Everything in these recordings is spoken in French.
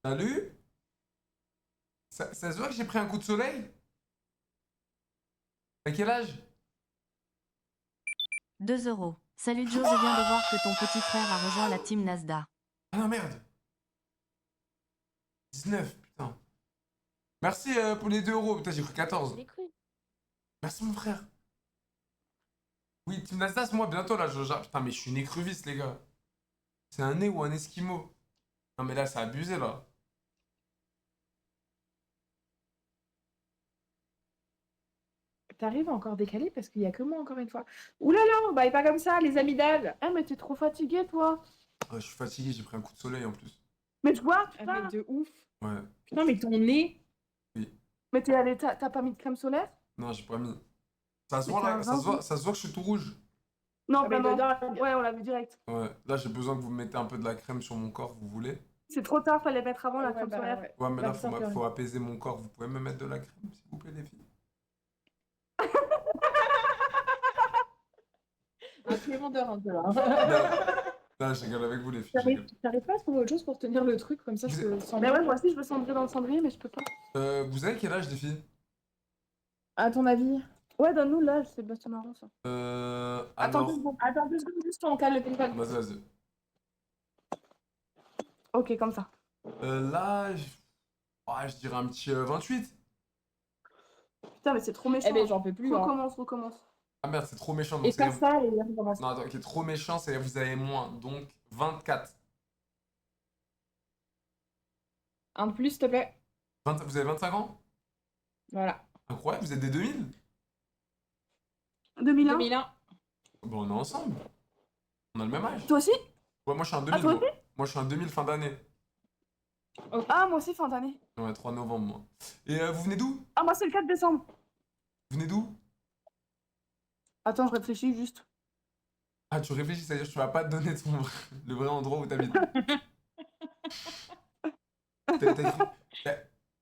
Salut? Ça se voit que j'ai pris un coup de soleil? À quel âge? 2 euros. Salut Joe, je viens de voir que ton petit frère a rejoint la team Nasdaq. Ah non, merde. 19, putain. Merci pour les 2 euros. Putain, j'ai pris 14. J'ai cru. Merci, mon frère. Oui, Team Nasdaq, moi, bientôt, là. Putain, mais je suis une écrevisse, les gars. C'est un nez ou un esquimau? Non, mais là, c'est abusé, là. T'arrives à encore décaler parce qu'il y a que moi encore une fois. Ouh là là, bah pas comme ça, les amygdales. Ah, mais t'es trop fatigué, toi. Je suis fatigué, j'ai pris un coup de soleil, en plus. Mais tu vois, Ah, putain. mais de ouf. Ouais, Putain, mais ton nez. oui. Mais t'es allé, t'as pas mis de crème solaire? Non, j'ai pas mis. Ça se Mais voit, t'es là, un ça se voit que je suis tout rouge. Non, Ah, mais vraiment. dedans, Ouais, on l'a vu direct. Ouais, là, j'ai besoin que vous mettez un peu de la crème sur mon corps, vous voulez? C'est trop tard, fallait mettre avant la ouais, crème bah, solaire. ouais. Ouais, mais Bah, là, ça, faut apaiser mon corps. Vous pouvez me mettre de la crème, s'il vous plaît, les filles? Un clément-d'or un peu là. Non, je rigole avec vous, les filles, je rigole. T'arrives pas à trouver autre chose pour tenir le truc comme ça, Vous je êtes- peux sans Mais ouais, moi aussi, je veux cendrer dans le cendrier, mais je peux pas. Vous avez quel âge, les filles? À ton avis? Ouais, donne-nous là, c'est Bastien marrant ça. Alors... Attends 2 secondes, juste on cale le téléphone. Vas-y, vas-y. Ok, comme ça. Là, je dirais un petit 28. Putain, mais c'est trop méchant. Eh ben j'en peux plus. Hein. Recommence. Ah merde, c'est trop méchant. Et Donc faire ça et recommence. Non, attends, ok, trop méchant, c'est vous avez moins. Donc 24. Un de plus, s'il te plaît. Vous avez 25 ans? Voilà. Incroyable, vous êtes des 2000? 2001. 2001. Bon, on est ensemble. On a le même âge. Toi aussi? Ouais, moi je suis un Ah, 2000. toi Moi. aussi? Moi, je suis un 2000 fin d'année. Ah, moi aussi, fin d'année. Ouais, 3 novembre, moi. Et vous venez d'où? Ah, moi, c'est le 4 décembre. Vous venez d'où? Attends, je réfléchis juste. Ah, tu réfléchis, c'est-à-dire que tu vas pas te donner le vrai endroit où t'habites.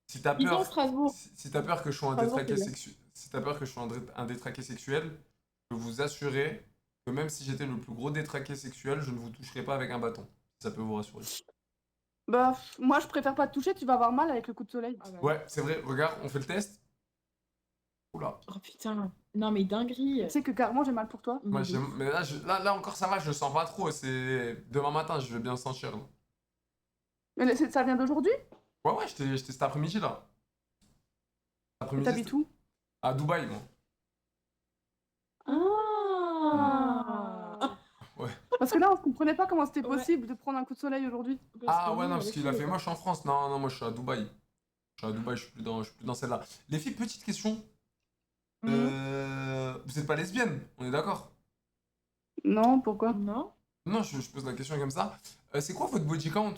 Si t'as Ils sont peur, Strasbourg. si t'as peur que je sois un Strasbourg, détraqué c'est bien. sexuel, si t'as peur que je sois un détraqué sexuel, je peux vous assurer que même si j'étais le plus gros détraqué sexuel, je ne vous toucherai pas avec un bâton. Si ça peut vous rassurer. Bah, moi, je préfère pas te toucher, tu vas avoir mal avec le coup de soleil. Ah bah. Ouais, c'est vrai, regarde, on fait le test. Oula. Oh putain. Non mais dinguerie. Tu sais que carrément, j'ai mal pour toi. Moi, Mais de ouf. mais là, là encore ça va, je le sens pas trop. C'est demain matin, je vais bien le sentir. Là. Mais ça vient d'aujourd'hui? Ouais, ouais, j'étais cet après-midi là. Et Après-midi, t'habites où? à Dubaï, moi. Ah. Ouais. Parce que là, on comprenait pas comment c'était Ouais. possible de prendre un coup de soleil aujourd'hui. Ah ouais, non, parce qu'il a fait moche en France. Non, non, moi je suis à Dubaï. Je suis à Dubaï, je suis plus dans celle-là. Les filles, petite question. Vous êtes pas lesbienne, on est d'accord? Non, pourquoi? Non. Non, je pose la question comme ça. C'est quoi votre body count?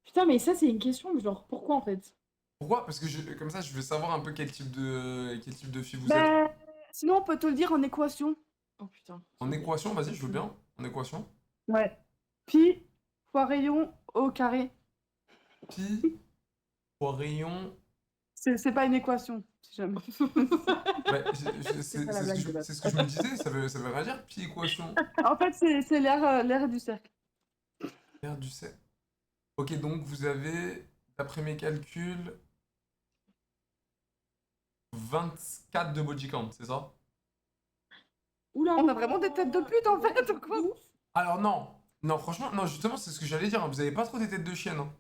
Putain mais ça c'est une question genre pourquoi en fait? Pourquoi? Parce que comme ça, je veux savoir un peu quel type de fille vous êtes. Bah, sinon, on peut te le dire en équation. Oh putain. En équation, vas-y, je veux bien. En équation. Ouais. Pi fois rayon au carré. Pi fois rayon. C'est pas une équation, si jamais. Bah, C'est pas la blague de base. c'est ce que je me disais, ça veut rien dire, pi équation. En fait, c'est l'air du cercle. R du C. Ok, donc vous avez, d'après mes calculs, 24 de body count, c'est ça? Oula. On a vraiment des têtes de pute, en fait, ou quoi? Alors non, non, franchement, non, justement, c'est ce que j'allais dire, hein, vous avez pas trop des têtes de chienne. Hein.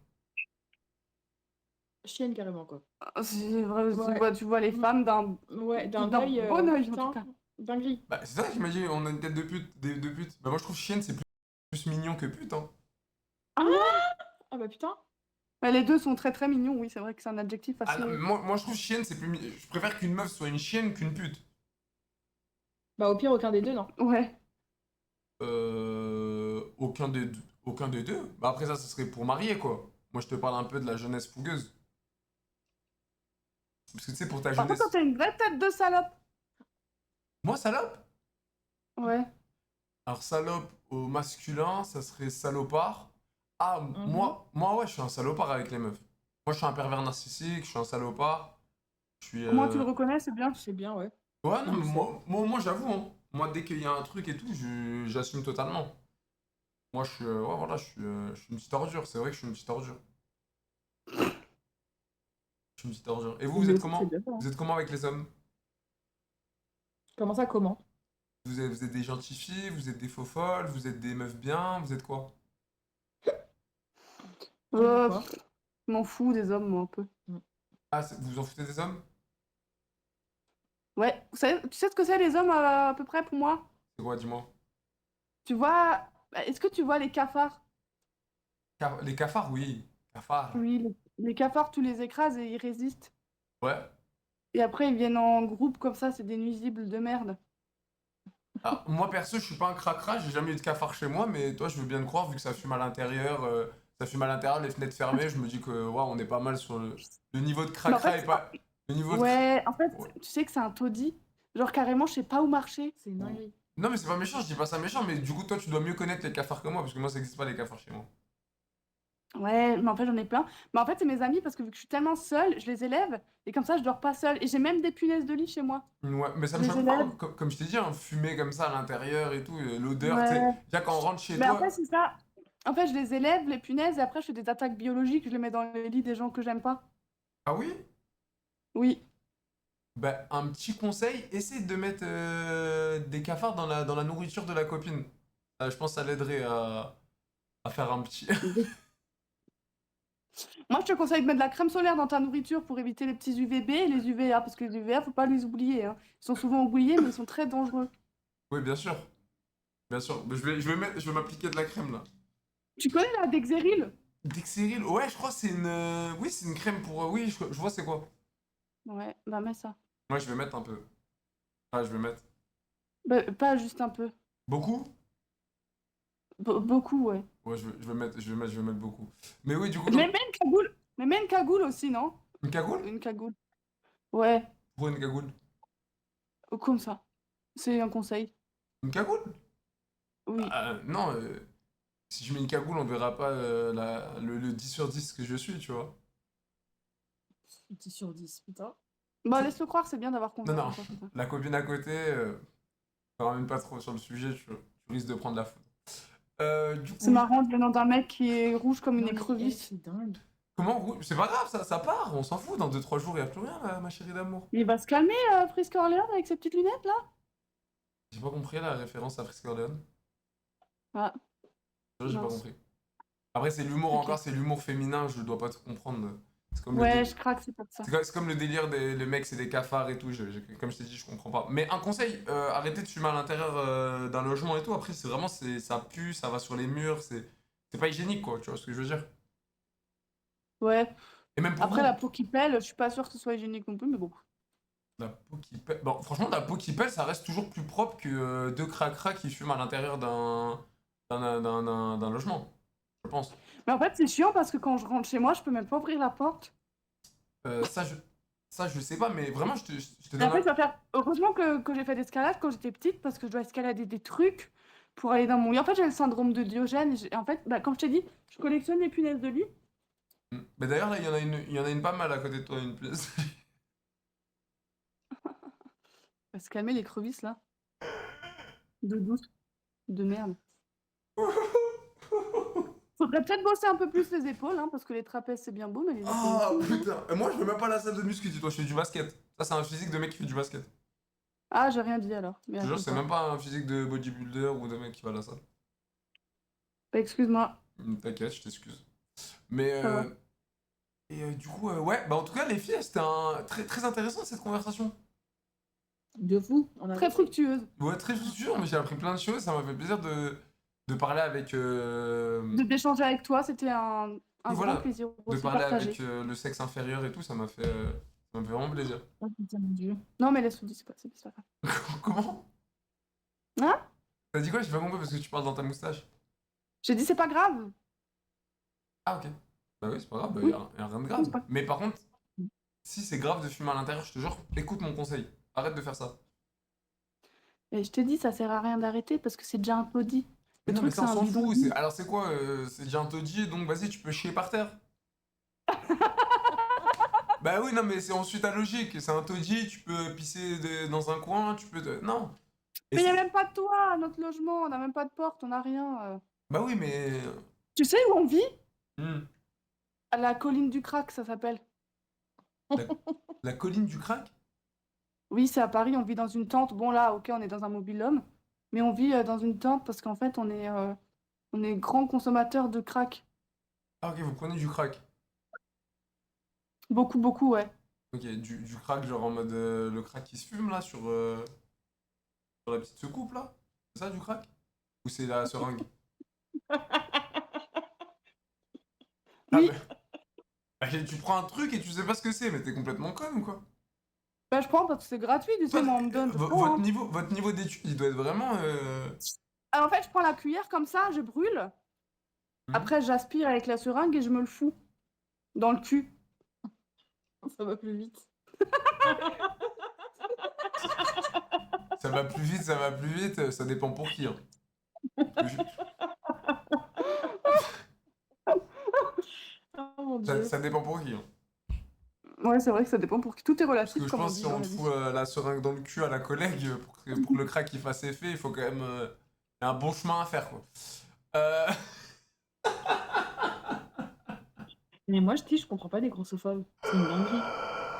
Chienne carrément quoi. C'est vrai, Ouais. tu vois les femmes d'un Ouais, d'un d'un œil. bon œil, en Putain. tout cas. Dinguerie. Bah, c'est ça qui m'a dit, on a une tête de pute, de pute. Bah, moi je trouve chienne, c'est plus mignon que pute, hein. Ah bah putain. Mais les deux sont très très mignons, oui, c'est vrai que c'est un adjectif Ah, assez... non, mais moi je trouve chienne, c'est plus je préfère qu'une meuf soit une chienne qu'une pute. Bah au pire aucun des deux non. Ouais. Aucun des deux. Bah après ça, ce serait pour marier, quoi. Moi je te parle un peu de la jeunesse fougueuse. Parce que tu sais, pour ta Par contre, jeunesse... toi, t'as une vraie tête de salope. Moi, salope? Ouais. Alors salope au masculin, ça serait salopard. Ah, moi ouais, je suis un salopard avec les meufs. Moi, je suis un pervers narcissique, je suis un salopard. Je suis... Comment tu le reconnais, c'est bien. C'est bien ouais. Ouais, non, Je mais sais. moi j'avoue, hein. Moi, dès qu'il y a un truc et tout, j'assume totalement. Moi, ouais, voilà, je suis une petite ordure. C'est vrai que je suis une petite ordure. Je suis une petite ordure. Et vous, vous Mais êtes aussi, c'est comment? bien ça, hein. Vous êtes comment avec les hommes? Comment ça, comment? Vous êtes des gentilles filles, vous êtes des faux folles, vous êtes des meufs bien, vous êtes quoi? Tu dis Euh, quoi? pff, je m'en fous des hommes, moi, un peu. Ah, vous vous en foutez des hommes? Ouais, tu sais ce que c'est les hommes à peu près pour moi? C'est quoi, dis-moi? Tu vois, est-ce que tu vois les cafards? Les cafards, oui. Cafards. Oui, les cafards, tu les écrases et ils résistent. Ouais. Et après, ils viennent en groupe comme ça, c'est des nuisibles de merde. Alors, moi, perso, je suis pas un cracra, j'ai jamais eu de cafard chez moi, mais toi, je veux bien te croire, vu que ça fume à l'intérieur, les fenêtres fermées, je me dis que, ouais, on est pas mal sur le niveau de Mais en cracra fait, et pas. Le niveau de. ouais, en fait, Ouais. tu sais que c'est un taudis. Genre, carrément, je sais pas où marcher. C'est une dinguerie. Non, mais c'est pas méchant, je dis pas ça méchant, mais du coup, toi, tu dois mieux connaître les cafards que moi, parce que moi, ça existe pas les cafards chez moi. Ouais, mais en fait, j'en ai plein. Mais en fait, c'est mes amis parce que vu que je suis tellement seule, je les élève et comme ça, je dors pas seule. Et j'ai même des punaises de lit chez moi. Ouais, mais ça Je me les choque pas, élève. hein, comme je t'ai dit, hein, fumer comme ça à l'intérieur et tout, l'odeur, tu sais. Ouais. Déjà, quand on rentre chez Mais en fait, toi, c'est ça. En fait, je les élève, les punaises, et après, je fais des attaques biologiques. Je les mets dans les lits des gens que j'aime pas. ah oui? Oui. Bah, un petit conseil, essaye de mettre des cafards dans la nourriture de la copine. Je pense que ça l'aiderait à faire un petit. Moi, je te conseille de mettre de la crème solaire dans ta nourriture pour éviter les petits UVB et les UVA, parce que les UVA, faut pas les oublier, hein. Ils sont souvent oubliés, mais ils sont très dangereux. Oui, bien sûr. Bien sûr. Mais je vais m'appliquer de la crème là. Tu connais la Dexeril? Dexeril, ouais, je crois que c'est une. Oui, c'est une crème pour. Oui, je vois c'est quoi. Ouais, bah mets ça. Moi, je vais mettre un peu. Ah, je vais mettre. Bah, pas juste un peu. Beaucoup? Beaucoup, ouais. Ouais, je vais mettre beaucoup. Mais oui, du coup, Mais donc. mets une cagoule. Mais mets une cagoule aussi, non? Une cagoule? Une cagoule. Ouais, Pour une cagoule. comme ça. C'est un conseil. Une cagoule? Oui. Non, si je mets une cagoule, on verra pas le 10 sur 10 que je suis, tu vois. 10 sur 10, putain. Bah, laisse-le croire, c'est bien d'avoir Non, confiance non, en toi comme ça. la copine à côté, ne ramène pas trop sur le sujet, tu risques de prendre la faute. Du C'est coup, marrant, venant d'un mec qui est rouge comme une Non, mais écrevisse. c'est dingue. comment c'est pas grave, ça part, on s'en fout, dans 2-3 jours, il a plus rien, ma chérie d'amour. Il va se calmer, Frisk Orléans, avec ses petites lunettes, là? J'ai pas compris la référence à Frisk Orleans. Ah, J'ai pas mince. compris. Après, c'est l'humour Ok. encore, c'est l'humour féminin, je dois pas tout comprendre. C'est comme Ouais, je craque, c'est pas ça. c'est comme le délire des les mecs, c'est des cafards et tout. Comme je t'ai dit, je comprends pas. Mais un conseil, arrêtez de fumer à l'intérieur d'un logement et tout. Après, c'est vraiment, ça pue, ça va sur les murs, c'est pas hygiénique, quoi. Tu vois ce que je veux dire? Ouais. Et même pour Après, vous, la peau qui pèle, je suis pas sûre que ce soit hygiénique non plus, mais bon. la peau qui pèle. Bon, franchement, la peau qui pèle, ça reste toujours plus propre que deux cracras qui fument à l'intérieur d'un logement, je pense. Mais en fait, c'est chiant parce que quand je rentre chez moi, je peux même pas ouvrir la porte. Euh, ça, je, ça, je sais pas, mais vraiment, je te Et donne après, un. je dois faire. Heureusement que j'ai fait d'escalade quand j'étais petite parce que je dois escalader des trucs pour aller dans mon lit. En fait, j'ai le syndrome de Diogène. En fait, bah, comme je t'ai dit, je collectionne les punaises de lit. Mais d'ailleurs, là, il y en a une pas mal à côté de toi, une place. Va se calmer les crevisses là. De douce. De merde. Faudrait peut-être bosser un peu plus les épaules, hein, parce que les trapèzes c'est bien beau, mais les épaules Ah aussi, hein. putain, et moi je veux même pas la salle de muscu, dis-toi, je fais du basket. Ça, c'est un physique de mec qui fait du basket. Ah, j'ai rien dit alors. Je Mais te jure, raconte c'est pas. même pas un physique de bodybuilder ou de mec qui va à la salle. Bah, excuse-moi. T'inquiète, je t'excuse. Mais Ça va. du coup, ouais, bah en tout cas, les filles, c'était très, très intéressant cette conversation. De fou. On a Très fructueuse. Ouais, très sûr, mais j'ai appris plein de choses, ça m'a fait plaisir de parler avec. D'échanger avec toi, c'était un Voilà, grand plaisir de aussi parler partagé. avec le sexe inférieur et tout, ça m'a fait vraiment plaisir. Oh, putain, mon Dieu. Non, mais laisse-le dire, c'est pas grave. Comment? Hein? T'as dit quoi? J'ai pas compris parce que tu parles dans ta moustache. J'ai dit c'est pas grave. Ah, ok. Bah oui, c'est pas grave, bah, Oui. y a rien de Oui, grave. c'est pas- Mais par contre, si c'est grave de fumer à l'intérieur, je te jure, écoute mon conseil. Arrête de faire ça. Et je te dis, ça sert à rien d'arrêter parce que c'est déjà un taudis. Mais Le non, mais truc, ça, c'est on un s'en bidon. fout. Alors, c'est quoi? C'est déjà un taudis, donc vas-y, tu peux chier par terre. Bah oui, non, mais c'est ensuite ta logique. C'est un taudis, tu peux pisser dans un coin, tu peux. Non. Et Mais il n'y a c'est- même pas de toit à notre logement, on n'a même pas de porte, on n'a rien. Bah oui, mais. Tu sais où on vit? Hmm. À la colline du Crac, ça s'appelle. La, la colline du crack? Oui, c'est à Paris, on vit dans une tente. Bon, là, ok, on est dans un mobil-home, mais on vit dans une tente parce qu'en fait, on est grand consommateur de crack. Ah, ok, vous prenez du crack. Beaucoup, beaucoup, ouais. Ok, du crack, genre en mode le crack qui se fume là sur la petite soucoupe là? C'est ça du crack? Ou c'est la seringue? Ah, Oui, mais bah, tu prends un truc et tu sais pas ce que c'est, mais t'es complètement con ou quoi? bah, je prends parce que c'est gratuit, tu sais, Toi, moi, on me donne, je prends, hein. votre niveau d'études, il doit être vraiment. Alors, en fait, je prends la cuillère comme ça, je brûle. Hmm. Après, j'aspire avec la seringue et je me le fous dans le cul. Ça va plus vite. Ça va plus vite, ça va plus vite, ça dépend pour qui, hein. Je- Oh mon Ça, dieu. ça dépend pour qui, hein. Ouais, c'est vrai que ça dépend pour qui. Tout est Parce que relatif, je comme on pense que dit si dans on te la vie. fout la seringue dans le cul à la collègue pour que le crack il fasse effet, il faut quand même. Il y a un bon chemin à faire, quoi. Euh, Mais moi, je dis, je comprends pas les grossophobes. C'est une dinguerie.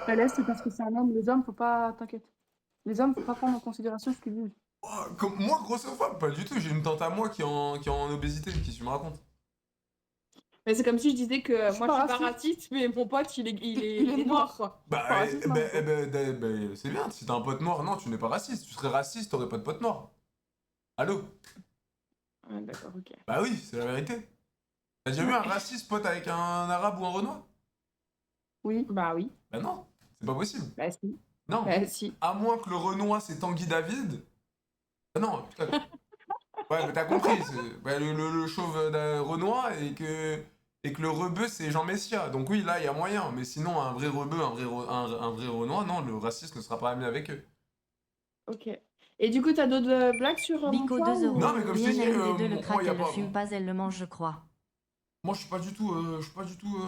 La laisse, c'est parce que c'est un homme. Les hommes, faut pas. T'inquiète. Les hommes, faut pas prendre en considération ce qu'ils vivent. oh, moi, grossophobe, pas du tout. J'ai une tante à moi qui est en obésité, qui tu me racontes. Mais c'est comme si je disais que Je suis moi, pas je suis pas raciste. raciste, mais mon pote, Il est il est noir, quoi. Bah, Pas raciste, non, mais c'est bien. Si t'as un pote noir, non, tu n'es pas raciste. Tu serais raciste, t'aurais pas de pote noir. Allô? Ouais, d'accord, ok. Bah oui, c'est la vérité. T'as déjà vu un raciste pote avec un arabe ou un renois? oui. Bah oui. Bah non, c'est pas possible. Bah si. Non. Bah si. À moins que le renois c'est Tanguy David. Ah non, putain. Ouais, mais t'as compris. Bah, le chauve renois et que le rebeu c'est Jean Messia. Donc oui, là il y a moyen. Mais sinon, un vrai rebeu, un vrai renois, non, le raciste ne sera pas ami avec eux. Ok. Et du coup, t'as d'autres blagues sur mon Bico choix 2 ou... Non, euros. mais comme je t'ai Lien dit, MD2 le moi crack, y a elle le pas. fume pas, elle le mange, je crois. Moi je suis pas du tout. Je suis pas du tout.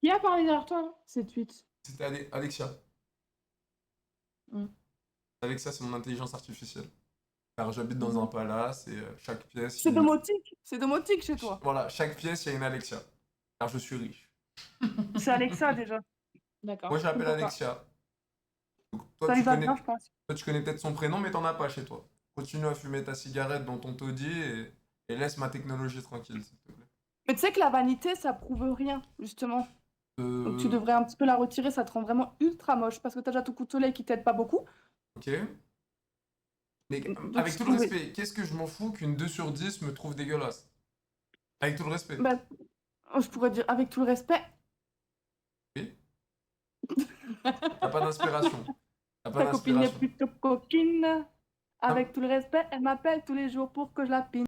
Qui a parlé derrière toi, là? C'est 8. C'était Alexia. Hmm. Alexia, c'est mon intelligence artificielle. Car j'habite dans un Mhm. palace et chaque pièce, C'est domotique. C'est domotique chez toi. voilà, chaque pièce, il y a une Alexia. Car je suis riche. C'est Alexa déjà. Moi, D'accord, je l'appelle pourquoi pas. Alexia. Donc, Ça lui va bien, je pense. toi, tu connais peut-être son prénom, mais t'en as pas chez toi. Continue à fumer ta cigarette dans ton taudis et laisse ma technologie tranquille, s'il te plaît. Mais tu sais que la vanité, ça prouve rien, justement. Donc tu Euh, devrais un petit peu la retirer, ça te rend vraiment ultra moche. Parce que t'as déjà ton coup de soleil qui t'aide pas beaucoup. ok. Mais Donc avec si tout tu le pouvais. respect, qu'est-ce que je m'en fous qu'une 2 sur 10 me trouve dégueulasse? Avec tout le respect. Bah, je pourrais dire avec tout le respect, Oui. T'as pas d'inspiration. T'as pas ta copine est d'inspiration. plutôt coquine. Non, Avec tout le respect, elle m'appelle tous les jours pour que je la pine.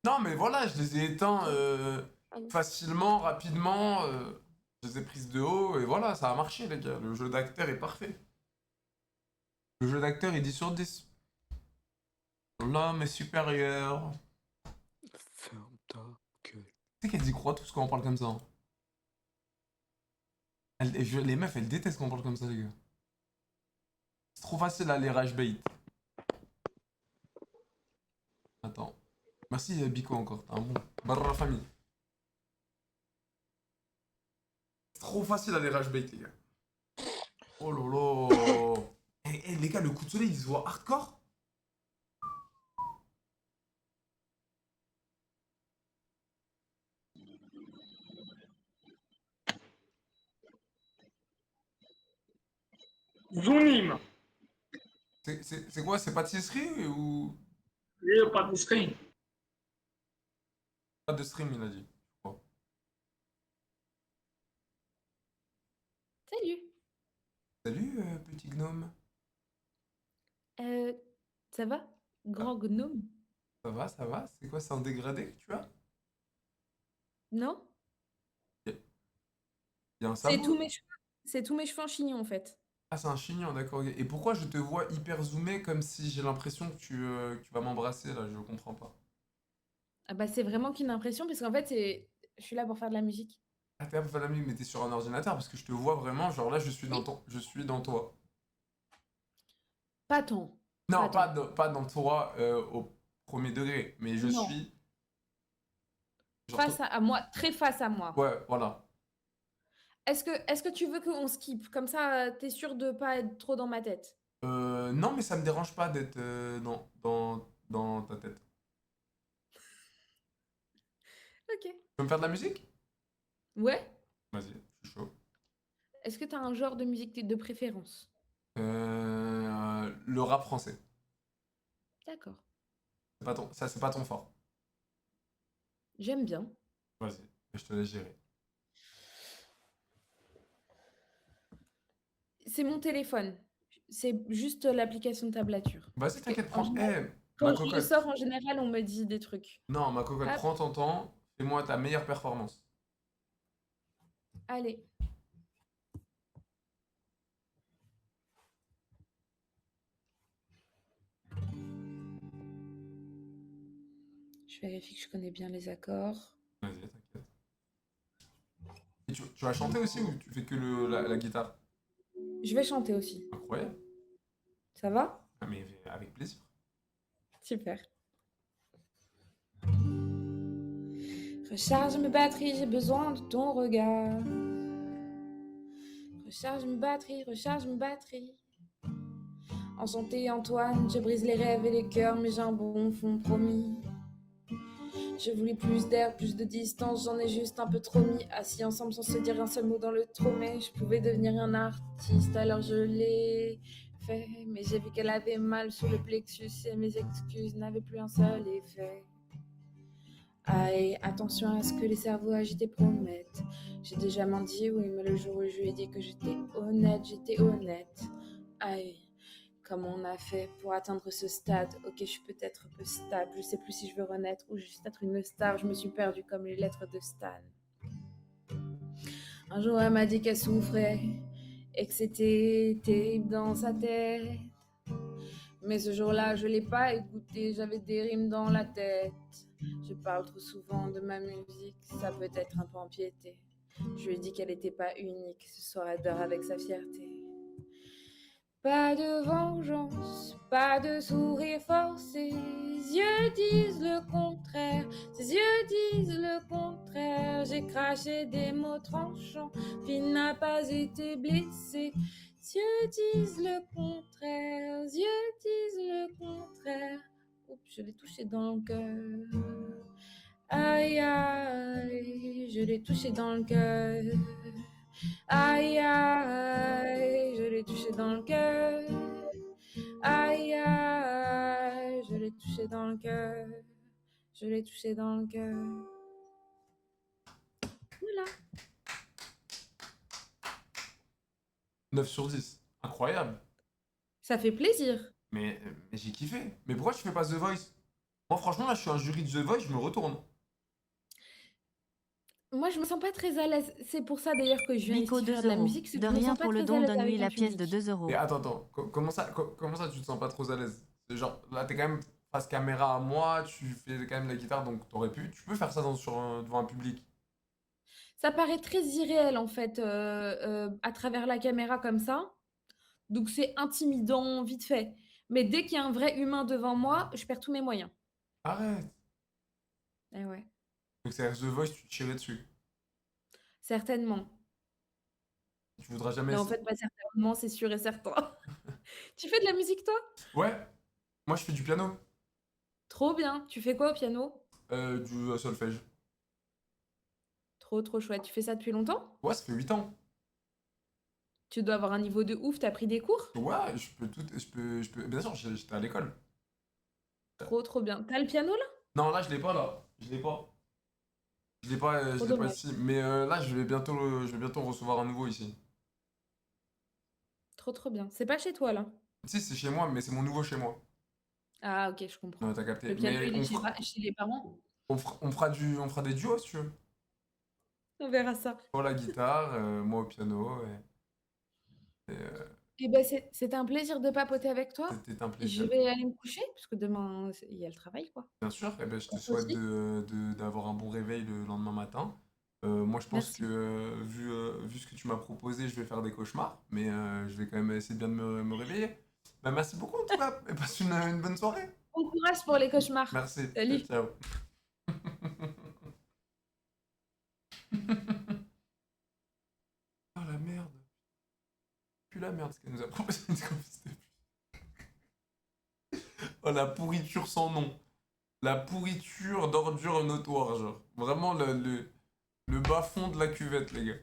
non, mais voilà, je les ai éteints Ah non. facilement, rapidement. Je les ai prises de haut et voilà, ça a marché, les gars. Le jeu d'acteur est parfait. Le jeu d'acteur est 10 sur 10. L'homme est supérieur. Ferme ta gueule. Tu sais qu'elles y croient tous quand on parle comme ça, hein. Les meufs, elles détestent quand on parle comme ça, les gars. C'est trop facile à les rage bait. Attends. Merci, Biko, encore. T'es un bon. Barre la famille. C'est trop facile à les rage bait, les gars. Oh lolo. Les gars, le coup de soleil, il se voit hardcore. Zoom! C'est quoi? C'est pâtisserie ou Oui, pâtisserie. pas de stream, il a dit. Oh. Salut. Salut, petit gnome. Euh, Ça va? Grand gnome? Ça va, ça va? C'est quoi? C'est un dégradé que tu as? Non? Il y a un C'est sabot? tous mes cheveux. C'est tous mes cheveux en chignon en fait. Ah, c'est un chignon, d'accord, ok. Et pourquoi je te vois hyper zoomé comme si j'ai l'impression que tu vas m'embrasser là? Je comprends pas. Ah bah c'est vraiment qu'une impression parce qu'en fait je suis là pour faire de la musique. Ah, t'es un peu fan d'ami, mais t'es sur un ordinateur parce que je te vois vraiment, genre là, je suis Oui. je suis dans toi. Pas tant. Non, Pas pas dans toi au premier degré, mais je Non. suis. Genre, Face à moi, très face à moi. ouais, voilà. Est-ce que tu veux qu'on skip? Comme ça, t'es sûr de pas être trop dans ma tête. Non, mais ça me dérange pas d'être dans ta tête. Ok. Tu peux me faire de la musique? Ouais. Vas-y, je suis chaud. Est-ce que t'as un genre de musique de préférence? Le rap français. D'accord. C'est pas ton fort. J'aime bien. Vas-y, je te laisse gérer. C'est mon téléphone. C'est juste l'application de tablature. Vas-y, Parce que, t'inquiète, en prends. général, Ma quand je le cocotte. sors, en général, on me dit des trucs. Non, ma cocotte, Hop, prends ton temps. Fais-moi ta meilleure performance. allez. Je vérifie que je connais bien les accords. Vas-y, t'inquiète. Et tu vas chanter aussi ou tu fais que la guitare? Je vais chanter aussi. Incroyable. Ça va? Ah, mais avec plaisir. Super. Recharge mes batteries, j'ai besoin de ton regard. Recharge mes batteries, recharge mes batteries. Enchanté Antoine, je brise les rêves et les cœurs, mais j'ai un bon fond promis. Je voulais plus d'air, plus de distance, j'en ai juste un peu trop mis. Assis ensemble sans se dire un seul mot dans le trou, mais je pouvais devenir un artiste, alors je l'ai fait. Mais j'ai vu qu'elle avait mal sur le plexus et mes excuses n'avaient plus un seul effet. Aïe, attention à ce que les cerveaux agités promettent. J'ai déjà menti, oui, mais le jour où je lui ai dit que j'étais honnête. Aïe, comment on a fait pour atteindre ce stade? Ok, je suis peut-être un peu stable, je sais plus si je veux renaître ou juste être une star, je me suis perdue comme les lettres de Stan. Un jour, elle m'a dit qu'elle souffrait et que c'était terrible dans sa tête. Mais ce jour-là, je l'ai pas écouté, j'avais des rimes dans la tête. Je parle trop souvent de ma musique, ça peut être un peu empiété. Je lui ai dit qu'elle n'était pas unique, ce soir elle dort avec sa fierté. Pas de vengeance, pas de sourire forcé. Ses yeux disent le contraire, ses yeux disent le contraire. J'ai craché des mots tranchants, puis n'a pas été blessé. Ses yeux disent le contraire, ses yeux disent le contraire. Oups, je l'ai touché dans le cœur. Aïe aïe, je l'ai touché dans le cœur. Aïe aïe, je l'ai touché dans le cœur. Aïe aïe, je l'ai touché dans le cœur. Je l'ai touché dans le cœur. Voilà. 9 sur 10. Incroyable. Ça fait plaisir. Mais j'ai kiffé. Mais pourquoi tu fais pas The Voice? Moi, franchement, là, je suis un jury de The Voice, je me retourne. Moi, je me sens pas très à l'aise. C'est pour ça d'ailleurs que je viens Nico ici 2 faire de la euros. musique. c'est que De je me rien sens pas pour le très à don, l'aise donne-lui avec la un pièce de public. 2 euros. Et attends, comment ça tu te sens pas trop à l'aise? C'est genre, là, t'es quand même face caméra à moi, tu fais quand même la guitare, donc tu peux faire ça devant un public. Ça paraît très irréel en fait à travers la caméra comme ça. Donc c'est intimidant vite fait. Mais dès qu'il y a un vrai humain devant moi, je perds tous mes moyens. Arrête. Eh ouais, Donc c'est The Voice, tu te tirais dessus. certainement. Tu voudras jamais Mais en essayer. fait, pas certainement, c'est sûr et certain. Tu fais de la musique toi? Ouais, moi je fais du piano, Trop bien. Tu fais quoi au piano? du solfège. Trop trop chouette. Tu fais ça depuis longtemps? Ouais, ça fait 8 ans. Tu dois avoir un niveau de ouf, t'as pris des cours? Ouais, je peux. Bien sûr, j'étais à l'école. Trop trop bien. T'as le piano là? Non, là, je l'ai pas, là. Je l'ai pas. Je Trop l'ai pas dommage. ici. Mais là, je vais bientôt recevoir un nouveau ici. Trop trop bien. C'est pas chez toi là? Si, c'est chez moi, mais c'est mon nouveau chez moi. Ah ok, je comprends. Ouais, t'as capté. Le piano, Mais il est chez les parents? on fera des duos, si tu veux. On verra ça. Toi, la guitare, moi au piano. Eh ben, c'était un plaisir de papoter avec toi. C'était un Je plaisir. vais aller me coucher, parce que demain, il y a le travail, quoi. Bien sûr, eh ben, je te Toi souhaite aussi. d'avoir un bon réveil le lendemain matin. Moi, je pense Merci. que vu ce que tu m'as proposé, je vais faire des cauchemars, mais je vais quand même essayer de bien me réveiller. Bah, merci beaucoup en tout cas. Et passe une bonne soirée. Bon courage pour les cauchemars. Merci. Salut. Ciao. Oh la merde. Plus la merde ce qu'elle nous a proposé de confister. Oh la pourriture sans nom. La pourriture d'ordure notoire, genre. Vraiment le bas-fond de la cuvette, les gars.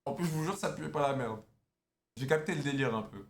En plus, je vous jure, ça puait pas la merde. J'ai capté le délire un peu.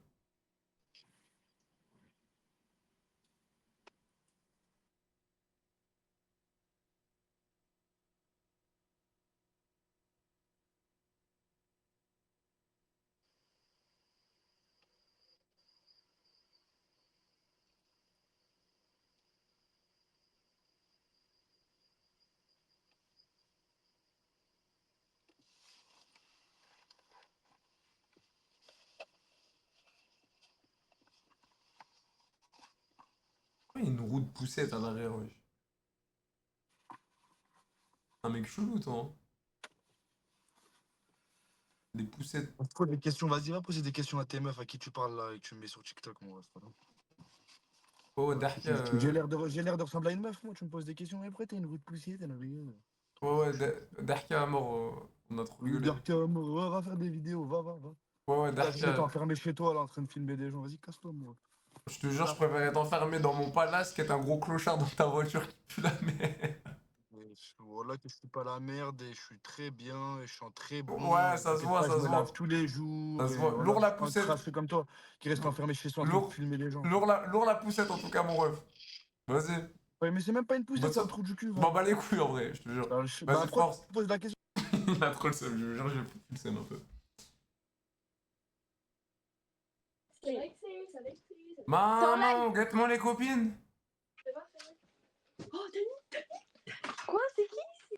Pourquoi il y a une roue de poussette à l'arrière, wesh? Un mec chelou, toi. Hein. Des poussettes. On te pose des questions, vas-y, va poser des questions à tes meufs à qui tu parles là et que tu me mets sur TikTok, mon ref. Oh, Darkia. J'ai l'air de ressembler à une meuf, moi, tu me poses des questions, mais après t'as une roue de poussière, t'as rien. Ouais, Darkia à mort. On a trop rigolé. Va faire des vidéos, va. Ouais, Là, je vais Darkia. t'enfermer chez toi, là, en train de filmer des gens, vas-y, casse-toi, moi. Je te jure, je préférais t'enfermer dans mon palace qu'être un gros clochard dans ta voiture qui pue la merde. Voilà que je suis pas la merde et je suis très bien et je sens très bon. Ouais, ça se voit, Je ça se me voit. lave tous les jours. Ça se et voit. voilà, Lourd la je suis pas un poussette. crasseux comme toi qui reste enfermé chez soi en train de filmer les gens. Lourd la poussette en tout cas, mon ref. Vas-y. Ouais, mais c'est même pas une poussette, Bah, c'est un ça- trou du cul. Je m'en bats les couilles en vrai, je te jure. Vas-y, Pourquoi force. tu poses la question? Il a trop le seum, je jure, j'ai plus le seum un peu. Maman, guette-moi les copines. Oh, Denis. Quoi, c'est qui?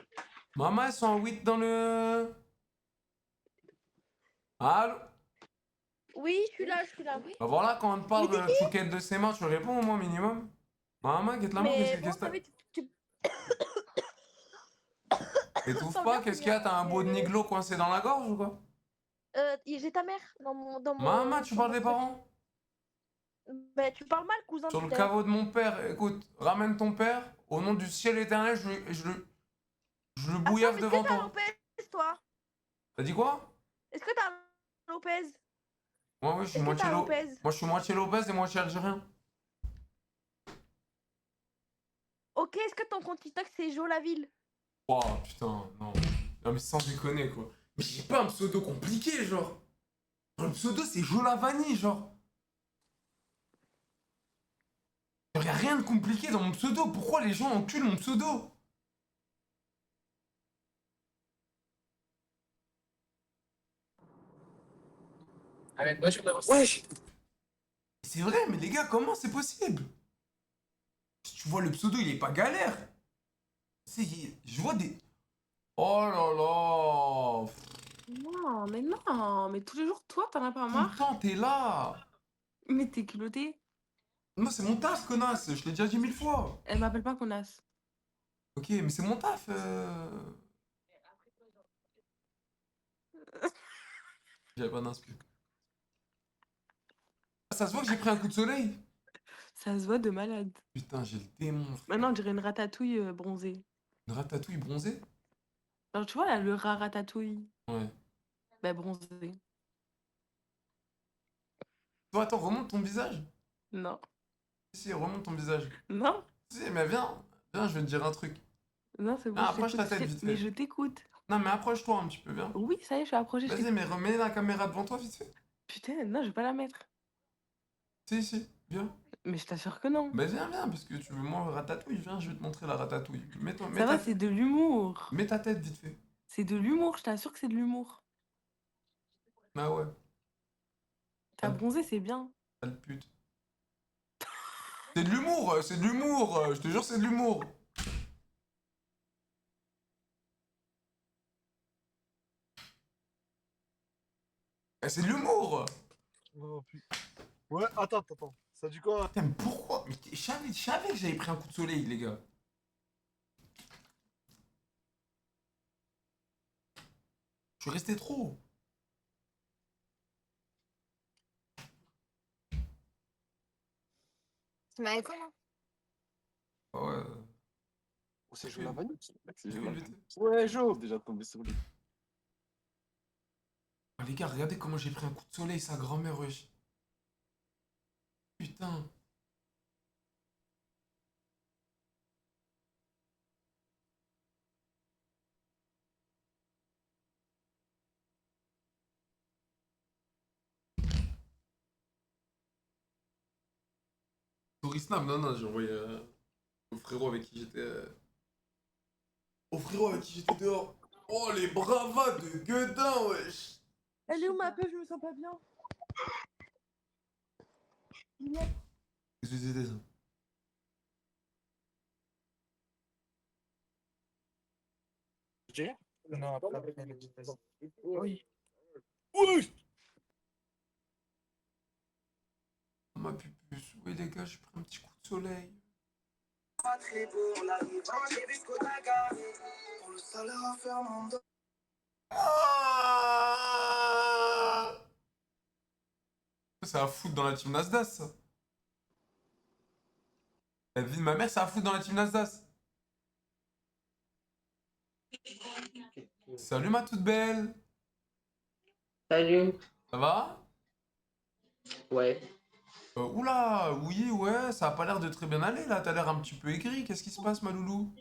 Maman, elles sont en 8 dans le... Allô? Oui, je suis là. Bah voilà, quand on te parle de chouquette de ses mains, tu réponds au moins minimum. Maman, guette la main, Mais qu'est-ce bon, que tu... T'étouffes Sens pas, bien qu'est-ce qu'il y a? combien T'as un beau de c'est- niglo coincé dans la gorge ou quoi? J'ai ta mère dans mon... Maman, tu dans parles mon des truc. parents? Bah, tu parles mal, cousin, Sur le peut-être. caveau de mon père, écoute, ramène ton père, au nom du ciel éternel, je le bouillave Attends, devant est-ce que t'as un toi. Lopez, toi? T'as dit quoi? Est-ce que t'as un Lopez? Moi, oui, je suis Est-ce que moitié t'as un Lopez? Moi, je suis moitié Lopez et moitié algérien. Ok, est-ce que ton compte TikTok, c'est Jo la ville? Oh putain, non. Non, mais sans déconner, quoi. Mais j'ai pas un pseudo compliqué, genre. Le pseudo, c'est Jo la vanille, genre. Y'a rien de compliqué dans mon pseudo. Pourquoi les gens enculent mon pseudo? Wesh! C'est vrai, mais les gars, comment c'est possible? Si tu vois le pseudo, il est pas galère. Je vois des... Oh là là. Non, mais tous les jours, toi, t'en as pas Tout marre? le temps, t'es là. Mais t'es culotté. Moi, c'est mon taf, connasse. Je l'ai déjà dit 1000 fois. Elle m'appelle pas connasse. Ok, mais c'est mon taf. J'avais pas d'inspi. Ça se voit que j'ai pris un coup de soleil. Ça se voit de malade. Putain, j'ai le démon. Frère. Maintenant, on dirait une ratatouille bronzée. Une ratatouille bronzée? Alors, tu vois, là, le rat ratatouille. Ouais. Bah, bronzé. Toi, attends, remonte ton visage. Non. Si, remonte ton visage. Non, Si, mais viens. Viens, je vais te dire un truc. non, c'est bon. Ah, je approche ta t'écoute. tête, vite Mais fait. je t'écoute. Non, mais approche-toi un petit peu, viens. Oui, ça y est, je suis approchée. Vas-y, mais remets la caméra devant toi, vite fait. Putain, non, je vais pas la mettre. Si, viens. Mais je t'assure que non. Bah viens, parce que tu veux moi ratatouille, viens, je vais te montrer la ratatouille. Mets Ça va, c'est de l'humour. mets ta tête vite fait. C'est de l'humour, je t'assure que c'est de l'humour. Ah ouais, T'as bronzé, c'est bien. sale pute. C'est de l'humour, je te jure, c'est de l'humour. C'est de l'humour. Oh, ouais, attends. Ça dit quoi? Putain, mais pourquoi? Mais je savais que j'avais pris un coup de soleil, les gars. Je suis resté trop. Tu m'as comment? Ah ouais. On s'est joué la vanille. C'est J'ai génial. vu, Ouais, Joe, déjà tombé sur lui. Ah, les gars, regardez comment j'ai pris un coup de soleil, sa grand-mère, wesh. Putain. Tourisnam, non, non, j'ai envoyé au frérot avec qui j'étais. Au frérot avec qui j'étais dehors. Oh, les bravas de Guedin, wesh. Elle est où ma peu? Je me sens pas bien. Qu'est-ce que c'était ça? Non, Oui. Oui. Ma pupus. Oui, les gars, j'ai pris un petit coup de soleil. Ah, c'est à foutre dans la team Nasdaq, ça. La vie de ma mère, c'est à foutre dans la team Nasdaq. Salut, ma toute belle. Salut. Ça va? Ouais. Oula, oui, ouais, ça a pas l'air de très bien aller, là. T'as l'air un petit peu aigri. Qu'est-ce qui se passe, ma loulou?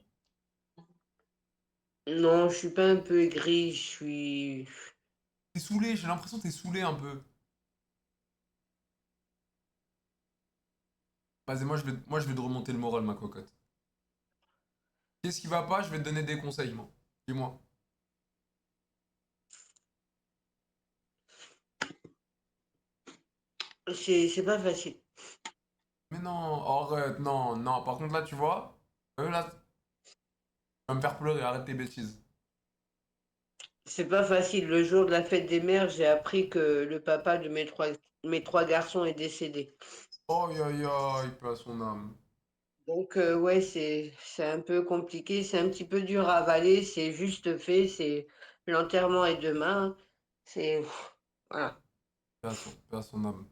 Non, je suis pas un peu aigri, je suis... T'es saoulé, j'ai l'impression que t'es saoulé un peu. Vas-y, moi, je vais te remonter le moral, ma cocotte. Qu'est-ce qui va pas? Je vais te donner des conseils, moi. Dis-moi. C'est pas facile. Mais non, arrête, non, non. Par contre, là, tu vois, là, tu vas me faire pleurer, arrête tes bêtises. C'est pas facile. Le jour de la fête des mères, j'ai appris que le papa de mes trois garçons est décédé. Oh, aïe, aïe, paix à son âme. Donc, ouais, c'est un peu compliqué, c'est un petit peu dur à avaler, c'est juste fait, c'est l'enterrement est demain, c'est voilà. Paix à son âme.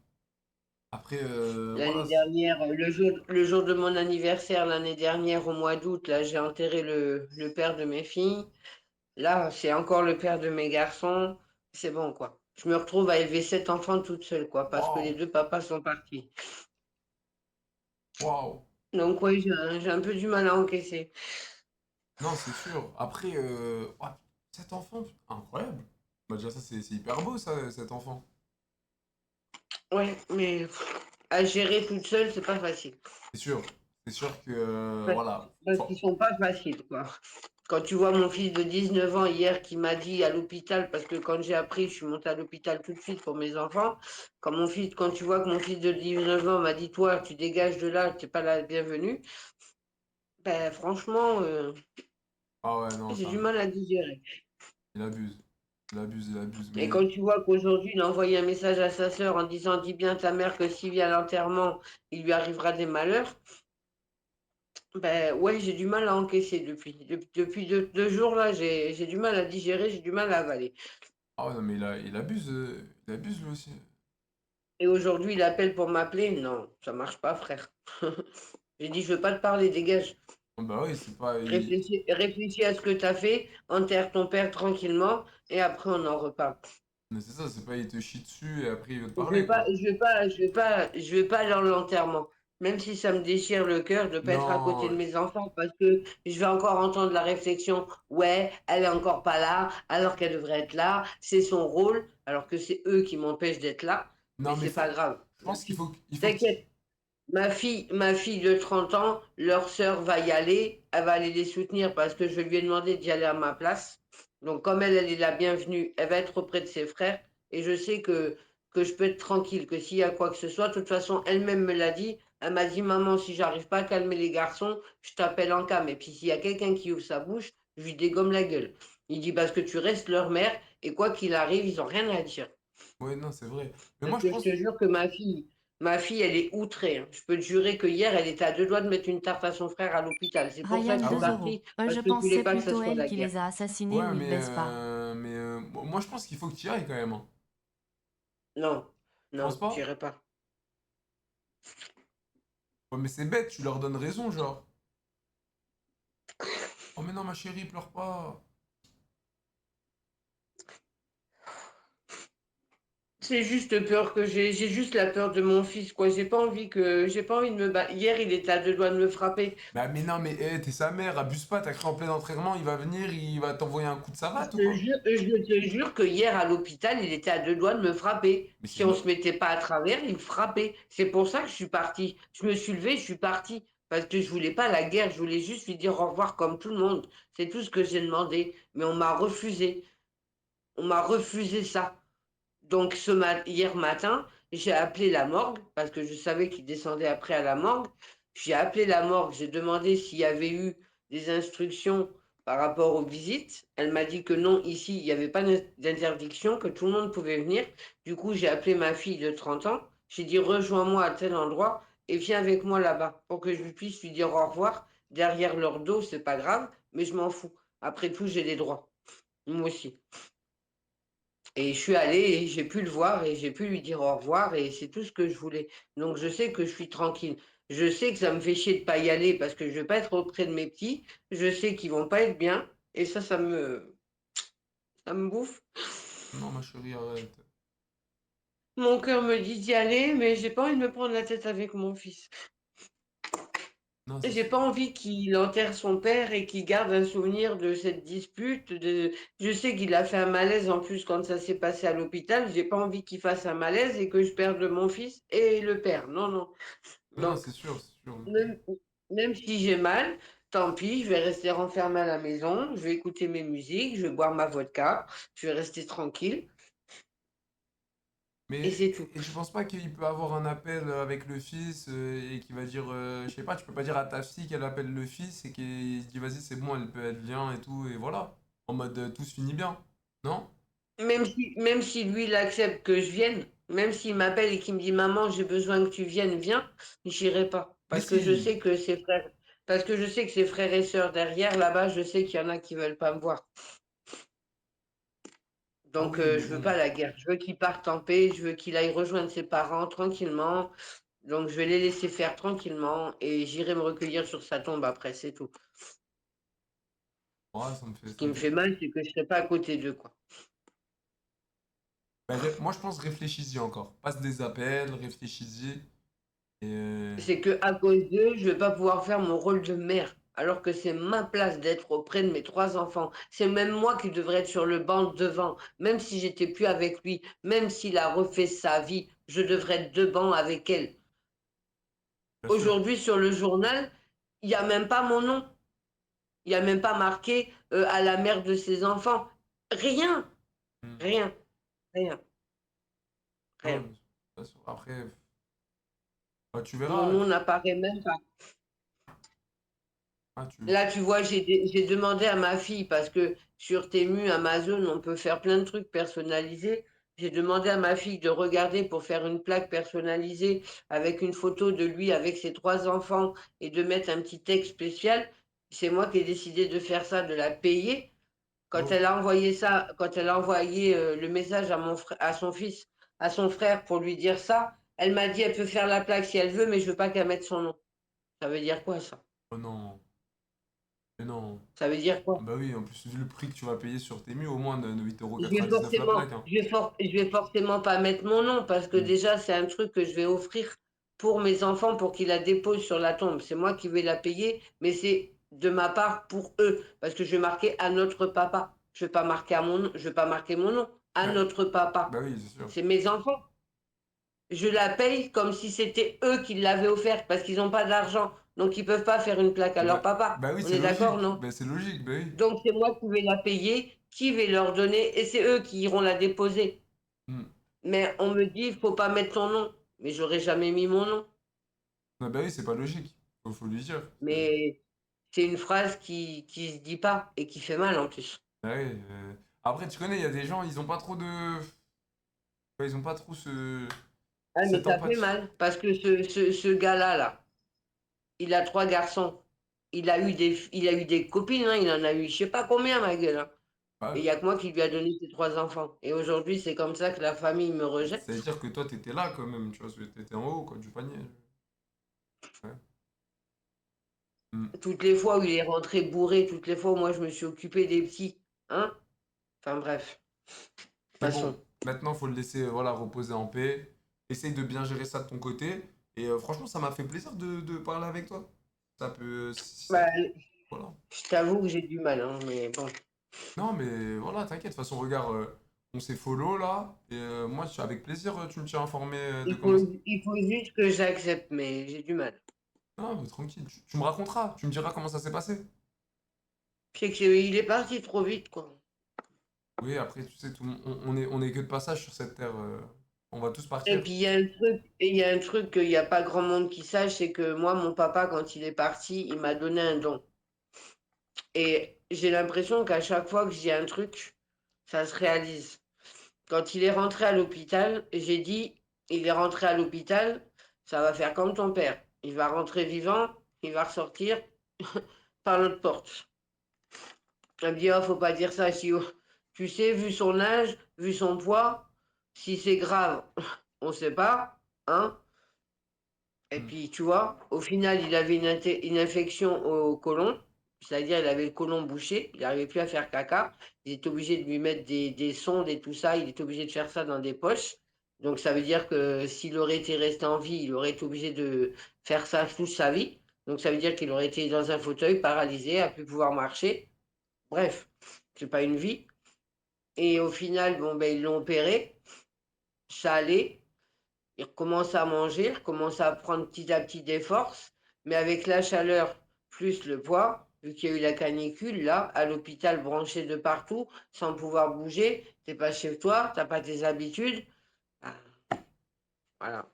Après, L'année voilà. dernière, le jour de mon anniversaire, l'année dernière, au mois d'août, là, j'ai enterré le père de mes filles. Là, c'est encore le père de mes garçons. C'est bon, quoi. Je me retrouve à élever 7 enfants toute seule, quoi, parce que les Waouh, deux papas sont partis. waouh. Donc, ouais, j'ai un peu du mal à encaisser. Non, c'est sûr. Après, ouais, cet enfant, incroyable. Bah, déjà, ça, c'est hyper beau, ça, cet enfant. Ouais, mais à gérer toute seule, c'est pas facile. C'est sûr. C'est sûr que, Parce voilà. parce qu'ils sont pas faciles, quoi. Quand tu vois mon fils de 19 ans hier qui m'a dit à l'hôpital, parce que quand j'ai appris, je suis montée à l'hôpital tout de suite pour mes enfants. Quand tu vois que mon fils de 19 ans m'a dit, toi, tu dégages de là, t'es pas la bienvenue, ben franchement, Ah ouais, non, j'ai ça, du mal à digérer. il abuse. Il abuse, il abuse. Et Mais quand tu vois qu'aujourd'hui, il a envoyé un message à sa sœur en disant, dis bien à ta mère que s'il vient à l'enterrement, il lui arrivera des malheurs. Ben ouais, j'ai du mal à encaisser depuis 2 jours là, j'ai du mal à digérer, j'ai du mal à avaler. ah ouais, non, mais il abuse lui aussi. Et aujourd'hui, il appelle pour m'appeler. Non, ça marche pas, frère. J'ai dit, je veux pas te parler, dégage. Ah bah oui, c'est pas. Réfléchis à ce que tu as fait, enterre ton père tranquillement, et après on en reparle. Mais c'est ça, c'est pas il te chie dessus et après il veut te Je parler, vais pas, quoi. je vais pas aller à l'enterrement. Même si ça me déchire le cœur de ne pas être à côté de Non, mes enfants, parce que je vais encore entendre la réflexion, ouais, elle est encore pas là, alors qu'elle devrait être là, c'est son rôle, alors que c'est eux qui m'empêchent d'être là, mais non, mais c'est pas grave. je pense qu'il faut que. T'inquiète, ma fille de 30 ans, leur sœur va y aller, elle va aller les soutenir parce que je lui ai demandé d'y aller à ma place. Donc, comme elle est la bienvenue, elle va être auprès de ses frères. Et je sais que je peux être tranquille, que s'il y a quoi que ce soit, de toute façon, elle-même me l'a dit. Elle m'a dit, maman, si j'arrive pas à calmer les garçons, je t'appelle en cam. Et puis, s'il y a quelqu'un qui ouvre sa bouche, je lui dégomme la gueule. Il dit, parce que tu restes leur mère, et quoi qu'il arrive, ils ont rien à dire. Ouais, non, c'est vrai. Mais Parce moi, je que je pense. te jure que ma fille, elle est outrée, hein. Je peux te jurer que hier, elle était à 2 doigts de mettre une tarte à son frère à l'hôpital. C'est pour ça Ryan, que je Ah suis 2 oui. euros. partie, Je parce que je pense voulais c'est pas que ça plutôt soit elle la qui guerre. les a assassinés Ouais, ou ils baissent pas. moi, je pense qu'il faut que tu y ailles quand même, hein. Non, Tu penses non, pas? j'irai pas. Ouais, mais c'est bête, tu leur donnes raison, genre. Oh, mais non, ma chérie, pleure pas. C'est juste peur que j'ai juste la peur de mon fils, quoi. J'ai pas envie de me battre. Hier, il était à deux doigts de me frapper. Bah, mais non, mais t'es sa mère, abuse pas, t'as cru en plein entraînement, il va venir, il va t'envoyer un coup de savate ou quoi? Je te jure que hier à l'hôpital, il était à deux doigts de me frapper. Mais Si c'est on non. se mettait pas à travers, il me frappait. C'est pour ça que je suis partie. Je me suis levée, je suis partie. Parce que je voulais pas la guerre, je voulais juste lui dire au revoir comme tout le monde. C'est tout ce que j'ai demandé. Mais on m'a refusé. On m'a refusé ça. Donc hier matin, j'ai appelé la morgue parce que je savais qu'il descendait après à la morgue. J'ai appelé la morgue, j'ai demandé s'il y avait eu des instructions par rapport aux visites. Elle m'a dit que non, ici, il n'y avait pas d'interdiction, que tout le monde pouvait venir. Du coup, j'ai appelé ma fille de 30 ans. J'ai dit rejoins-moi à tel endroit et viens avec moi là-bas pour que je puisse lui dire au revoir. Derrière leur dos, c'est pas grave, mais je m'en fous. Après tout, j'ai des droits. Moi aussi. Et je suis allée et j'ai pu le voir et j'ai pu lui dire au revoir et c'est tout ce que je voulais. Donc je sais que je suis tranquille. Je sais que ça me fait chier de pas y aller parce que je vais pas être auprès de mes petits. Je sais qu'ils vont pas être bien et ça me bouffe. Non, ma chérie, arrête. Mon cœur me dit d'y aller, mais j'ai pas envie de me prendre la tête avec mon fils. Non, c'est J'ai sûr. pas envie qu'il enterre son père et qu'il garde un souvenir de cette dispute. Je sais qu'il a fait un malaise en plus quand ça s'est passé à l'hôpital. J'ai pas envie qu'il fasse un malaise et que je perde mon fils et le père. Non, non. Non, Donc, c'est sûr, c'est sûr. même, même si j'ai mal, tant pis, je vais rester renfermée à la maison. Je vais écouter mes musiques, je vais boire ma vodka, je vais rester tranquille et Mais c'est tout. et tu penses pas qu'il peut avoir un appel avec le fils et qu'il va dire, je sais pas, tu peux pas dire à ta fille qu'elle appelle le fils et qu'il se dit vas-y c'est bon, elle vient et tout, et voilà. En mode tout se finit bien, non? Même si lui, il accepte que je vienne, même s'il m'appelle et qu'il me dit, maman, j'ai besoin que tu viennes, viens, j'irai pas. Mais Parce que je si! sais que parce que je sais que ses frères et sœurs derrière, là-bas, je sais qu'il y en a qui veulent pas me voir. Ah Donc, oui, mais je veux bon. pas la guerre. Je veux qu'il parte en paix, je veux qu'il aille rejoindre ses parents tranquillement. Donc, je vais les laisser faire tranquillement et j'irai me recueillir sur sa tombe après, c'est tout. Ouais, Ce ça qui me me fait. fait mal, c'est que je serai pas à côté d'eux, quoi. Bah, moi je pense réfléchis-y encore. Passe des appels, réfléchis-y. Et C'est que à cause d'eux, je vais pas pouvoir faire mon rôle de mère, alors que c'est ma place d'être auprès de mes trois enfants. C'est même moi qui devrais être sur le banc devant, même si j'étais plus avec lui, même s'il a refait sa vie, je devrais être devant avec elle. bien sûr. Aujourd'hui, sur le journal, il n'y a même pas mon nom. Il n'y a même pas marqué à la mère de ses enfants. Rien, Hmm. rien, rien, Non, rien. bien sûr. Après, bah, tu Mon verras. nom n'apparaît même pas. Ah, tu... Là, tu vois, j'ai demandé à ma fille, parce que sur Temu, Amazon, on peut faire plein de trucs personnalisés. J'ai demandé à ma fille de regarder pour faire une plaque personnalisée avec une photo de lui avec ses trois enfants et de mettre un petit texte spécial. C'est moi qui ai décidé de faire ça, de la payer. Quand Oh, elle a envoyé ça, quand elle a envoyé le message à à son fils, à son frère pour lui dire ça, elle m'a dit elle peut faire la plaque si elle veut, mais je veux pas qu'elle mette son nom. Ça veut dire quoi ça? oh non. Mais non. Ça veut dire quoi? Bah oui, en plus, vu le prix que tu vas payer sur Temu, au moins de Je vais 8,99€ la forcément, plaque, hein. je vais forcément pas mettre mon nom parce que Hmm. déjà c'est un truc que je vais offrir pour mes enfants pour qu'ils la déposent sur la tombe. C'est moi qui vais la payer, mais c'est de ma part pour eux parce que je vais marquer à notre papa. Je vais pas marquer à mon nom, je vais pas marquer mon nom à Ouais. notre papa. Bah oui, c'est sûr. C'est mes enfants. Je la paye comme si c'était eux qui l'avaient offerte parce qu'ils n'ont pas d'argent, donc ils peuvent pas faire une plaque à leur Bah, papa. bah oui, On c'est est d'accord, logique. non? Bah c'est logique, bah oui. Donc c'est moi qui vais la payer, qui vais leur donner, et c'est eux qui iront la déposer. Hmm. Mais on me dit, il faut pas mettre ton nom. Mais j'aurais jamais mis mon nom. Ah bah oui, c'est pas logique. Faut lui dire. Mais c'est une phrase qui se dit pas et qui fait mal en plus. Bah oui, après, tu connais, il y a des gens, ils ont pas trop de... Ouais, ils ont pas trop Ah, mais cette ça fait empathie. mal parce que ce gars-là, là, il a trois garçons. Il a eu des copines, hein, il en a eu je sais pas combien, ma gueule, hein. Et il Ouais. n'y a que moi qui lui a donné ses trois enfants. Et aujourd'hui, c'est comme ça que la famille me Ça veut rejette. dire que toi, t'étais là quand même, tu vois, t'étais en haut, quoi, du panier. Ouais. Mm. Toutes les fois où il est rentré bourré, toutes les fois où moi je me suis occupée des petits. Hein? Enfin bref. De toute Mais façon. bon, maintenant, faut le laisser voilà, reposer en paix. Essaye de bien gérer ça de ton côté. Et franchement, ça m'a fait plaisir de parler avec toi. Ça peut. Bah, Voilà. je t'avoue que j'ai du mal, hein, mais bon. Non, mais voilà, t'inquiète. De toute façon, regarde, on s'est follow là. Et moi, avec plaisir, tu me tiens informé de comment ça. Il faut juste que j'accepte, mais j'ai du mal. Non, mais tranquille. Tu me raconteras. Tu me diras comment ça s'est passé. C'est qu'il est parti trop vite, quoi. Oui, après, tu sais, on est que de passage sur cette terre. On va tous Et partir. puis il y a un truc qu'il n'y a pas grand monde qui sache, c'est que moi, mon papa, quand il est parti, il m'a donné un don. Et j'ai l'impression qu'à chaque fois que je dis un truc, ça se réalise. Quand il est rentré à l'hôpital, j'ai dit, il est rentré à l'hôpital, ça va faire comme ton père. Il va rentrer vivant, il va ressortir par l'autre porte. Elle me dit, oh, faut pas dire ça. Si, tu sais, vu son âge, vu son poids, si c'est grave, on sait pas, hein. Et Mm. puis, tu vois, au final, il avait une infection au côlon, c'est-à-dire il avait le côlon bouché, il n'arrivait plus à faire caca. Il était obligé de lui mettre des sondes et tout ça, il était obligé de faire ça dans des poches. Donc, ça veut dire que s'il aurait été resté en vie, il aurait été obligé de faire ça toute sa vie. Donc, ça veut dire qu'il aurait été dans un fauteuil, paralysé, à plus pouvoir marcher. Bref, c'est pas une vie. Et au final, bon, ben, ils l'ont opéré, ça allait. Il recommence à manger, il recommence à prendre petit à petit des forces, mais avec la chaleur plus le poids, vu qu'il y a eu la canicule, là, à l'hôpital branché de partout, sans pouvoir bouger, t'es pas chez toi, t'as pas tes habitudes. Ah, voilà.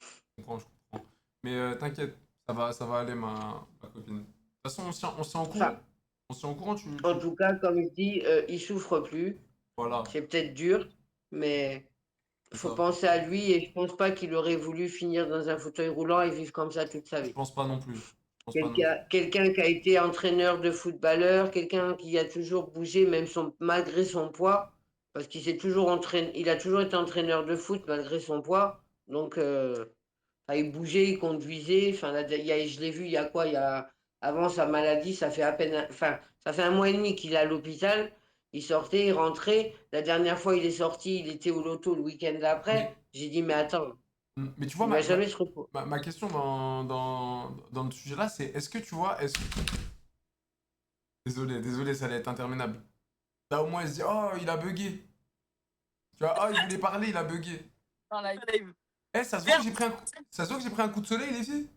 Je comprends, je comprends. Mais t'inquiète, ça va aller, ma copine. De toute façon, on se tient en courant. Enfin, On se tient en courant, en tout cas, comme je dis, il souffre plus. Voilà, C'est peut-être dur, mais c'est faut ça. penser à lui et je pense pas qu'il aurait voulu finir dans un fauteuil roulant et vivre comme ça toute sa Je vie. pense pas non plus. Je pense pas non plus. Quelqu'un qui a été entraîneur de footballeur, quelqu'un qui a toujours bougé, même malgré son poids, parce qu'il s'est toujours entraîné, il a toujours été entraîneur de foot malgré son poids. Donc, enfin, il bougeait, il conduisait. Enfin, là, je l'ai vu, il y a quoi? Avant sa maladie, ça fait à peine, enfin, ça fait un mois et demi qu'il est à l'hôpital. Il sortait, il rentrait. La dernière fois, il est sorti, il était au loto le week-end d'après. Mais, J'ai dit, mais attends, mais tu vois, il va jamais se reposer. ma question dans le sujet là, c'est est-ce que tu vois, désolé, ça allait être interminable. Là, au moins, il se dit, oh, il a bugué. Tu vois, oh, il voulait parler, il a bugué. En live. Eh, ça se voit que j'ai pris ça se voit que j'ai pris un coup de soleil, les filles.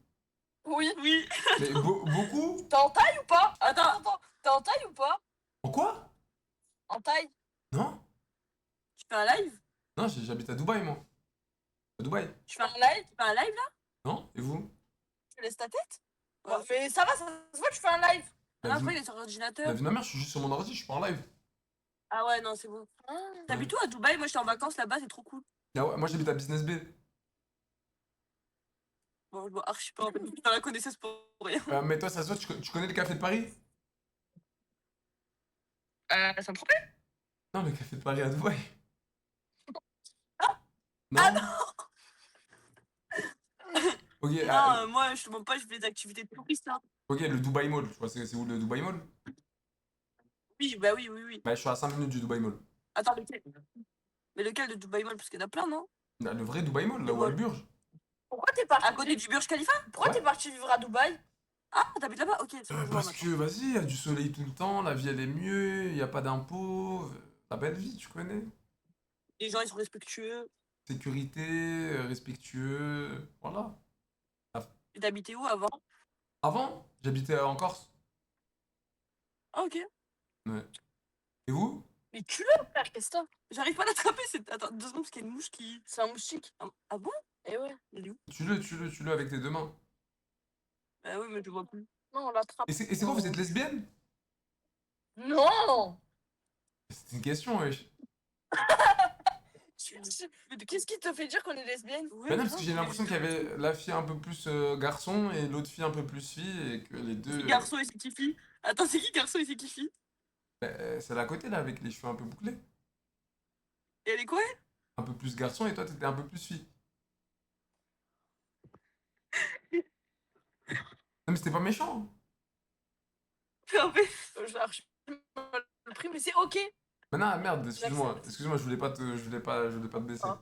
Oui. Oui. Mais beaucoup? T'es en taille ou pas? Attends. T'es en taille ou pas? En quoi? En taille? Non? Tu fais un live? Non, j'habite à Dubaï, moi. À Dubaï. Tu fais un live? Tu fais un live là? Non? Et vous? Tu laisses ta tête? Ouais, mais ça va, ça se voit que tu fais un live. La La vie, fois, il est sur l'ordinateur. la vie de ma mère, je suis juste sur mon ordi, je suis pas en live. Ah ouais, non, c'est bon. T'habites où à Dubaï? Moi, j'étais en vacances là-bas, c'est trop cool. Ah ouais, moi, j'habite à Business Bay. Bon, je vois archi pas, en fait, dans la connaissance pour rien. Mais toi, ça se voit, tu connais le café de Paris? Ça me trompait? Non, le café de Paris à Dubaï. Non? Ah non! Ok, Non, moi, je te montre pas, je fais des activités de touristes là. ok, le Dubaï Mall. Tu vois, c'est où le Dubaï Mall? Oui, bah oui. Bah, je suis à 5 minutes du Dubaï Mall. Attends, lequel? Mais lequel de Dubaï Mall? Parce qu'il y en a plein, non? Bah, le vrai Dubaï Mall, là Le où a le Mall. Burj. Pourquoi t'es parti? À côté du Burj Khalifa? Pourquoi Ouais. t'es parti vivre à Dubaï? Ah, t'habites là-bas? Ok, c'est bon, je vois Parce maintenant. que, vas-y, il y a du soleil tout le temps, la vie elle est mieux, il n'y a pas d'impôts, la belle vie, tu connais. Les gens, ils sont respectueux. Sécurité, respectueux, voilà. Et t'habitais où avant? Avant, j'habitais en Corse. Ah, ok. Ouais. Et vous? Mais tue-le, frère, qu'est-ce que t'as? J'arrive pas à l'attraper, attends, 2 secondes, parce qu'il y a une mouche qui. C'est un moustique. Ah bon? Eh ouais, il est où? Tue-le avec tes deux mains. Bah oui, mais je le vois plus. Non, on l'attrape. Et c'est quoi, vous êtes lesbienne? Non! C'est une question, wesh. Mais qu'est-ce qui te fait dire qu'on est lesbienne? Bah non, parce que j'ai l'impression qu'il y avait la fille un peu plus garçon et l'autre fille un peu plus fille et que les deux. C'est garçon et c'est qui fille? Attends, c'est qui garçon et c'est qui fille? C'est la côté là avec les cheveux un peu bouclés. Et elle est quoi? Un peu plus garçon et toi t'étais un peu plus fille. mais c'était pas méchant. En fait, je l'arrache le prix, mais c'est ok. Mais non, merde, excuse-moi. J'accepte. Excuse-moi, je voulais pas te baisser. Ah.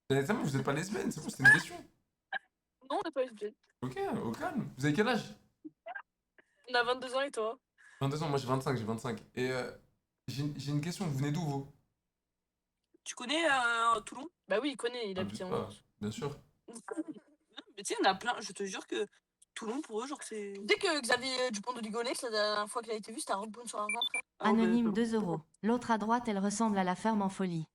C'est bon, vous êtes pas lesbienne, c'est bon, c'était une question. Non, on n'a pas eu de Ok, au calme. Vous avez quel âge? On a 22 ans et toi? 22 ans, moi j'ai 25. Et j'ai une question, vous venez d'où vous? Tu connais Toulon? Bah oui, il connaît, il Ah, habite en pas, France. bien sûr. Mais tu sais, il y en a plein, je te jure que Toulon, pour eux, genre, c'est. Dès que Xavier Dupont de Ligonnès, la dernière fois qu'il a été vu, c'était un rebond sur un ventre. Anonyme 2 euros. L'autre à droite, elle ressemble à la ferme en folie.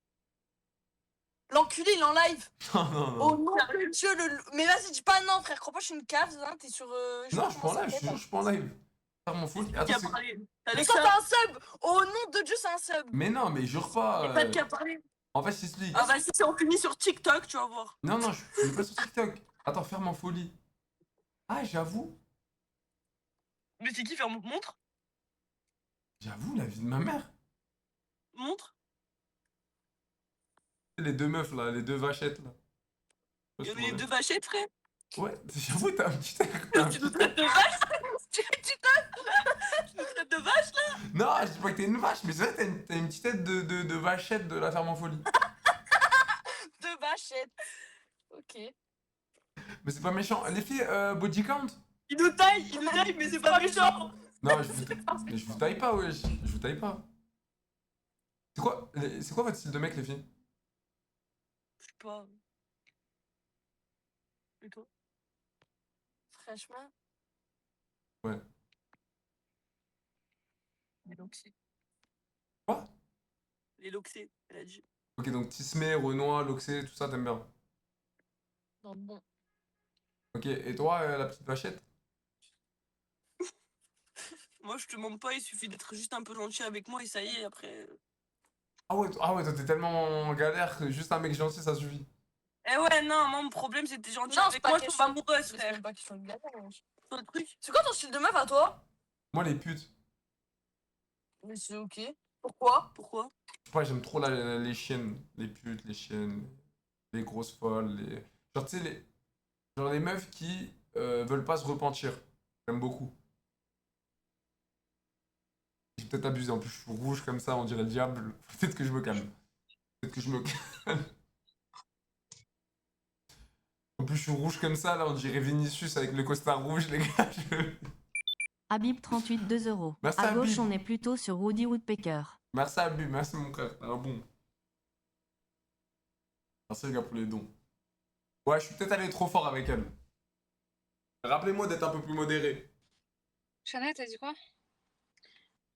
L'enculé, il est en live! Non, non, Oh non. non, que Dieu, mais vas-y, dis pas non, frère, crois pas, je suis une cave, hein, t'es sur. Non, je suis pas en live, je te jure, je suis pas en live. Faire mon fou. Qui Attends, a c'est. parlé? Mais quand t'as un sub! Au nom de Dieu, c'est un sub! Mais non, mais jure pas. Et pas qui a parlé. En fait, je t'explique. Ah, vas-y, c'est on finit sur TikTok, tu vas voir. Non, non, je suis pas sur TikTok. Attends, ferme en folie. Ah, j'avoue. Mais c'est qui faire montre? J'avoue, la vie de ma mère. Montre? Les deux meufs là, les deux vachettes là. Il y en a les deux vachettes, frère. Ouais, j'avoue, t'as un petit air. t'as un Tu petit nous traites de vache? Tu nous traites de vache, là? Non, je dis pas que t'es une vache, mais c'est vrai, t'as une petite tête de vachette de la ferme en folie. De vachettes. Ok. Mais c'est pas méchant. Les filles, body count? Il nous taille, mais c'est pas méchant. Non, mais je vous taille pas, wesh. Je vous taille pas. C'est quoi votre style de mec, les filles? Je sais pas. Et toi? Franchement. Ouais. Les loxés. Quoi? Les loxés, elle a dit. Ok, donc Tismé, Renoir, Loxé, tout ça, t'aimes bien. Non, bon. Ok, et toi, la petite vachette? Moi, je te demande pas, il suffit d'être juste un peu gentil avec moi et ça y est, après. Ah ouais, toi, t'es tellement en galère que juste un mec gentil, ça suffit. Eh ouais, non, moi, mon problème, c'est que t'es gentil Non, avec c'est pas moi, je question- tombe amoureuse, C'est frère. même pas question de galère, wesh. C'est le truc. C'est quoi ton style de meuf à toi? Moi, les putes. Mais c'est ok. Pourquoi? Pourquoi? Je sais pas, j'aime trop les chiennes. Les putes, les chiennes, les grosses folles, les. Genre, tu sais, genre les meufs qui veulent pas se repentir. J'aime beaucoup. J'ai peut-être abusé, en plus je suis rouge comme ça, on dirait le diable. Peut-être que je me calme. Peut-être que je me calme. En plus je suis rouge comme ça, là on dirait Vinicius avec le costard rouge, les gars. Habib 38 2 euros. Merci, À gauche, Habib. on est plutôt sur Woody Woodpecker. Merci Abus, merci mon frère, t'es un bon. Merci les gars pour les dons. Ouais, je suis peut-être allé trop fort avec elle. Rappelez-moi d'être un peu plus modéré. Chana, t'as dit quoi?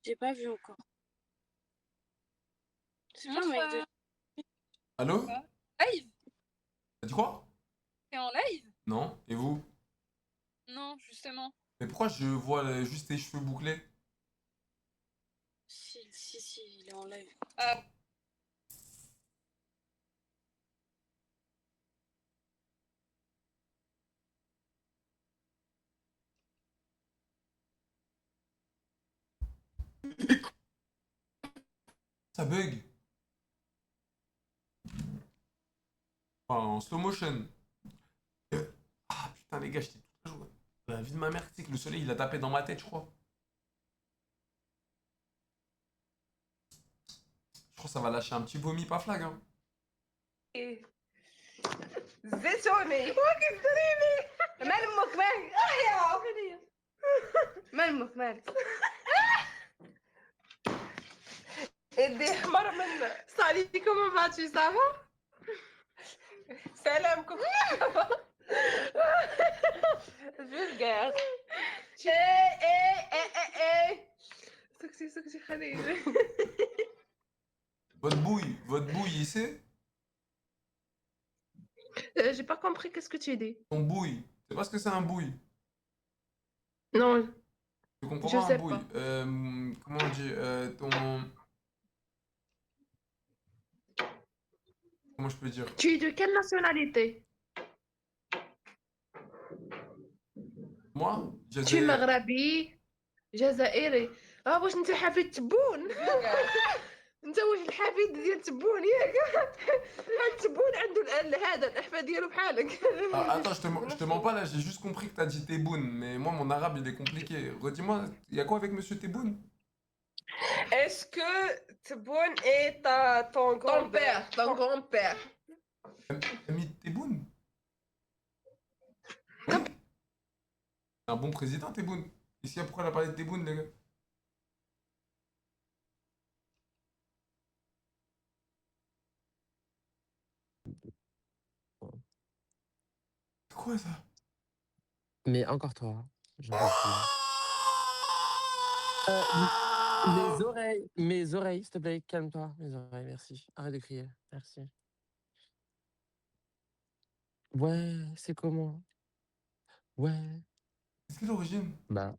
J'ai pas vu encore. C'est pas un mec de Allô? live? T'as dit quoi? T'es en live? Non? Et vous? Non, justement. Mais pourquoi je vois juste tes cheveux bouclés? Si, il est en live. Ça bug. Enfin, en slow motion. Ah putain les gars, j'étais toute la journée. La vie de ma mère, tu sais que le soleil il a tapé dans ma tête, je crois. Je crois que ça va lâcher un petit vomi pas flag, hein. زيتوني واقف تريني مال امك مالك يا مال امك مالك ايدي حمر منه صالي كومون فاتشي صافا سلامكم فيلغار ايه سكسي خليل Votre bouille ici? J'ai pas compris qu'est-ce que tu dis. Ton bouille. C'est pas ce que c'est un bouille. Non, Tu comprends je pas un sais bouille. pas. Comment on dit ton. Comment je peux dire? Tu es de quelle nationalité? Moi? Tu es Jazair. مغربي جزائري. واش انت حفيد تبون؟ انت واش الحفيد ديال تبون ياك تبون عنده هذا الاحفاد ديالو بحالك Ah, attends, je te mens pas là, j'ai juste compris que t'as dit Tebboune, mais moi mon arabe il est compliqué. Redis-moi, il y a quoi avec monsieur Tebboune? Est-ce que Tebboune est ton grand-père ton grand-père Ami Tebboune? C'est un bon président Tebboune. Ici, pourquoi elle a parlé de Tebboune, les gars? C'est quoi ça? Mais encore toi, j'en peux plus. Mes oreilles, s'il te plaît, calme-toi. Mes oreilles, merci. Arrête de crier, merci. Ouais, c'est comment? Ouais. Est-ce que l'origine? Bah,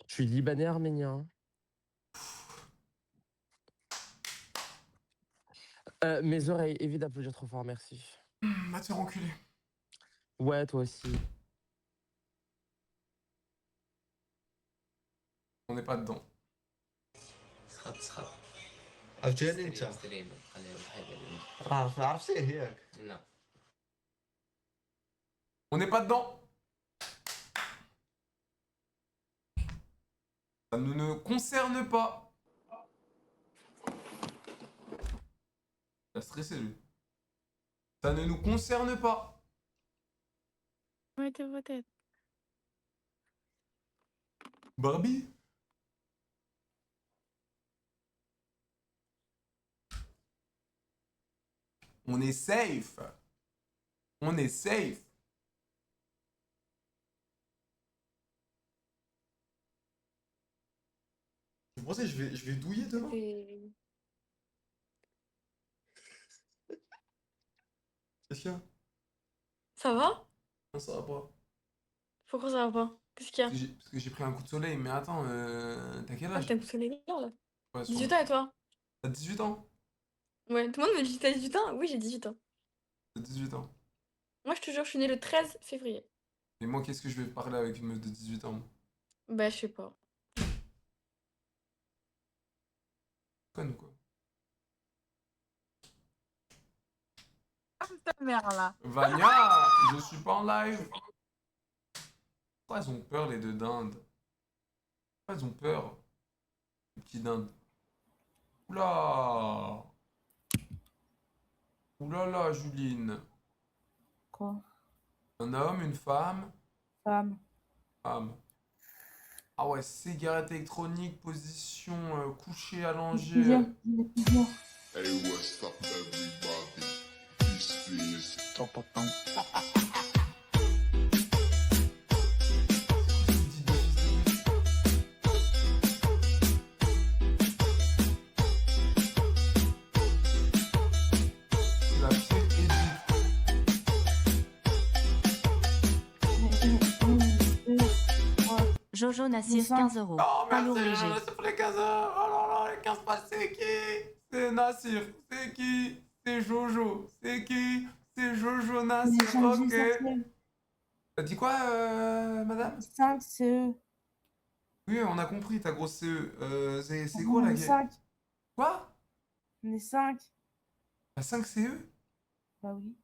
je suis libanais arménien. Mes oreilles, évite d'applaudir trop fort, merci. Va te faire enculer. Ouais, toi aussi. On n'est pas dedans. عرفتيني انت؟ عرفتيه ياك؟ لا. On n'est pas dedans. Ça ne nous concerne pas. Il a stressé lui. Ça ne nous concerne pas. Ouais, peut-être. Barbie? On est safe. On est safe. Vous pensez que je vais douiller demain? Qu'est-ce qu'il y a? Ça va? Non, ça va pas. Pourquoi ça va pas? Qu'est-ce qu'il y a? Parce que j'ai pris un coup de soleil, mais attends, t'as quel Ah, âge? t'as un soleil là. Ouais, 18 ans et toi? T'as 18 ans? Ouais, tout le monde me dit t'as 18 ans? Oui, j'ai 18 ans. T'as 18 ans. Moi, je te jure, je suis née le 13 février. Et moi, qu'est-ce que je vais parler avec une meuf de 18 ans? Bah, je sais pas. Conne ou quoi? Ta mère là. Vania, je suis pas en live. Pourquoi elles ont peur les deux dindes? Pourquoi elles ont peur? Les petits dindes. Oula! Oulala, Juline. Quoi? Un homme, une femme? Femme. Femme. Ah ouais, cigarette électronique, position couché, allongé. Hey, what's up, everybody? This is C'est la pire édite. Jojo Nassir 15 €. Oh, Pas lourd merci, léger. ça fait les 15 heures. Oh là là, les 15 balles, c'est qui? C'est Nassir. C'est qui? C'est Jojo. C'est qui? C'est Jojo Nassir. Ok. T'as dit quoi, madame? 5 CE. Oui, on a compris, ta grosse CE. C'est quoi la guerre? 5. Quoi? On est 5. T'as 5 CE? Bah oui.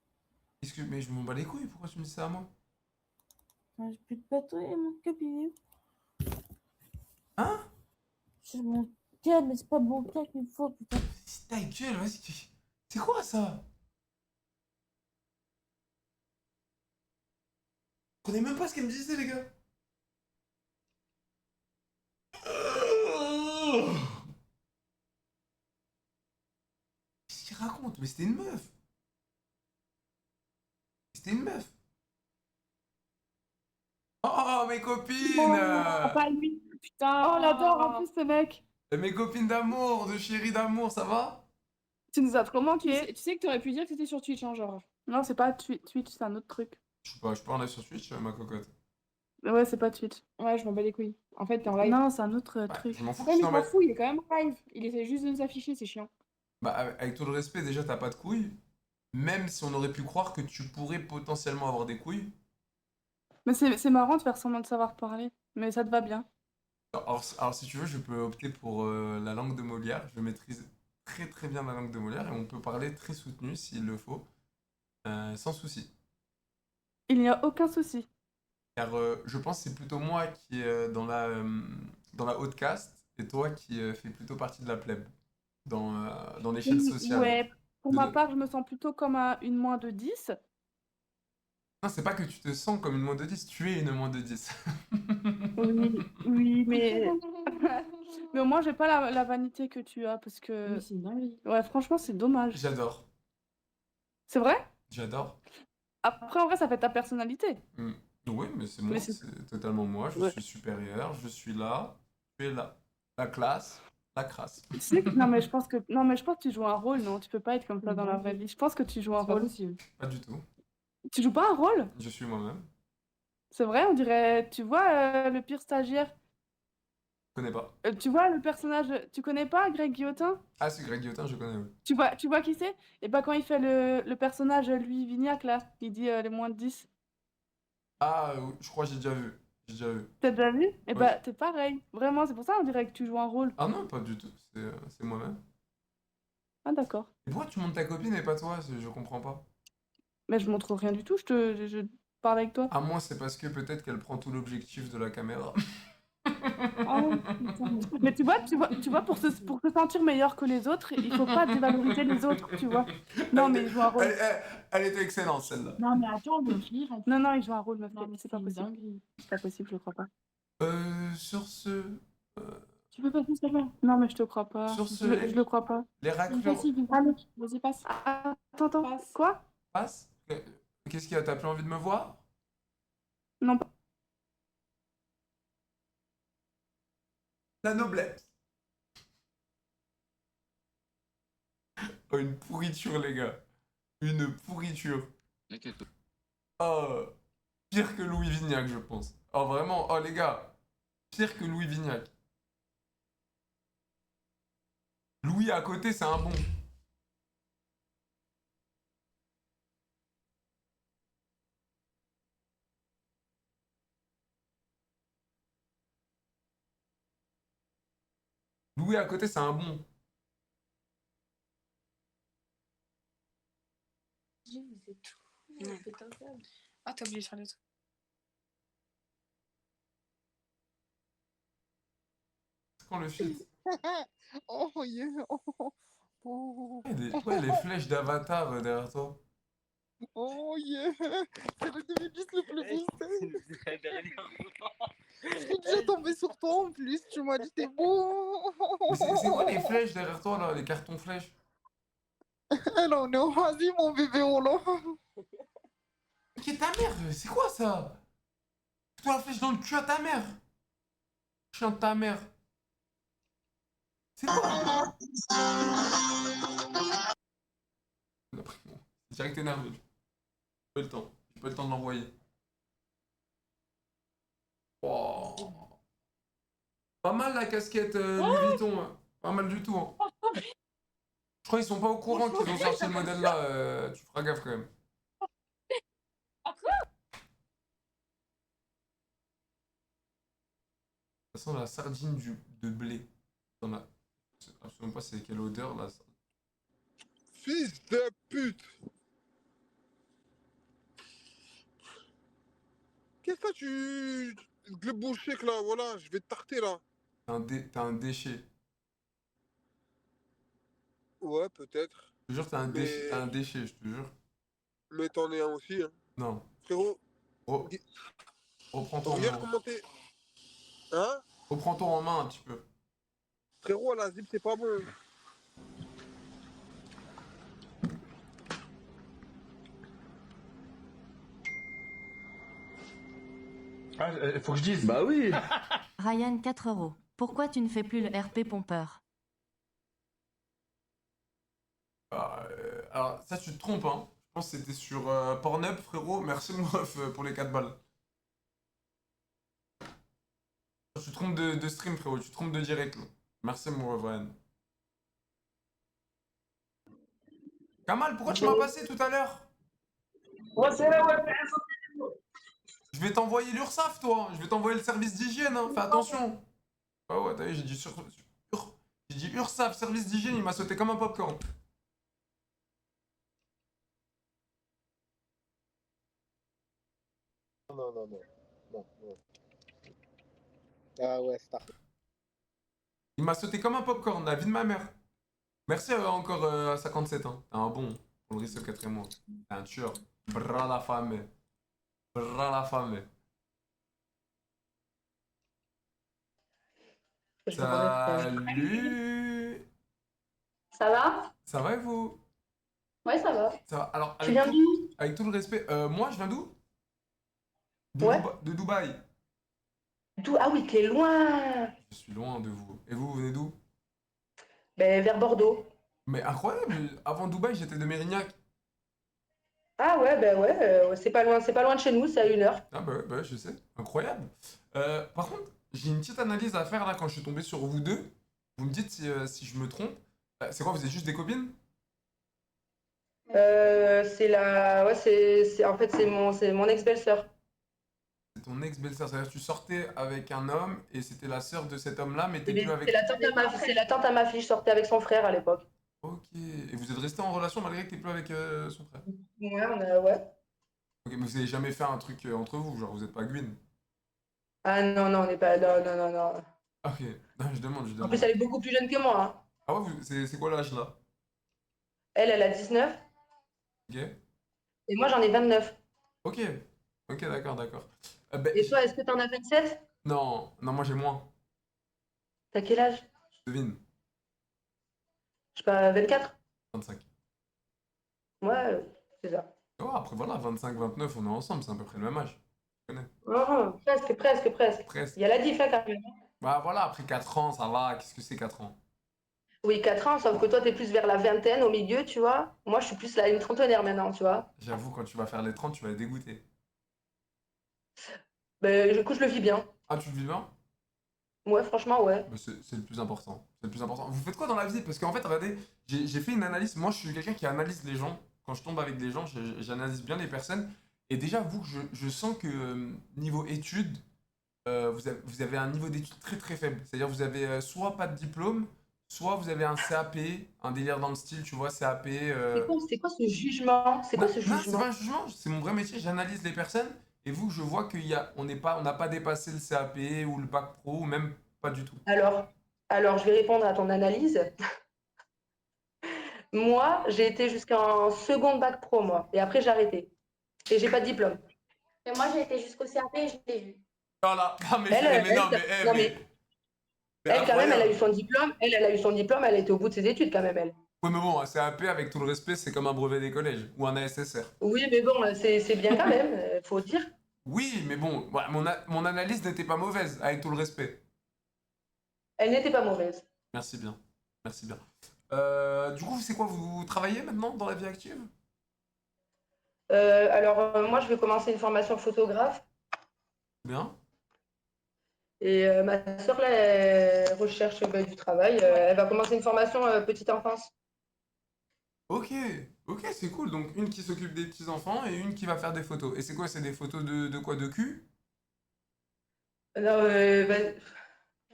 Mais je m'en bats les couilles, pourquoi tu me dis ça à moi? J'ai plus de bateau et mon cabinet. Hein? C'est mon tel, mais c'est pas mon tel qu'il faut, putain. Ta gueule, vas-y. C'est quoi ça? Je connais même pas ce qu'elle me disait, les gars. Qu'est-ce qu'il raconte? Mais c'était une meuf. C'était une meuf. Oh, mes copines! Pas lui, putain. Oh, on l'adore en plus, ce mec. Mes copines d'amour, de chérie d'amour, ça va? Tu nous as trop manqué. Tu sais que t'aurais pu dire que c'était sur Twitch, hein, genre. Non, c'est pas Twitch, c'est un autre truc. Je suis pas en live sur Twitch, ma cocotte. Ouais, c'est pas Twitch. Ouais, je m'en bats les couilles. En fait, t'es en live. Non, c'est un autre truc. Je m'en fous que Ouais, tu mais t'en je m'en mettes. fous, il est quand même en live. Il essaie juste de nous afficher, c'est chiant. Bah, avec tout le respect, déjà, t'as pas de couilles. Même si on aurait pu croire que tu pourrais potentiellement avoir des couilles. Mais c'est marrant de faire semblant de savoir parler. Mais ça te va bien. Alors si tu veux, je peux opter pour la langue de Molière. Je maîtrise très très bien la langue de Molière et on peut parler très soutenu s'il le faut, sans souci. Il n'y a aucun souci. Car je pense que c'est plutôt moi qui est dans la haute caste et toi qui fais plutôt partie de la plèbe dans l'échelle sociale. Ouais, pour De ma no- part, je me sens plutôt comme une moins de 10. Non, c'est pas que tu te sens comme une moins de 10, tu es une moins de 10. Oui, oui, mais... mais au moins, j'ai pas la vanité que tu as, parce que... Mais c'est une dinguerie. Ouais, franchement, c'est dommage. J'adore, C'est vrai? j'adore. Après, en vrai, ça fait ta personnalité. Oui, mais c'est moi, Mais c'est... c'est totalement moi, je Ouais. suis supérieur, je suis là, tu es là. La classe, la crasse. Tu sais que... Non, mais je pense que... Non, mais je pense que tu joues un rôle, non? Tu peux pas être comme ça dans la vraie vie. Je pense que tu joues un C'est pas rôle. possible. Pas du tout, Tu joues pas un rôle? je suis moi-même. C'est vrai, on dirait... Tu vois le pire stagiaire? Je connais pas. Tu vois le personnage... Tu connais pas Greg Guillotin? Ah, c'est Greg Guillotin, je connais, oui. Tu vois qui c'est? Et bah quand il fait le personnage Louis Vignac, là, il dit les moins de 10. Ah, oui, je crois que j'ai déjà vu. J'ai déjà vu. T'as déjà vu? Et Oui. bah t'es pareil. Vraiment, c'est pour ça on dirait que tu joues un rôle. Ah non, pas du tout, c'est moi-même. Ah d'accord. Et pourquoi tu montes ta copine et pas toi? Je comprends pas. Mais je montre rien du tout, je parle avec toi. À moi, c'est parce que peut-être qu'elle prend tout l'objectif de la caméra. Oh, putain. Mais tu vois, pour se sentir meilleur que les autres, il faut pas dévaloriser les autres, tu vois. Non, mais il joue un rôle. Elle était excellente, celle-là. Non, mais attends, le pire. Non, non, il joue un rôle, meuf. Non, mais C'est pas une possible. dinguerie. C'est pas possible, je crois pas. Sur ce... Tu peux passer, ça va. Non, mais je te crois pas. Sur ce, Je le crois pas. les C'est raclures... facile, allez, vas-y, passe. Attends. Passe. Quoi? Passe? Qu'est-ce qui a? T'as plus envie de me voir? Non, La noblesse. Oh, une pourriture, les gars. Une pourriture. Oh, pire que Louis Vignac, je pense. Oh, vraiment. Oh, les gars. Pire que Louis Vignac. Louis à côté, c'est un bon. Louis à côté, c'est un bon. C'est tout. Ah, t'as oublié de faire le truc. C'est quand le feat? Oh yeah. Oh. Ouais, les flèches d'avatar derrière toi. Oh yeah. C'est le demi-bis le plus vite. Je suis déjà tombé sur toi en plus. Tu m'as dit t'es beau. Mais c'est quoi les flèches derrière toi là? Les cartons flèches? Non, non, vas-y mon bébé Roland. Qui est ta mère? C'est quoi ça? Toi la flèche dans le cul à ta mère. Chien de ta mère. C'est quoi? C'est direct énervé. J'ai pas le temps. J'ai pas le temps de l'envoyer. Oh. Pas mal la casquette Louis Vuitton. Hein. Pas mal du tout. Hein. Je crois qu'ils sont pas au courant qu'ils ont sorti le modèle là. Tu feras gaffe quand même. Ça sent la sardine de blé. Dans la... Je sais absolument pas c'est quelle odeur là. Fils de pute. Qu'est-ce que tu... Le bullshit là, voilà, je vais te tarter là. T'as un déchet. Ouais, peut-être. Je te jure, t'as un déchet, je te jure. Mais t'en es un aussi, hein. Non. Frérot. Reprends-toi en Regarde main. comment t'es. Hein? Reprends-toi en main un petit peu. Frérot, à la zip, c'est pas bon. Ah, faut que je dise. Bah oui. Ryan 4 €. Pourquoi tu ne fais plus le RP pompeur? Alors, ça, tu te trompes, hein. Je pense que c'était sur Pornhub, frérot. Merci, mon ref, pour les 4 balles. Tu te trompes de stream, frérot. Tu te trompes de direct, là. Merci, mon ref, Ryan. Kamal, pourquoi tu m'as passé tout à l'heure? Je vais t'envoyer l'URSSAF, toi. Je vais t'envoyer le service d'hygiène, hein. Fais attention. Ah ouais, t'as vu, j'ai dit J'ai dit URSAF, service d'hygiène, il m'a sauté comme un popcorn. Non, non, non. Non, non. Ah ouais, c'est parfait. Il m'a sauté comme un popcorn, la vie de ma mère. Merci encore à 57 ans. T'es un bon. On le risque le 4e mois. T'es un tueur. Bra la femme. Bra la femme. Salut. Ça va? Ça va et vous? Ouais, ça va. Ça va. Alors, Tu viens d'où? avec tout le respect, moi je viens d'où? Ouais. De Dubaï. D'où? Ah oui, t'es loin. Je suis loin de vous. Et vous venez d'où? Ben, vers Bordeaux. Mais incroyable, avant Dubaï, j'étais de Mérignac. Ah ouais, ben ouais, c'est pas loin de chez nous, c'est à 1 heure. Ah bah, ouais, je sais, incroyable. Par contre, j'ai une petite analyse à faire là quand je suis tombé sur vous deux. Vous me dites si je me trompe. C'est quoi, vous êtes juste des copines? C'est la... Ouais, en fait, c'est mon ex-belle-sœur. C'est ton ex-belle-sœur, c'est-à-dire que tu sortais avec un homme et c'était la sœur de cet homme-là, mais t'es Mais plus avec... c'est la tante à ma fille, je sortais avec son frère à l'époque. Ok, et vous êtes restés en relation malgré que t'es plus avec son frère? Ouais, ouais. Ok, mais vous avez jamais fait un truc entre vous, genre vous êtes pas Gwyn? Ah non, non, on n'est pas... Non, non, non, non. Ok, non, je demande. En plus, elle est beaucoup plus jeune que moi, hein. Ah ouais, c'est quoi l'âge là? Elle a 19 Ok. et moi, j'en ai 29. Ok, ok, d'accord. Et toi, est-ce que t'en as 27? Non, moi j'ai moins. T'as quel âge? Je devine. Je sais pas, 24? 25. Ouais, c'est ça. Oh, après voilà, 25-29, on est ensemble, c'est à peu près le même âge. Je connais. Oh, presque. Presque. Il y a la diff, hein, quand même. Bah voilà, après 4 ans, ça va. Qu'est-ce que c'est 4 ans? Oui, 4 ans, sauf que toi, t'es plus vers la vingtaine, au milieu, tu vois. Moi, je suis plus là, une trentenaire maintenant, tu vois. J'avoue, quand tu vas faire les 30, tu vas être dégoûté. Ben, du coup, je le vis bien. Ah, tu le vis bien? Ouais, franchement, ouais. Bah, c'est le plus important. C'est le plus important. Vous faites quoi dans la vie? Parce qu'en fait, regardez, j'ai fait une analyse. Moi, je suis quelqu'un qui analyse les gens. Quand je tombe avec des gens, j'analyse bien les personnes. Et déjà, vous, je sens que niveau études, vous avez un niveau d'études très très faible. C'est-à-dire, vous avez soit pas de diplôme, soit vous avez un CAP, un délire dans le style, tu vois, CAP. C'est quoi ce jugement? C'est quoi ce Non, c'est jugement? pas un jugement, c'est mon vrai métier. J'analyse les personnes. Et vous, je vois on n'a pas dépassé le CAP ou le bac pro, ou même pas du tout. Alors, je vais répondre à ton analyse. Moi, j'ai été jusqu'en seconde bac pro, moi. Et après, j'ai arrêté. Et j'ai pas de diplôme. Et moi, j'ai été jusqu'au CAP et je l'ai eu. Voilà. Ah, mais, Elle, quand même, elle a eu son diplôme. Elle a eu son diplôme, elle était au bout de ses études, quand même, elle. Oui, mais bon, un CAP, avec tout le respect, c'est comme un brevet des collèges ou un ASSR. Oui, mais bon, c'est bien quand même, faut dire. Oui, mais bon, voilà, mon analyse n'était pas mauvaise, avec tout le respect. Elle n'était pas mauvaise. Merci bien. Merci bien. Du coup, c'est quoi, vous travaillez maintenant dans la vie active? Moi, je vais commencer une formation photographe. Bien. Et ma soeur, là, elle recherche du travail. Elle va commencer une formation petite enfance. Ok, c'est cool. Donc, une qui s'occupe des petits-enfants et une qui va faire des photos. Et c'est quoi, c'est des photos de quoi? De cul? Non,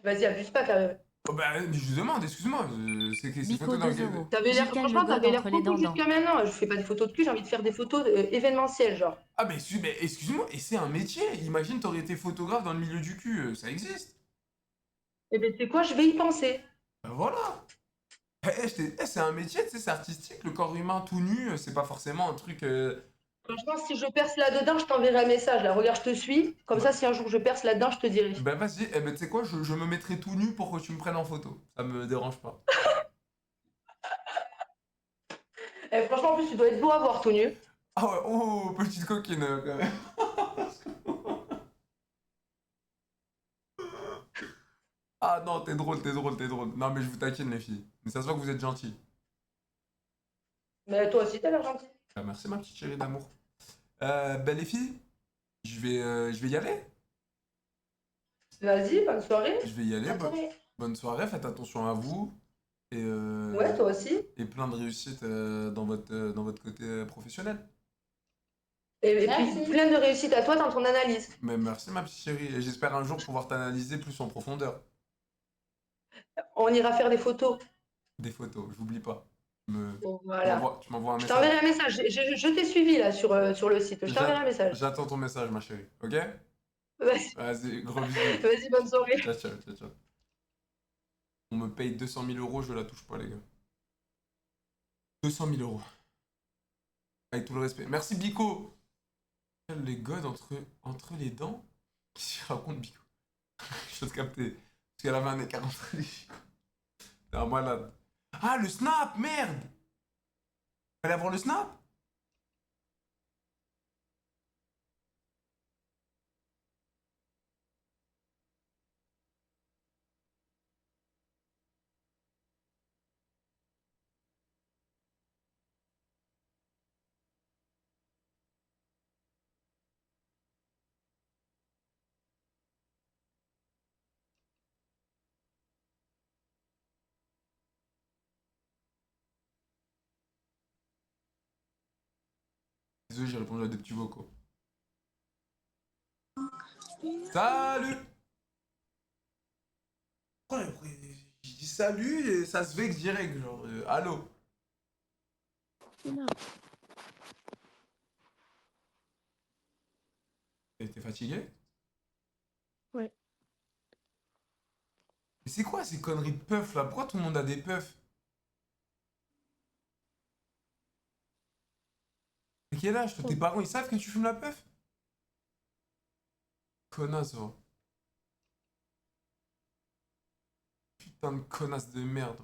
vas-y, abuse pas quand même. Oh bah, je vous demande, excuse-moi, c'est photos dans quel... T'avais l'air, franchement, t'avais l'air beaucoup jusqu'à maintenant. Je fais pas des photos de cul, j'ai envie de faire des photos événementielles, genre. Ah mais excuse-moi, et c'est un métier. Imagine, t'aurais été photographe dans le milieu du cul, ça existe. Eh ben, c'est quoi, je vais y penser. Ben voilà. C'est un métier, tu sais, c'est artistique. Le corps humain tout nu, c'est pas forcément un truc... Franchement, si je perce là-dedans, je t'enverrai un message. Là, regarde, je te suis. Comme ça, si un jour je perce là-dedans, je te dirai. Ben vas-y, tu sais quoi, je me mettrai tout nu pour que tu me prennes en photo. Ça me dérange pas. Franchement, en plus, tu dois être beau à voir tout nu. Ah ouais, oh, petite coquine, quand même. Ah non, t'es drôle. Non, mais je vous taquine, les filles. Mais ça se voit que vous êtes gentils. Mais toi aussi, t'as l'air gentil. Ah, merci, ma petite chérie d'amour. Ben les filles, je vais y aller. Vas-y, bonne soirée. Je vais y aller. Bonne soirée, faites attention à vous. Et, ouais, toi aussi. Et plein de réussite dans votre côté professionnel. Et puis plein de réussite à toi dans ton analyse. Mais merci, ma petite chérie. Et j'espère un jour pouvoir t'analyser plus en profondeur. on ira faire des photos. Des photos, j'oublie pas. Bon, voilà. Tu m'envoies un Je message. t'enverrai un message. Je t'ai suivi là sur le site. Je t'enverrai un message. J'attends ton message, ma chérie. Ok? Vas-y, Vas-y, gros bisous. vas-y, bonne soirée. Ciao, ciao, ciao, ciao. On me paye 200 000 euros, je la touche pas, les gars. 200 000 euros. Avec tout le respect. Merci, Bico. Les godes entre les dents? Qu'est-ce qu'il raconte, Bico? Je te capter. Parce qu'elle avait un écart entre les chicots. T'es un malade. Ah, le snap, merde! Fallait avoir le snap? Désolé, j'ai répondu à des petits vocaux. Salut! Ouais, je dis salut et ça se vexe direct, genre, allô? T'es fatigué? Ouais. Mais c'est quoi ces conneries de puffs là? Pourquoi tout le monde a des puffs? À quel âge toi? Tes parents ils savent que tu fumes la puff? Connasse, va. Putain de connasse de merde.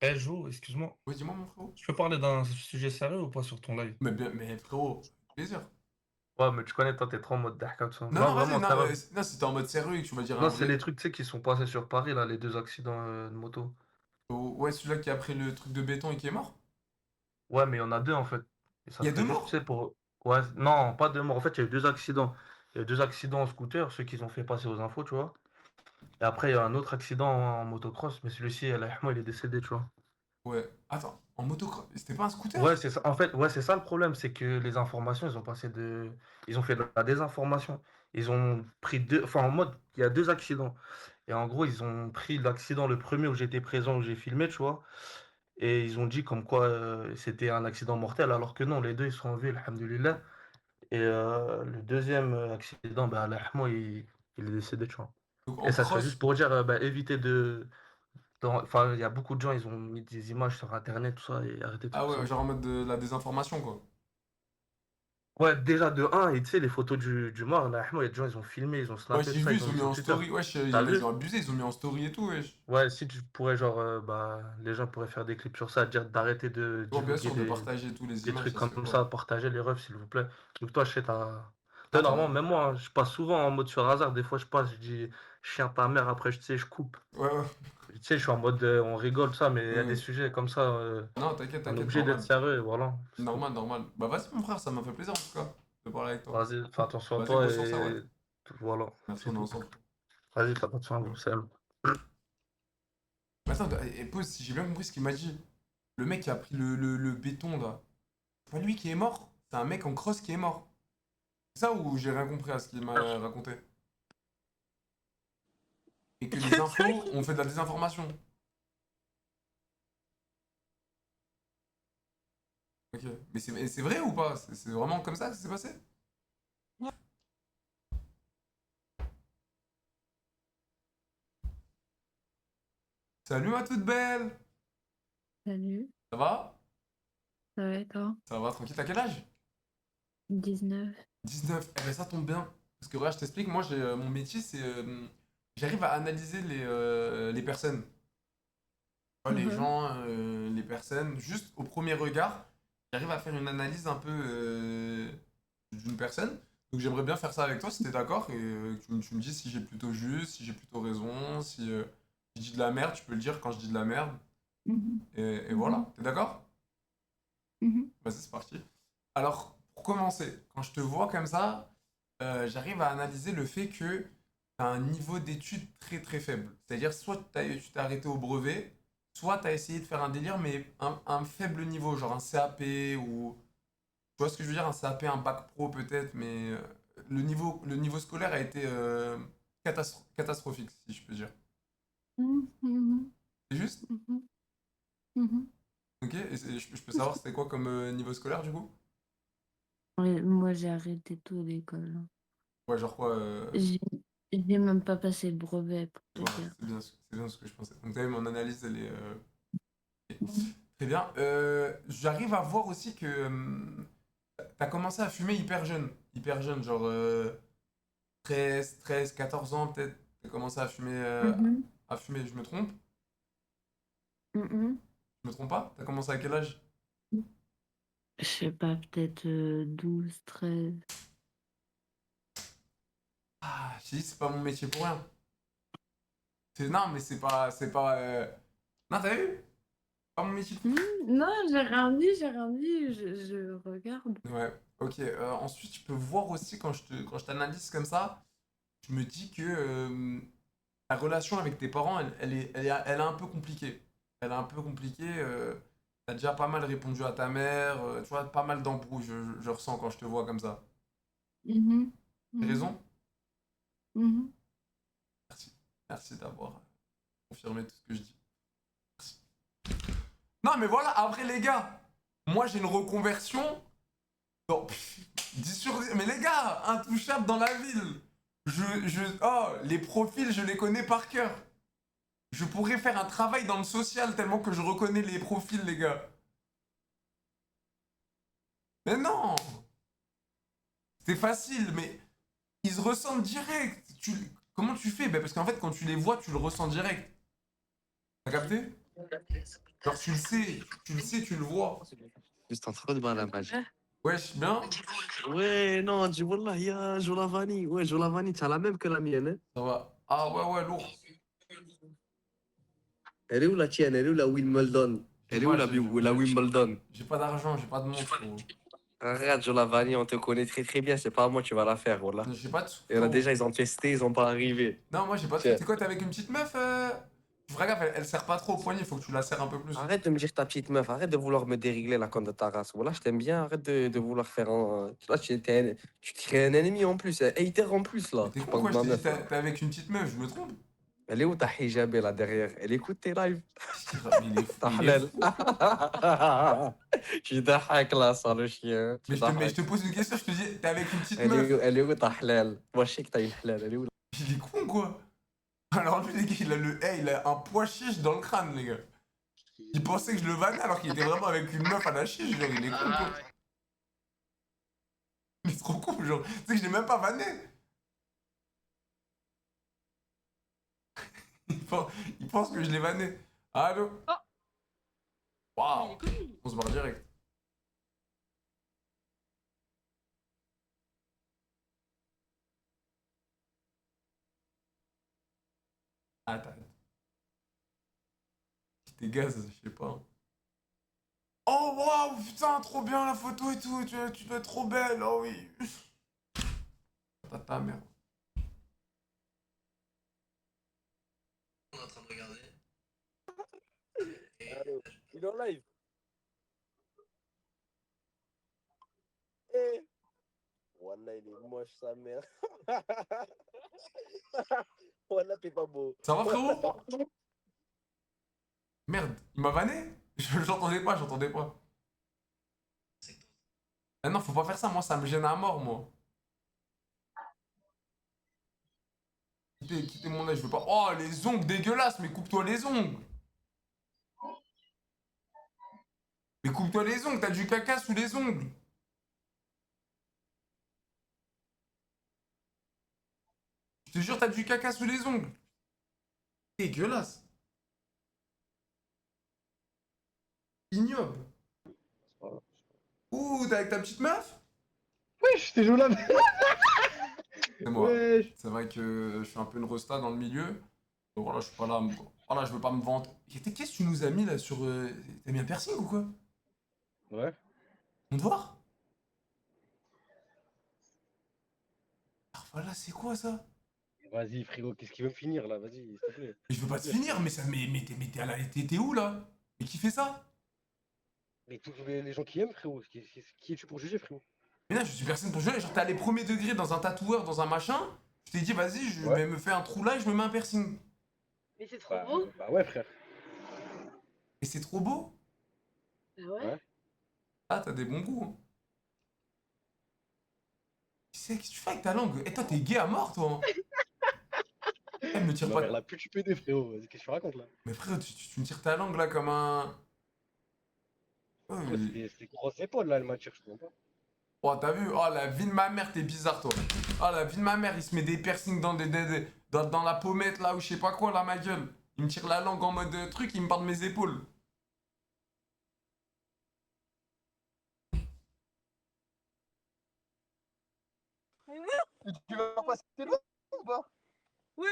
Eh, Jo, excuse-moi. Ouais, dis-moi, mon frérot. Tu peux parler d'un sujet sérieux ou pas sur ton live? Mais frérot, plaisir. Ouais, mais tu connais, toi, t'es trop en mode dark comme ça. Non, non, vas-y, vraiment, non, sérieux. non, si t'es en mode sérieux et que tu vas dire Non, un c'est vrai. les trucs, tu sais, qui sont passés sur Paris, là, les 2 accidents de moto. Oh, ouais, celui-là qui a pris le truc de béton et qui est mort? Ouais, mais il y en a 2 en fait. Et ça Il y a serait 2 juste, morts? tu sais, pour. Ouais, non, pas 2 morts. En fait, il y a eu 2 accidents. Il y a eu 2 accidents en scooter, ceux qu'ils ont fait passer aux infos, tu vois. Et après, il y a un autre accident en motocross, mais celui-ci, Allah, il est décédé, tu vois. Ouais. Attends, en motocross, c'était pas un scooter? Ouais, c'est ça. En fait, ouais, c'est ça le problème, c'est que les informations, ils ont passé de. Ils ont fait de la désinformation. Ils ont pris 2. Enfin, en mode, il y a 2 accidents. Et en gros, ils ont pris l'accident, le premier où j'étais présent, où j'ai filmé, tu vois. Et ils ont dit comme quoi c'était un accident mortel, alors que non, les deux, ils sont en vie, alhamdoulilah. Et le deuxième accident, bah, Allah, il est décédé, tu vois. Donc Et en ça serait juste cross. pour dire, bah, éviter de. Enfin, il y a beaucoup de gens, ils ont mis des images sur Internet, tout ça, et arrêtez de Ah faire ouais, ça. genre en mode de la désinformation, quoi. Ouais, déjà de un et tu sais, les photos du mort, là, il y a des gens, ils ont filmé, ils ont Ouais, snappé, j'ai tout ça, vu, ils ils ont ont mis mis sur en Twitter. story. Wesh, T'as ils vu? ont abusé, ils ont mis en story et tout, wesh. Ouais, si tu pourrais, genre, bah, les gens pourraient faire des clips sur ça, dire d'arrêter de Bon, bien divulguer sûr, de partager tous les des images, trucs ça serait comme quoi? ça, partager les refs, s'il vous plaît. Donc, toi, je sais, toi, normalement, Attends. même moi, hein, je passe souvent en mode sur hasard. Des fois, je passe, je dis chien ta mère, après, tu sais, je coupe. Ouais, ouais. Tu sais, je suis en mode, on rigole, ça, mais il y a des Ouais. sujets comme ça, Non, t'inquiète, on est t'inquiète, obligé d'être normal. sérieux, et voilà. C'est tout. Normal, normal. Bah vas-y, mon frère, ça m'a fait plaisir en tout cas de parler avec toi. Vas-y, fais attention à Vas-y, toi, gros sur ça, ouais. et voilà, Merci, c'est on est tout. ensemble. Vas-y, fais attention à vous, salut. Mais attends, et pause, si j'ai bien compris ce qu'il m'a dit. Le mec qui a pris le béton là, c'est pas lui qui est mort, c'est un mec en cross qui est mort. C'est ça ou j'ai rien compris à ce qu'il m'a raconté? Et que les infos ont fait de la désinformation. Ok. Mais c'est vrai ou pas? C'est vraiment comme ça que ça s'est passé? Salut ma toute belle! Salut, Ça va? ça va et toi? Ça va tranquille, t'as quel âge? 19. 19. Eh ben ça tombe bien. Parce que voilà, je t'explique, moi j'ai mon métier c'est j'arrive à analyser les personnes. Tu vois, les gens, les personnes, juste au premier regard, j'arrive à faire une analyse un peu d'une personne. Donc j'aimerais bien faire ça avec toi si t'es d'accord et que tu me dis si j'ai plutôt juste, si j'ai plutôt raison, si je dis de la merde, tu peux le dire quand je dis de la merde. Et voilà, t'es d'accord? Vas-y, c'est parti. Alors, pour commencer, quand je te vois comme ça, j'arrive à analyser le fait que tu as un niveau d'études très très faible. C'est-à-dire, soit tu t'es arrêté au brevet, soit tu as essayé de faire un délire, mais un faible niveau, genre un CAP ou. Tu vois ce que je veux dire? Un CAP, un bac pro peut-être, mais le niveau scolaire a été catastrophique, si je peux dire. Mhm. C'est juste? Mhm. Mhm. Ok, et je peux savoir c'était quoi comme niveau scolaire du coup? Ouais, moi, j'ai arrêté tôt l'école. Ouais, genre quoi J'ai même pas passé le brevet pour te ouais, dire. c'est bien ce que je pensais. Donc t'as vu, mon analyse, elle est... ok. Très bien. J'arrive à voir aussi que t'as commencé à fumer hyper jeune. Hyper jeune, genre 13, 14 ans peut-être. T'as commencé Mhm. à fumer, je me trompe? Mhm. Je me trompe pas? T'as commencé à quel âge? Je sais pas, peut-être 12, 13. Ah, je t'ai dit, c'est pas mon métier pour rien. Non, mais c'est pas... Non, t'as vu? Pas mon métier. Non, j'ai rien dit, je regarde. Ouais, ok. Ensuite, je peux voir aussi quand quand je t'analyse comme ça, je me dis que la relation avec tes parents, elle est un peu compliquée. Elle est un peu compliquée. T'as déjà pas mal répondu à ta mère, tu vois, pas mal d'embrouilles, je ressens quand je te vois comme ça. Mhm. J'ai Mhm. raison? Mhm. Merci. Merci d'avoir confirmé tout ce que je dis. Merci. Non, mais voilà, après les gars, moi j'ai une reconversion. Non, 10 sur 10. Mais les gars, intouchable dans la ville. Oh, les profils, je les connais par cœur. Je pourrais faire un travail dans le social tellement que je reconnais les profils, les gars. Mais non! C'est facile, mais ils se ressentent direct. Comment tu fais? Ben, parce qu'en fait, quand tu les vois, tu le ressens direct. T'as capté? Genre, tu le sais, tu le vois. Juste en train de voir la magie. Wesh, bien? Ouais, non, dis Wallah, il y a Jolavani. Ouais, Jolavani, tu as la même que la mienne. Hein. Ça va. Ah ouais, lourd. Elle est où la tienne? Elle est où la Wimbledon? Elle est où la Wimbledon? J'ai pas d'argent, j'ai pas de montre, frérot. Arrête, Jolavani, on te connaît très très bien. C'est pas à moi, tu vas la faire, Wallah. J'ai pas de sous, Et là, frérot. déjà, ils ont testé, ils ont pas arrivé. Non, moi j'ai pas de sous. Tiens. C'est quoi, t'es avec une petite meuf Tu feras gaffe, elle serre pas trop au poignet, faut que tu la serres un peu plus. Arrête de me dire ta petite meuf, arrête de vouloir me dérégler la compte de ta race. Voilà, je t'aime bien, arrête de vouloir faire un. Tu vois, tu crées un ennemi en plus, un hater en plus là. T'es Tu con parles quoi, de je ma t'ai dit, meuf. Là. t'es avec une petite meuf, je me trompe? Elle est où ta hijabée là derrière? Elle écoute tes lives. Il est fou. Ta halal. Je hack là, ça le chien. Mais je te pose une question, je te dis, t'es avec une petite Elle meuf. est où ta halal? Moi, je sais que t'as une halal. Elle est où? Il est con quoi? Alors lui, les gars, il a un poids chiche dans le crâne, les gars. Il pensait que je le vannais alors qu'il était vraiment avec une meuf à la chiche, genre, il est con quoi. Il est trop con, genre. Tu sais que je l'ai même pas vanné. Il pense que je l'ai vanné. Allô? Waouh! On se barre direct. Attends. Tes gaz, je sais pas. Oh waouh, putain, trop bien la photo et tout, tu dois être trop belle, oh oui. T'as ta mère. On est en train de regarder. Il est en live. Eh. Wallah, il est moche sa mère. Wallah, t'es pas beau. Ça va frérot? Merde, il m'a vanné? J'entendais pas. Ah non, faut pas faire ça, moi ça me gêne à mort, moi. Quittez mon œil, je veux pas. Oh, les ongles dégueulasses, mais coupe-toi les ongles. Mais coupe-toi les ongles, t'as du caca sous les ongles. Je te jure, t'as du caca sous les ongles. Dégueulasse. Ignoble. Ouh, t'es avec ta petite meuf? Wesh, t'es joué là. C'est moi. Wesh. C'est vrai que je suis un peu une resta dans le milieu. Donc voilà, je suis pas là. Voilà, je veux pas me vanter. Qu'est-ce que tu nous as mis là sur. T'as mis un piercing ou quoi? Ouais. On te voir? Ah, voilà, c'est quoi ça? Vas-y, frérot, qu'est-ce qu'il veut finir là? Vas-y, s'il te plaît. Mais je veux pas te finir, mais ça. Mais t'es où là? Mais qui fait ça? Mais tous les gens qui aiment, frérot, qui es-tu pour juger, frérot? Mais là, je suis personne pour juger. Genre, t'as les premiers degrés dans un tatoueur, dans un machin. Je t'ai dit, vas-y, je Ouais. vais me faire un trou là et je me mets un piercing. Mais c'est trop beau. Bah ouais, frère. Et c'est trop beau. Bah ouais. Ouais. Ah, t'as des bons goûts. Hein. Tu sais, qu'est-ce que tu fais avec ta langue? Et toi, t'es gay à mort, toi. Elle me Tu tire m'as pas. vers la pute, tu peux aider, frérot. Vas-y, qu'est-ce que tu racontes là? Mais frère, tu me tires ta langue là comme un. Oh, Frérot, c'est des grosses épaules là, le match, je comprends pas. oh, t'as vu? Oh, la vie de ma mère, t'es bizarre, toi. Oh, la vie de ma mère, il se met des piercings dans, dans la pommette là ou je sais pas quoi, là, ma gueule. Il me tire la langue en mode truc, il me parle de mes épaules. Tu vas passer loin ou pas? Ouais.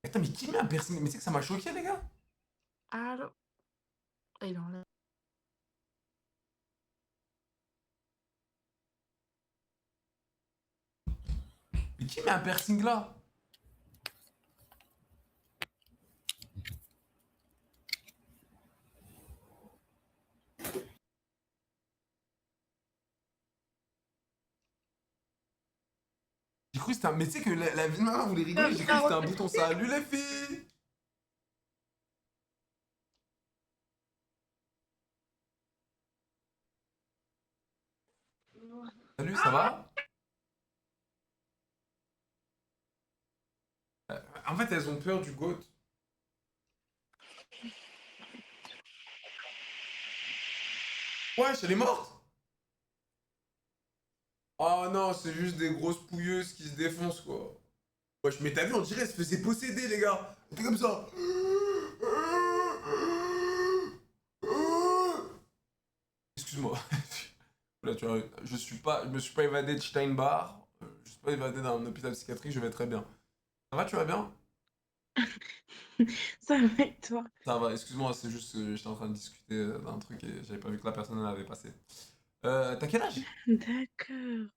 Attends, mais qui met un piercing? Mais tu sais que ça m'a choqué, les gars? Allô? Il enlève. Mais qui met un piercing là? J'ai cru que c'était un. Mais tu sais que la vie de ma mère voulait rigoler, j'ai cru que c'était un bouton salut, les filles! Salut, ça va? En fait, elles ont peur du GOAT. Wesh, elle est morte? Oh non, c'est juste des grosses pouilleuses qui se défoncent, quoi. Wesh, mais t'as vu, on dirait, elle se faisait posséder, les gars. C'était comme ça. Excuse-moi. Là, tu vois, je me suis pas évadé de Steinbach. Je suis pas évadé d'un hôpital psychiatrique, je vais très bien. Ça va, tu vas bien? Ça va et toi? Ça va, excuse-moi, c'est juste que j'étais en train de discuter d'un truc et j'avais pas vu que la personne elle avait passé. T'as quel âge? D'accord.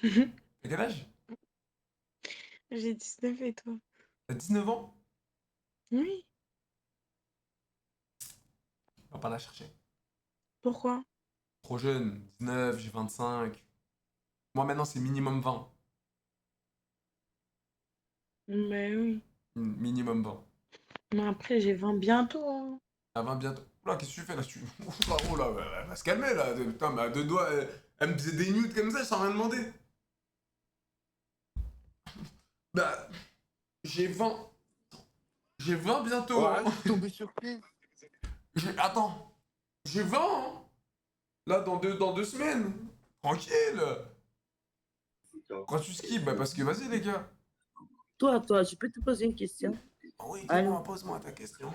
T'as quel âge? J'ai 19 et toi? T'as 19 ans? Oui. On va pas la chercher. Pourquoi? Trop jeune, 19, j'ai 25. Moi maintenant c'est minimum 20. Mais oui. Minimum 20. Mais après, j'ai 20 bientôt. Hein. À 20 bientôt. Oula, qu'est-ce que tu fais là? Oula, elle va se calmer là. Putain, mais à deux doigts, elle me faisait des nudes comme ça sans rien demander. Bah, j'ai 20. J'ai 20 bientôt. Ouais, je suis tombé sur qui? Attends, j'ai 20 hein. Là, dans deux semaines. Tranquille. Quand tu skis, bah parce que vas-y les gars. Toi, je peux te poser une question? Oui, Allô? pose-moi ta question.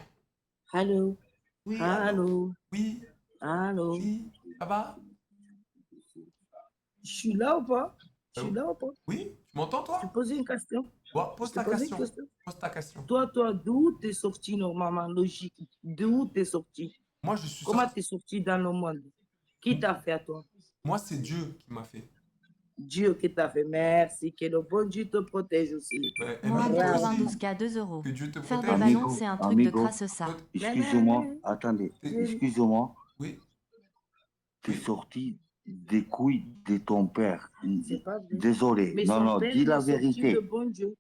Allô? Oui, Allô? Oui, Allô? oui, ça va? Je suis là ou pas? Je suis oui. là ou pas? Oui, tu m'entends toi? Je te posais une question. Ouais, pose Je te ta posais question. une question. Pose ta question. Toi, d'où t'es sorti normalement, logique? D'où t'es sorti? Moi, je suis Comment sorti. t'es sorti dans le monde? Qui t'a fait à toi? Moi, c'est Dieu qui m'a fait. Dieu qui t'a fait. Merci. Que le bon Dieu te protège aussi. Ouais, Mourad Bravo. 92K 2 euros. Que Dieu te Faire des protège. ballons, c'est un truc de Amigo, crasse ça. excuse-moi, attendez, excuse-moi. Oui. T'es sorti des couilles de ton père. C'est pas vrai. Désolé, Mais non, son non, père, dis il la est sorti vérité. de bon Dieu.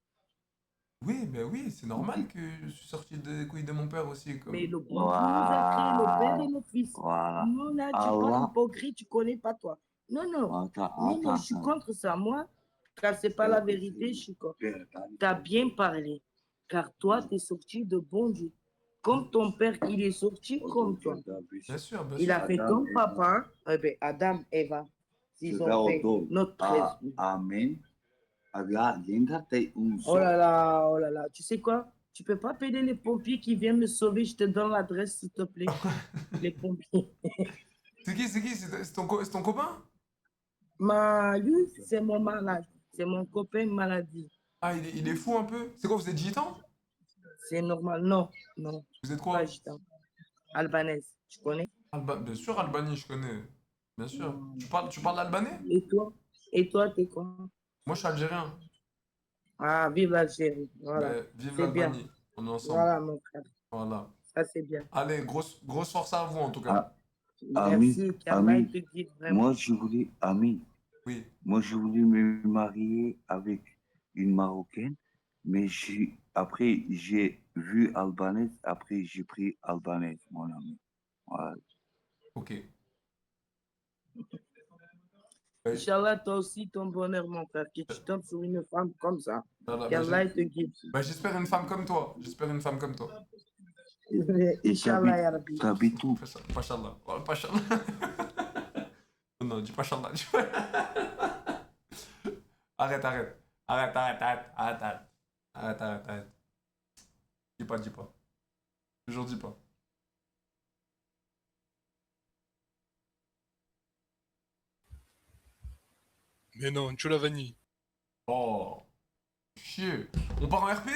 Oui, ben oui, c'est normal que je suis sorti des couilles de mon père aussi. Comme... Mais le bon Dieu nous a créé le Père et le Fils. Voilà. Non, là, tu Allah. parles hypocrite, tu connais pas toi. Non, non, je suis contre ça. Moi, car c'est pas la vérité, je suis contre. Tu as bien parlé, car toi, tu es sorti de bon Dieu. Comme ton père, il est sorti comme toi. Bien sûr, bien Il sûr. a fait ton papa, Adam, Eva. Ils ont fait notre esprit. Amen. Oh là là, tu sais quoi? Tu peux pas payer les pompiers qui viennent me sauver, je te donne l'adresse, s'il te plaît. Les pompiers. C'est qui? C'est ton copain? Lui, c'est mon malade. C'est mon copain maladie. Ah, il est fou un peu? C'est quoi, vous êtes gitan? C'est normal. Non. Vous êtes quoi? Pas gitan. Albanaise, tu connais? Bien sûr, Albanie, je connais. Bien sûr. Tu parles albanais? Et toi, t'es quoi? Moi, je suis algérien. Ah, vive l'Algérie. Voilà. Ben, vive C'est bien. l'Albanie. On est ensemble. Voilà, mon frère. Voilà. Ça, c'est bien. Allez, grosse force à vous en tout cas. Ami, Merci, qu'Allah Ami, te guide vraiment. moi je voulais, Ami, Oui. moi je voulais me marier avec une Marocaine, mais après j'ai vu albanaise, après j'ai pris albanaise, mon ami. Voilà. Ok. Inch'Allah, toi aussi, ton bonheur, mon frère, que tu tombes sur une femme comme ça. Voilà, Qu'Allah te guide. j'espère une femme comme toi. J'espère une femme comme toi. Inch'Allah, ya Rabbi. T'habites où? Pachallah. Oh, Pachallah. Non, dis Pachallah. Arrête. Arrête. Dis pas. Toujours dis pas. Mais non, tu la vanille. Oh. Chier. On part en RP?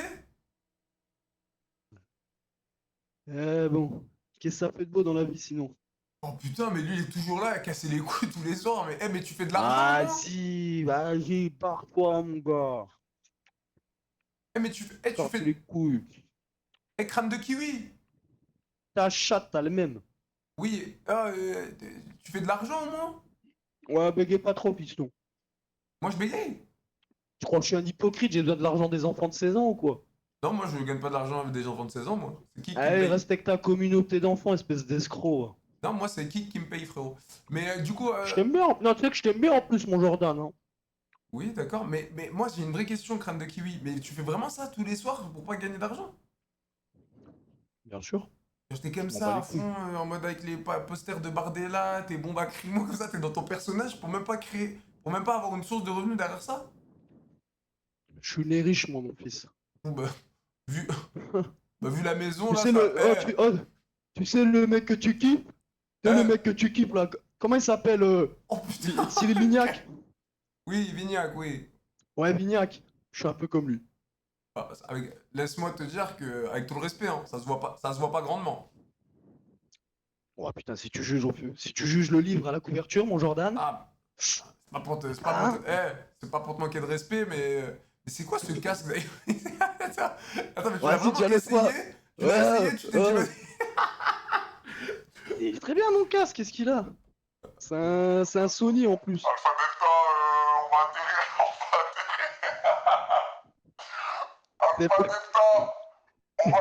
Bon, qu'est-ce que ça fait de beau dans la vie sinon? Oh putain, mais lui il est toujours là à casser les couilles tous les soirs. Mais tu fais de l'argent, Ah moi si, vas-y, pars-toi mon gars. mais tu fais les couilles. crâne de kiwi. Ta chatte, t'as le même. Oui, tu fais de l'argent, moi? Ouais, bégaye pas trop, piston. Moi je bégaye. Tu crois que je suis un hypocrite, j'ai besoin de l'argent des enfants de 16 ans ou quoi? Non, moi je gagne pas de l'argent avec des enfants de 16 ans, moi. C'est qui me Allez, paye? respecte ta communauté d'enfants, espèce d'escroc. Non, moi c'est qui me paye, frérot. Mais du coup. Je t'aime bien, non, tu sais que je t'aime bien en plus, mon Jordan. Hein. Oui, d'accord, mais moi j'ai une vraie question, crâne de kiwi. Mais tu fais vraiment ça tous les soirs pour pas gagner d'argent? Bien sûr. J'étais comme Je m'en ça bats à les couilles. fond, en mode avec les posters de Bardella, tes bombes à crimo, comme ça, t'es dans ton personnage pour même pas créer, pour même pas avoir une source de revenus derrière ça? Je suis né riche, moi, mon fils. Bon, vu, vu la maison Tu là, sais, tu sais le mec que tu kiffes? Tu sais le mec que tu kiffes là? Comment il s'appelle Cyril Lignac? Oui, Vignac, oui. Ouais, Vignac. Je suis un peu comme lui. Ah, laisse-moi te dire que, avec tout le respect, hein, ça se voit pas grandement. Oh putain, si tu juges le livre à la couverture, mon Jordan. Ah, c'est pas pour te manquer de respect, mais c'est quoi ce casque d'ailleurs? Attends, mais tu l'as Vas-y, vraiment essayé? Tu l'as essayé, tu t'es dit, vas-y. Il est très bien mon casque, qu'est-ce qu'il a? C'est un Sony en plus. Alpha Delta, on va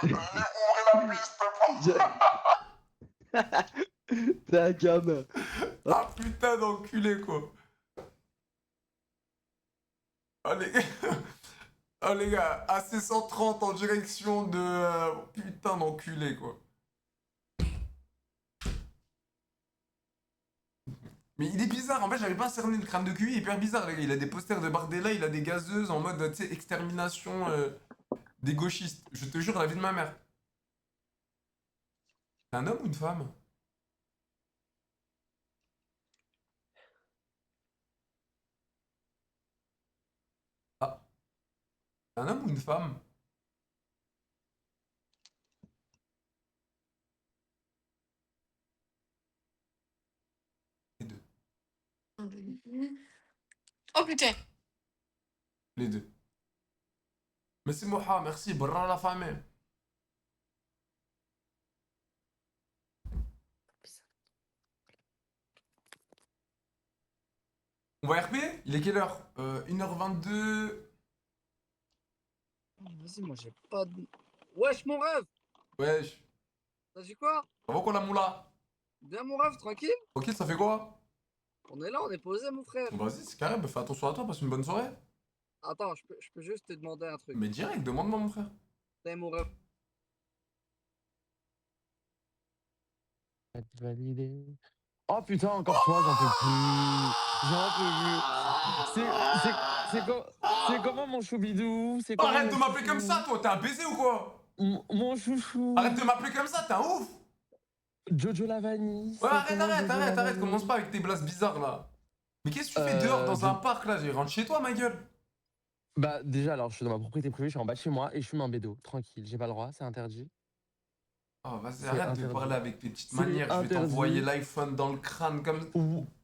atterrir, ouvrez la piste. T'es un gamin. Ah putain d'enculé quoi. Oh les gars, AC130 en direction de... putain d'enculé quoi. Mais il est bizarre, en fait j'avais pas cerné le crâne de QI, il est hyper bizarre les gars. Il a des posters de Bardella, il a des gazeuses en mode, tu sais, extermination des gauchistes. Je te jure, la vie de ma mère. C'est un homme ou une femme? Ah. C'est un homme ou une femme? Les deux. Oh putain. Les deux. Merci Moha, merci, brrra la famille. On va RP? Il est quelle heure? 1h22. Vas-y, moi j'ai pas de. Wesh, mon rêve! Wesh. T'as dit quoi? Ça va quoi la moula? Bien, mon rêve, tranquille? Ok, ça fait quoi? On est là, on est posé, mon frère. Vas-y, c'est carré, bah fais attention à toi, passe une bonne soirée. Attends, je peux juste te demander un truc. Mais direct, demande-moi mon frère. T'es mon rêve. Validé. Oh putain, encore toi, j'en peux plus. J'en peux plus. C'est comment mon choubidou? Arrête de m'appeler comme ça, toi, t'es un baiser ou quoi? Mon chouchou. Arrête de m'appeler comme ça, t'es un ouf. Jojo Lavani. Ouais, arrête, commence pas avec tes blagues bizarres là. Mais qu'est-ce que tu fais dehors dans un parc là? Rentre chez toi, ma gueule. Bah, déjà, alors, je suis dans ma propriété privée, je suis en bas de chez moi et je fume un bédo. Tranquille, j'ai pas le droit, c'est interdit. Oh, vas-y, C'est arrête de interdit. parler avec tes petites C'est manières. Je vais interdit. t'envoyer l'iPhone dans le crâne comme.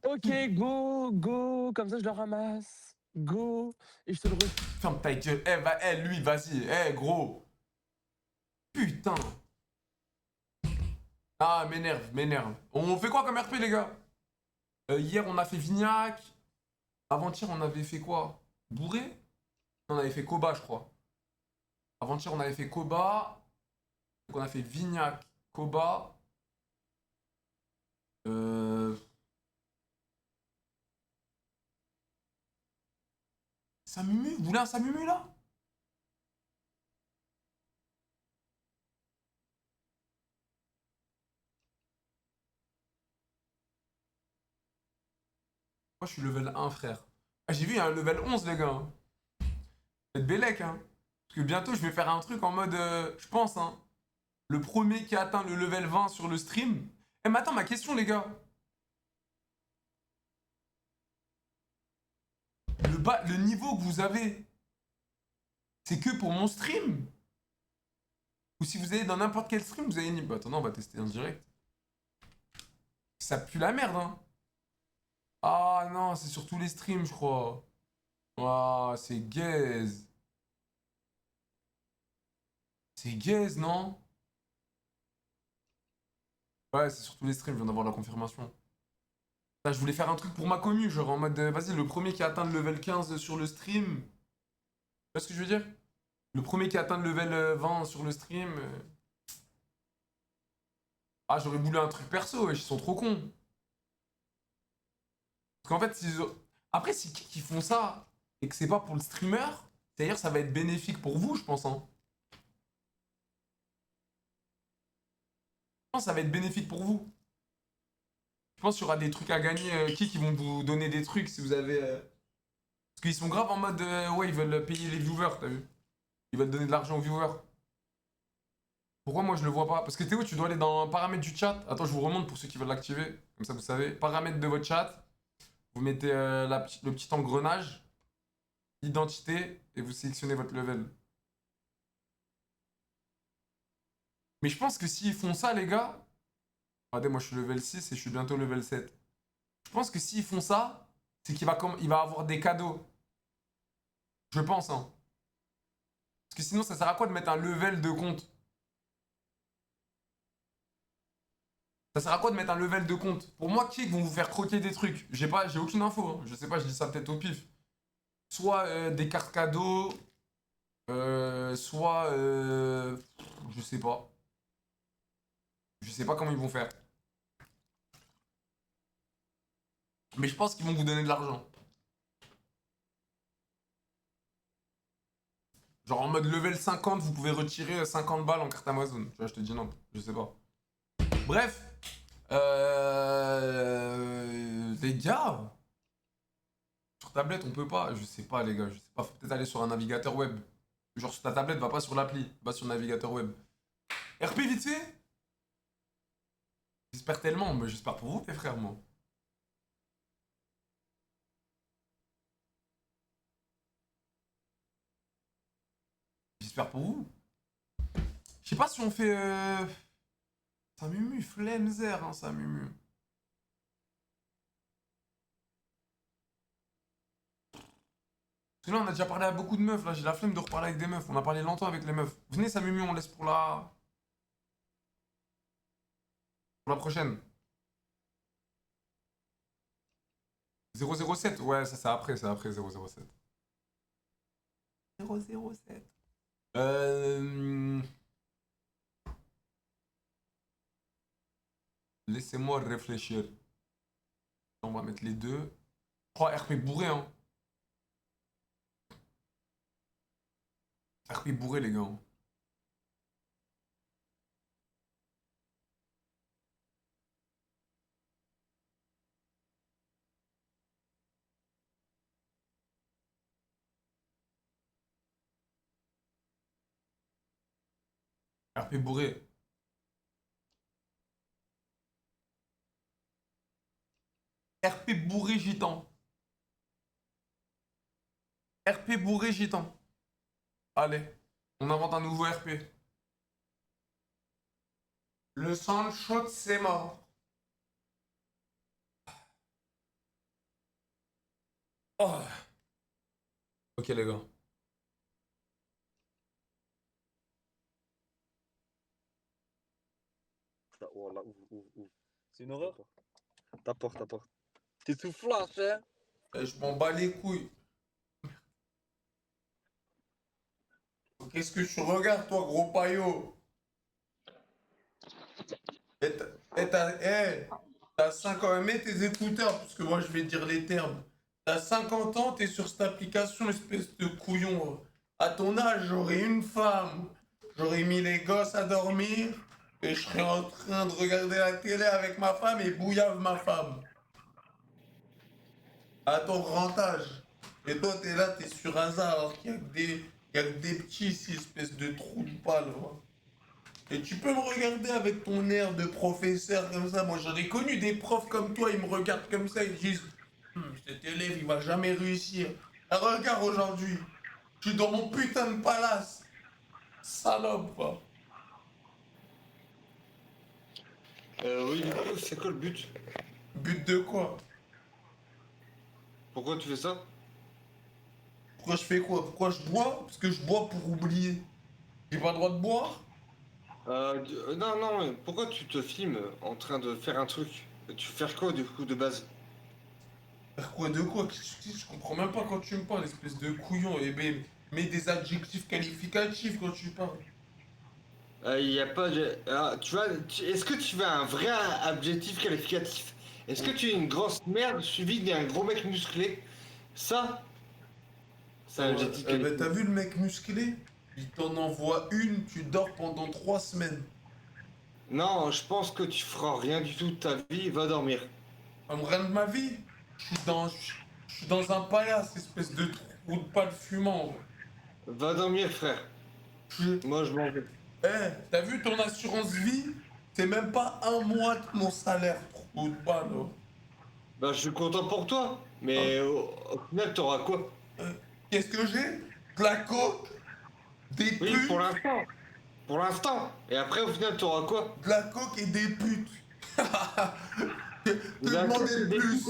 Ok, go, comme ça je le ramasse. Go, et je te le Ferme ta gueule. Lui, vas-y. Gros. Putain. Ah, m'énerve, m'énerve. On fait quoi comme RP, les gars? Hier, on a fait Vignac. Avant-hier, on avait fait quoi? Bourré? Non, on avait fait Koba, je crois. Avant-hier, on avait fait Koba. Donc, on a fait Vignac, Koba. Samumu? Vous voulez un Samumu, là? Moi, je suis level 1, frère. Ah, j'ai vu, il y a un level 11, les gars. Hein. Faites Bélec, hein. Parce que bientôt, je vais faire un truc en mode... je pense, hein. Le premier qui atteint le level 20 sur le stream... Eh, mais attends, ma question, les gars. Le niveau que vous avez, c'est que pour mon stream? Ou si vous allez dans n'importe quel stream, vous avez une... Bah, attendez, on va tester en direct. Ça pue la merde, hein. Ah non, c'est sur tous les streams, je crois. Ah, c'est gaze. C'est gaze, non? Ouais, c'est sur tous les streams, je viens d'avoir la confirmation. Là, je voulais faire un truc pour ma commu, genre en mode, vas-y, le premier qui atteint le level 15 sur le stream. Tu vois ce que je veux dire? Le premier qui atteint le level 20 sur le stream. Ah, j'aurais voulu un truc perso, wesh, ils sont trop cons. Parce qu'en fait, après, si qui font ça et que c'est pas pour le streamer, c'est-à-dire ça va être bénéfique pour vous, je pense. Hein. Je pense que ça va être bénéfique pour vous. Je pense qu'il y aura des trucs à gagner. Qui vont vous donner des trucs si vous avez... Parce qu'ils sont grave en mode... ouais, ils veulent payer les viewers, t'as vu? Ils veulent donner de l'argent aux viewers. Pourquoi moi je le vois pas? Parce que Théo, tu dois aller dans paramètres du chat. Attends, je vous remonte pour ceux qui veulent l'activer. Comme ça, vous savez. Paramètres de votre chat. Vous mettez le petit engrenage. Identité. Et vous sélectionnez votre level. Mais je pense que s'ils font ça, les gars... Regardez, moi je suis level 6 et je suis bientôt level 7. Je pense que s'ils font ça, c'est qu'il va, il va avoir des cadeaux. Je pense, hein. Parce que sinon, ça sert à quoi de mettre un level de compte? Ça sert à quoi de mettre un level de compte? Pour moi, qui vont vous faire croquer des trucs? J'ai aucune info. Hein. Je sais pas, je dis ça peut-être au pif. Soit des cartes cadeaux, soit... je sais pas. Je sais pas comment ils vont faire. Mais je pense qu'ils vont vous donner de l'argent. Genre en mode level 50, vous pouvez retirer 50 balles en carte Amazon. Tu vois, je te dis non, je sais pas. Bref. Les gars. Sur tablette, on peut pas. Je sais pas, les gars. Je sais pas. Faut peut-être aller sur un navigateur web. Genre sur ta tablette, va pas sur l'appli. Va sur le navigateur web. RP vite fait. J'espère tellement. Mais j'espère pour vous, les frères, moi. J'espère pour vous. Je sais pas si on fait... Samumu, flemzer, hein, Samumu. Parce que là, on a déjà parlé à beaucoup de meufs. Là, j'ai la flemme de reparler avec des meufs. On a parlé longtemps avec les meufs. Venez, Samumu, on laisse pour la... Pour la prochaine. 007. Ouais, ça, c'est après 007. 007. Laissez-moi réfléchir. On va mettre les deux. Oh, RP bourré, hein. RP bourré, les gars. RP bourré. RP bourré gitan. RP bourré gitan. Allez, on invente un nouveau RP. Le sang shot, c'est mort. Oh. Ok, les gars. Wallah, ouvre. C'est une horreur. Ta porte. T'es sous flash, hein? Je m'en bats les couilles. Qu'est-ce que tu regardes, toi, gros paillot? T'as 5 ans, mets tes écouteurs, parce que moi je vais dire les termes. T'as 50 ans, t'es sur cette application, espèce de couillon. À ton âge, j'aurais une femme, j'aurais mis les gosses à dormir, et je serais en train de regarder la télé avec ma femme et bouillave ma femme. À ton grand âge. Et toi, t'es là, t'es sur hasard, alors qu'il y a que des petits ici, espèce de trou de balle. Et tu peux me regarder avec ton air de professeur comme ça. Moi, j'en ai connu des profs comme toi, ils me regardent comme ça, ils disent cet élève, il va jamais réussir. Et regarde aujourd'hui, je suis dans mon putain de palace. Salope, quoi. Oui, du coup, c'est quoi le but? But de quoi? Pourquoi tu fais ça? Pourquoi je fais quoi? Pourquoi je bois? Parce que je bois pour oublier. J'ai pas le droit de boire? Non, mais pourquoi tu te filmes en train de faire un truc? Tu veux faire quoi du coup de base? Faire quoi de quoi? Je comprends même pas quand tu me parles, espèce de couillon. Et ben, mets des adjectifs qualificatifs quand tu parles. Il y a pas de... Ah, tu vois, est-ce que tu veux un vrai adjectif qualificatif? Est-ce que tu es une grosse merde suivie d'un gros mec musclé? Ça, c'est un adjectif Ben, qualificatif. t'as vu le mec musclé? Il t'en envoie une, tu dors pendant 3 semaines. Non, je pense que tu feras rien du tout de ta vie, va dormir. Rien de ma vie? Je suis dans un palace, espèce de trou de pâle fumant. Va dormir, frère. Moi, je m'en vais. T'as vu ton assurance vie? C'est même pas un mois de mon salaire, trou de balle. Bah, je suis content pour toi, mais au final, t'auras quoi? Qu'est-ce que j'ai? De la coke? Des putes? Oui, pour l'instant. Pour l'instant. Et après, au final, t'auras quoi? De la coke et des putes. Te demander de plus.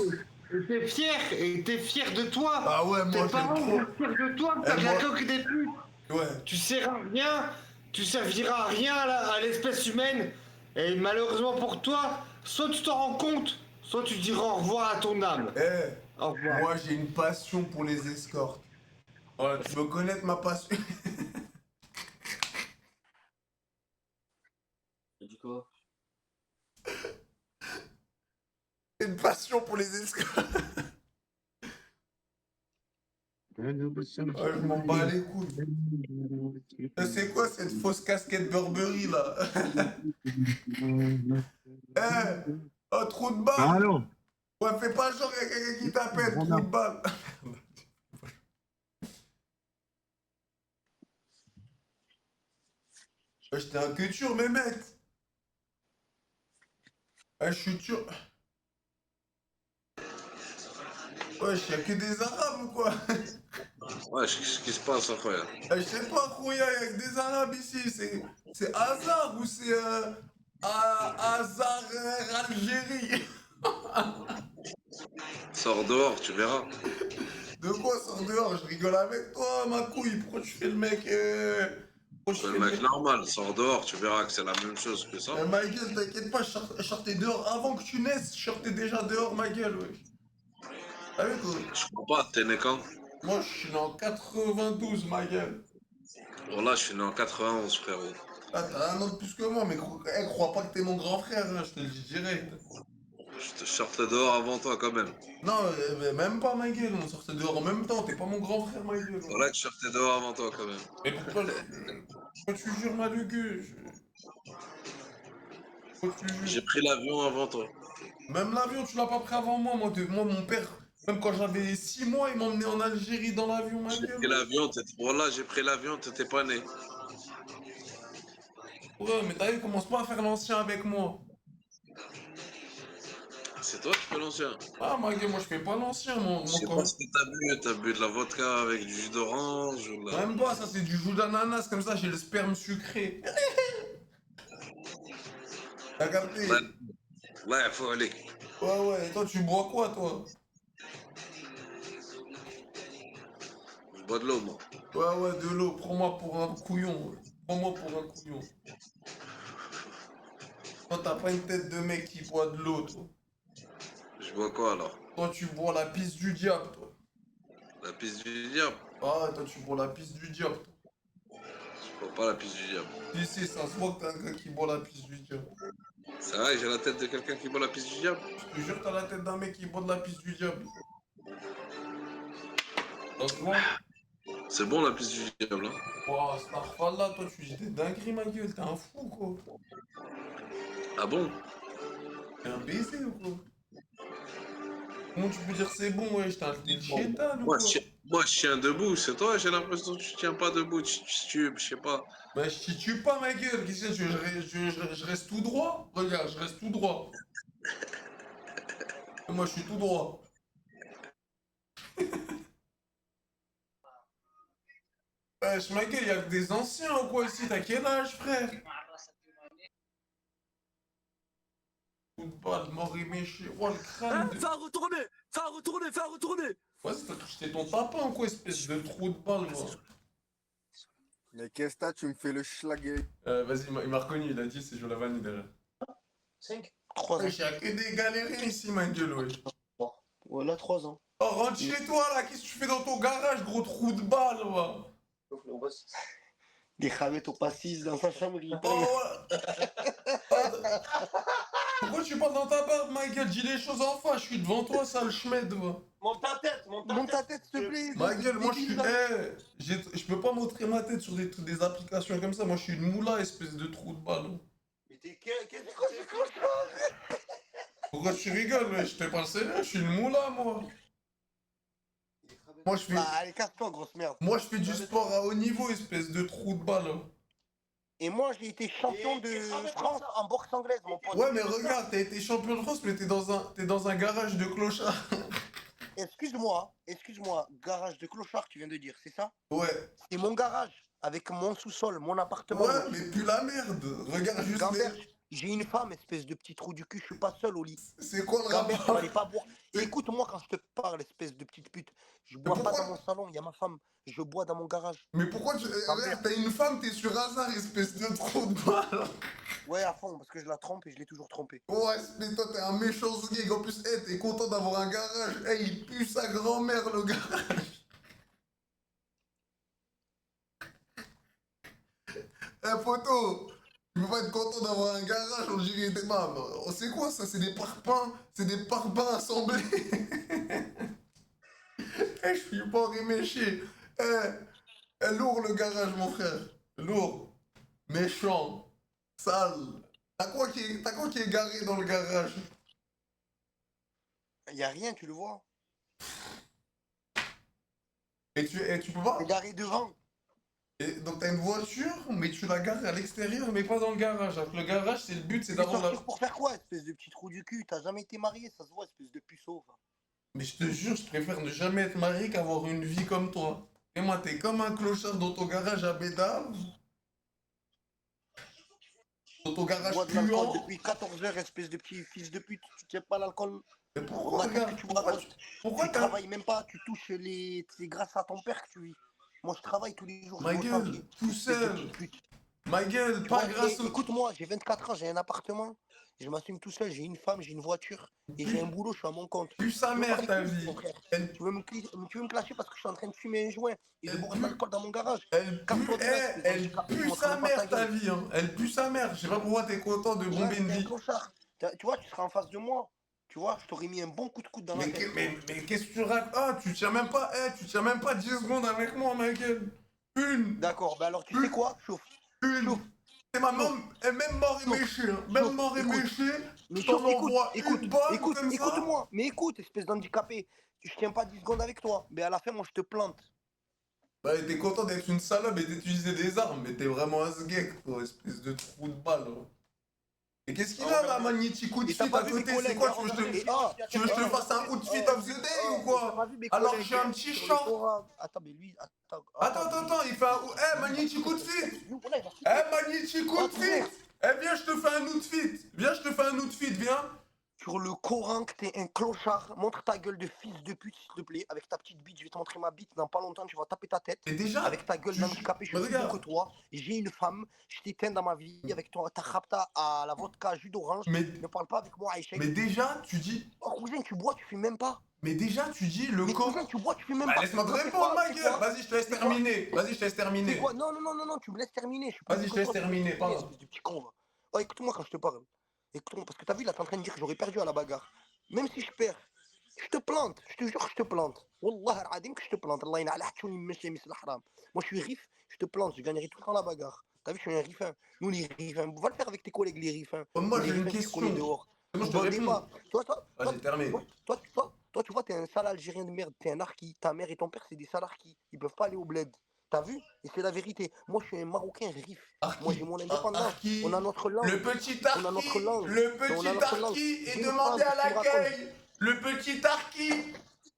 Et t'es fier de toi. Ah ouais, moi tes parents j'aime trop. sont fiers de toi, t'as de la coque et des putes. Ouais. Tu sers à rien, tu serviras à rien à l'espèce humaine. Et malheureusement pour toi, soit tu t'en rends compte, soit tu diras au revoir à ton âme. Au revoir. Moi j'ai une passion pour les escortes. Voilà, tu veux connaître ma passion? Tu dis quoi? Une passion pour les escortes. Je m'en bats les couilles. C'est quoi cette fausse casquette Burberry là? Oh, trou de balle. Allô? Ouais, fais pas genre y'a quelqu'un qui t'appelle, trou de balle. J'étais un culture, mais mec. Je suis tur. Ouais, y'a que des arabes ou quoi? Ouais, ce qui se passe, incroyable. Je sais pas, Khouya, y'a que des arabes ici. C'est hasard ou c'est hasard Algérie? Sors dehors, tu verras. De quoi sors dehors? Je rigole avec toi, ma couille. Pourquoi tu fais le mec Le mec normal, sors dehors, tu verras que c'est la même chose que ça. Ma gueule, t'inquiète pas, je sortais dehors avant que tu naisses. Je sortais déjà dehors, ma gueule, ouais. Ah oui, quoi. Je crois pas, t'es né quand? Moi, je suis né en 92, ma gueule. Bon, là, je suis né en 91, frérot. Ah, t'as un an de plus que moi, mais crois pas que t'es mon grand frère, hein, je te le dis direct. Je te sortais dehors avant toi, quand même. Non, mais même pas, ma gueule, on sortait dehors en même temps, t'es pas mon grand frère, ma gueule. Voilà que je sortais dehors avant toi, quand même. Mais pourquoi tu jures, ma gueule? J'ai pris l'avion avant toi. Même l'avion, tu l'as pas pris avant moi. Moi, mon père, même quand j'avais 6 mois, il m'emmenait en Algérie dans l'avion, ma gueule. J'ai pris l'avion, voilà, j'ai pris l'avion, t'étais pas né. Ouais, mais t'as vu, commence pas à faire l'ancien avec moi. C'est toi qui fais l'ancien. Ah, ma gueule, moi je fais pas l'ancien, moi. Je sais pas ce que t'as bu de la vodka avec du jus d'orange ou la... Même pas, ça c'est du jus d'ananas, comme ça j'ai le sperme sucré. T'as capté? Ouais, faut aller. Ouais, et toi tu bois quoi, toi? Je bois de l'eau, moi. Ouais, de l'eau, prends-moi pour un couillon. Prends-moi pour un couillon. Toi, t'as pas une tête de mec qui boit de l'eau, toi. Je bois quoi alors? Toi, tu bois la pisse du diable, toi. La piste du diable? Ah, toi, tu bois la pisse du diable, toi. Je bois pas la piste du diable. Si, ça se voit que t'es un gars qui boit la pisse du diable. C'est vrai, j'ai la tête de quelqu'un qui boit la piste du diable? Je te jure, t'as la tête d'un mec qui boit de la pisse du diable. Ça se voit. C'est bon la piste du diable, hein? Ouah, Starfall là, toi, tu dis des dingueries, ma gueule, t'es un fou, quoi. Ah bon? T'es un baiser ou quoi? Comment tu peux dire c'est bon, ouais, t'es le chétan ou quoi? Moi, je tiens debout, c'est toi, j'ai l'impression que tu tiens pas debout, tu je sais pas. Bah, je titube pas, ma gueule, qu'est-ce que je reste tout droit? Regarde, je reste tout droit. Moi, je suis tout droit. Wesh, ma gueule, y'a que des anciens ou quoi ici? T'as quel âge, frère? Coup de balle, mort et méché. Oh, le crâne. Fais un retourner! Fais un retourner! Fais un retourner! Vas-y, t'as touché ton tapin ou quoi, espèce de trou de balle, moi? Mais qu'est-ce que t'as, tu me fais le schlaguer. Vas-y, il m'a reconnu, il a dit c'est Jolavani derrière. 5 3 ans. Wesh, y'a que des galériens ici, ma gueule, wesh. Voilà, 3 ans. Oh, rentre chez toi, là, qu'est-ce que tu fais dans ton garage, gros trou de balle, va? Des khamet au passis dans sa chambre, il Pourquoi tu parles dans ta barbe, ma gueule? Dis les choses en face, je suis devant toi, sale schmed, va. Monte ta tête, monte ta tête, s'il te plaît. Ma gueule, moi, je suis... je peux pas montrer ma tête sur des applications comme ça, moi, je suis une moula, espèce de trou de balle. Mais t'es qu'est-ce que tu crois? Pourquoi tu rigoles, mais je t'ai pas sérieux, je suis une moula, moi. Moi, je fais... Bah, allez, casse-toi, grosse merde. Moi, je fais du sport à haut niveau, espèce de trou de balle. Et moi, j'ai été champion de France en boxe anglaise, mon pote. Ouais, mais regarde, t'as été champion de France, mais t'es dans un garage de clochard. Excuse-moi, garage de clochard, tu viens de dire, c'est ça? Ouais. C'est mon garage, avec mon sous-sol, mon appartement. Ouais, mais plus la merde. Regarde juste J'ai une femme, espèce de petit trou du cul, je suis pas seul au lit. C'est quoi le Gambert, rapport? tu vas pas boire. Écoute-moi quand je te parle, espèce de petite pute. Je bois pas dans mon salon, il y a ma femme. Je bois dans mon garage. Mais pourquoi tu... T'as une femme, t'es sur hasard, espèce de trou de balle. Ouais, à fond, parce que je la trompe et je l'ai toujours trompée. Ouais, mais toi, t'es un méchant sgeg. En plus, t'es content d'avoir un garage. Il pue sa grand-mère, le garage. Poto, tu peux pas être content d'avoir un garage, on dirait des mamans. C'est quoi ça? C'est des parpaings assemblés. Je suis pas réméché. Lourd le garage, mon frère. Lourd. Méchant. Sale. T'as quoi qui est garé dans le garage? Y a rien, tu le vois. Et tu peux pas? C'est garé devant. Et donc t'as une voiture, mais tu la gares à l'extérieur, mais pas dans le garage. Alors que le garage, c'est le but, c'est d'avoir la... Pour faire quoi, espèce de petit trou du cul? T'as jamais été marié, ça se voit, espèce de puceau. Mais je te jure, je préfère ne jamais être marié qu'avoir une vie comme toi. Et moi, t'es comme un clochard dans ton garage à Bédave. Dans ton garage bois de l'alcool puant. depuis 14 heures, espèce de petit fils de pute. Tu tiens pas l'alcool. Mais pourquoi, regarde, pourquoi tu travailles même pas, tu touches les... C'est grâce à ton père que tu vis. Moi, je travaille tous les jours. Ma gueule, tout seul. Ma gueule, pas grâce au... Écoute-moi, j'ai 24 ans, j'ai un appartement. Je m'assume tout seul, j'ai une femme, j'ai une voiture. Et j'ai un boulot, je suis à mon compte. Plus sa mère, ta vie. Tu veux me clasher parce que je suis en train de fumer un joint. Et je bourre de l'alcool dans mon garage. Elle pue sa mère, ta vie. Hein. Elle pue sa mère. Je sais pas pourquoi t'es content de bomber une vie. Tu vois, tu seras en face de moi. Tu vois, je t'aurais mis un bon coup de coude dans la tête. Mais qu'est-ce que tu racontes? Ah, tu tiens même pas 10 secondes avec moi, ma gueule. Une. D'accord, bah alors tu sais quoi? Chauffe. Une. Et ma maman, même mort et méché, hein. Même mort et méché, je t'en envoie une balle comme ça. Écoute-moi, mais écoute, espèce d'handicapé. Je tiens pas 10 secondes avec toi. Mais à la fin, moi, je te plante. Bah, t'es content d'être une salope et d'utiliser des armes, mais t'es vraiment un sgeg, toi, espèce de trou de balle. Hein. Et qu'est-ce qu'il a là, magnétique coup de feet à côté? C'est quoi? Tu veux que je te fasse un coup de feet of the day ou quoi? Alors que j'ai un petit short. Attends, mais lui, Attends, il fait un... magnétique coup de feet. Magnétique coup de feet. Viens, je te fais un outfit. Viens. sur le Coran que t'es un clochard. Montre ta gueule de fils de pute, s'il te plaît. Avec ta petite bite, je vais te montrer ma bite. Dans pas longtemps, tu vas taper ta tête. Et déjà, avec ta gueule d'handicapé, je suis plus bon que toi. J'ai une femme, je t'éteins dans ma vie. Avec ta rapta à la vodka, jus d'orange. Ne parle pas avec moi, Aïcha. Mais déjà, tu dis. Oh, cousin, tu bois, tu fumes même pas. Mais déjà, tu dis le corps. Cousin, tu bois, tu fumes même Bah, pas. laisse-moi te répondre, ma gueule. Vas-y, je te laisse terminer. Vas-y, je te laisse terminer. Non, tu me laisses terminer. Vas-y, je te laisse terminer, pardon. Du petit con, va. Oh, écoute-moi quand je te parle. Écoute-moi, parce que t'as vu, là, t'es en train de dire que j'aurais perdu à la bagarre. Même si je perds, je te plante. Je te jure que je te plante. Wallah al-adim que je te plante. Allah yin'a ala hatouni mmeshi misl haram. Moi, je suis rif, je te plante. Je gagnerai tout le temps la bagarre. T'as vu, je suis un rifin. Nous, les rifins. Va le faire avec tes collègues, les rifins. Moi, j'ai une question. Dehors. Moi, je te réponds. Vas-y, termine. Toi, tu vois, t'es un sale Algérien de merde. T'es un arki. Ta mère et ton père, c'est des sales arki. Ils peuvent pas aller au bled. T'as vu? Et c'est la vérité. Moi, je suis un Marocain rif. Moi, j'ai mon indépendance. On a notre langue. Le petit Arki, on a notre langue. le petit Arki est demandé à l'accueil. Le petit Arki.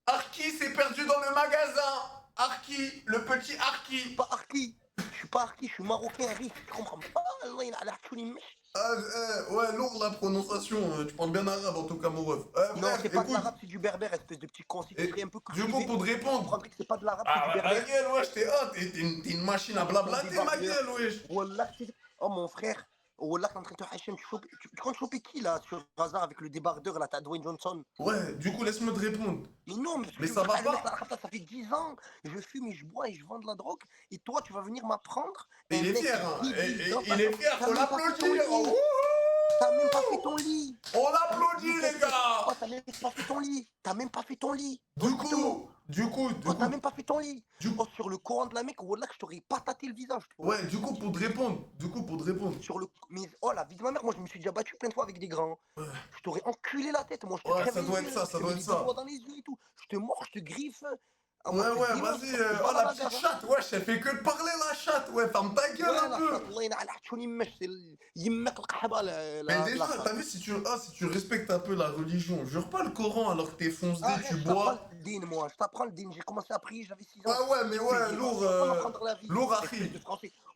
Arki s'est perdu dans le magasin. Arki, le petit Arki. Pas Arki. Je suis pas Arki, je suis Marocain rif. Tu comprends pas? Allah yin'a ala hatouni mmeshi. Ouais, lourd la prononciation. Tu parles bien arabe en tout cas, mon ref. Non, c'est pas de l'arabe, c'est du berbère, espèce de petit con. Si tu serais un peu Du coup, pour te répondre. Tu comprendrais que c'est pas de l'arabe, Ah, c'est du ma berbère. gueule, wesh, t'es hot. T'es une machine à blablater, ma gueule, wesh. Wallah, oh mon frère. Wallah, t'es en train de te hachem. Tu comptes choper qui là, sur hasard, avec le débardeur là? T'as Dwayne Johnson. Ouais, du coup, laisse-moi te répondre. Mais non, mais ça va pas. Ça fait 10 ans, je fume et je bois et je vends de la drogue. Et toi, tu vas venir m'apprendre. Et il est fier, hein. Il est fier, faut l'applaudir. T'as même pas fait ton lit. On applaudit, les gars. Oh, t'as même pas fait ton lit. T'as même pas fait ton lit. Du coup. T'as même pas fait ton lit. Oh, sur le Coran de la Mecque, Wallah, je t'aurais pas tâté le visage. Ouais, du coup, pour te répondre. Sur le. Mais oh, la vie de ma mère, moi, je me suis déjà battu plein de fois avec des grands. Ouais. Je t'aurais enculé la tête, moi. Je te ça doit être ça, ça doit être ça. Dans les yeux et tout. Je te mords, je te griffe. Ah, ouais, vas-y, oh la petite chatte, wesh, elle fait que de parler la chatte, ouais, ferme ta gueule un peu. Mais déjà, t'as vu, si tu respectes un peu la religion, jure pas le Coran alors que t'es foncé, tu bois. Je t'apprends le din, j'ai commencé à prier, j'avais 6 ans. Ah ouais, mais ouais, lourd, Harry.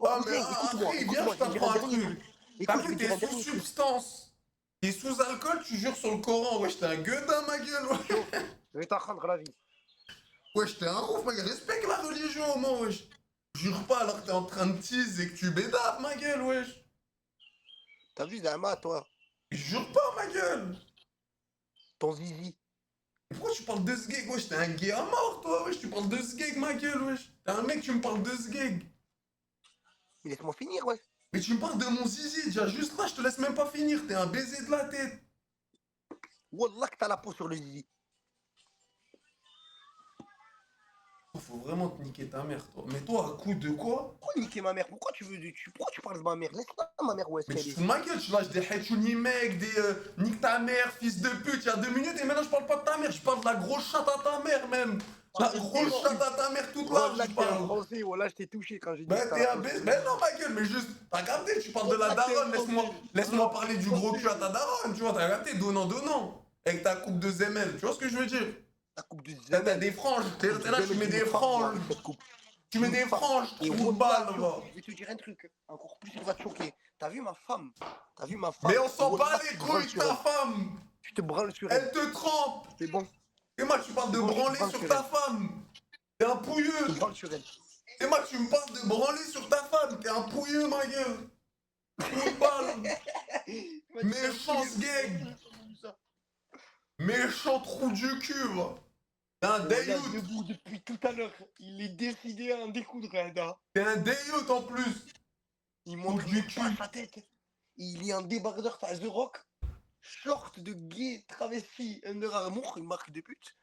Ah, mais Harry, viens, je t'apprends un truc. T'as vu, t'es sous substance. T'es sous alcool, tu jures sur le Coran, wesh, t'es un gueudin, ma gueule, ouais. Je vais t'apprendre la vie. Wesh, t'es un ouf, ma gueule, respecte la religion au moins, wesh. Jure pas alors que t'es en train de tease et que tu bédaves, ma gueule, wesh. T'as vu Zama, toi? Jure pas, ma gueule. Ton zizi. Pourquoi tu parles de ce gag, wesh? T'es un gay à mort, toi, wesh. Tu parles de ce gag, ma gueule, wesh. T'es un mec, tu me parles de ce gag. Mais laisse-moi finir, ouais. Mais tu me parles de mon zizi, déjà, juste là, je te laisse même pas finir. T'es un baiser de la tête. Wallah que t'as la peau sur le zizi. Faut vraiment te niquer ta mère, toi. Mais toi, à coup de quoi? Pourquoi niquer ma mère? Pourquoi tu parles de ma mère? Laisse-la ma mère où est-ce Mais qu'elle tu est. fous de ma gueule, tu lâches des Hachouni mec, des nique ta mère, fils de pute, il y a 2 minutes et maintenant je parle pas de ta mère, je parle de la grosse chatte à ta mère même. La grosse chatte à ta mère toute là, je parle. Voilà, je t'ai touché quand j'ai dit ça. T'es un baiser. Mais non, ma gueule, mais juste, t'as capté, tu parles de la daronne, laisse-moi parler du gros cul à ta daronne, tu vois, t'as capté, donnant. Avec ta coupe de zemel, tu vois ce que je veux dire? La coupe de zemel. T'as des franges, t'es là, tu mets des franges. Tu mets des franges, tu me balles, va. Je vais te dire un truc, encore plus qui va te choquer. T'as vu ma femme? Mais on s'en bat les couilles de ta femme. Tu te branles sur elle. Elle te trempe. C'est bon. Et moi, tu parles de branler sur ta femme. T'es un pouilleux. Et moi, tu me parles de branler sur ta femme. T'es un pouilleux, ma gueule. Tu me parles. Méchant gag. Méchant trou du cul, va. T'es un déyout. Debout depuis tout à l'heure. Il est décidé à en découdre, Reda. T'es un déyout en plus. Il montre du cul sa tête. Il est en débardeur, t'as The Rock. Short de gay travesti Under Armour, une marque de pute.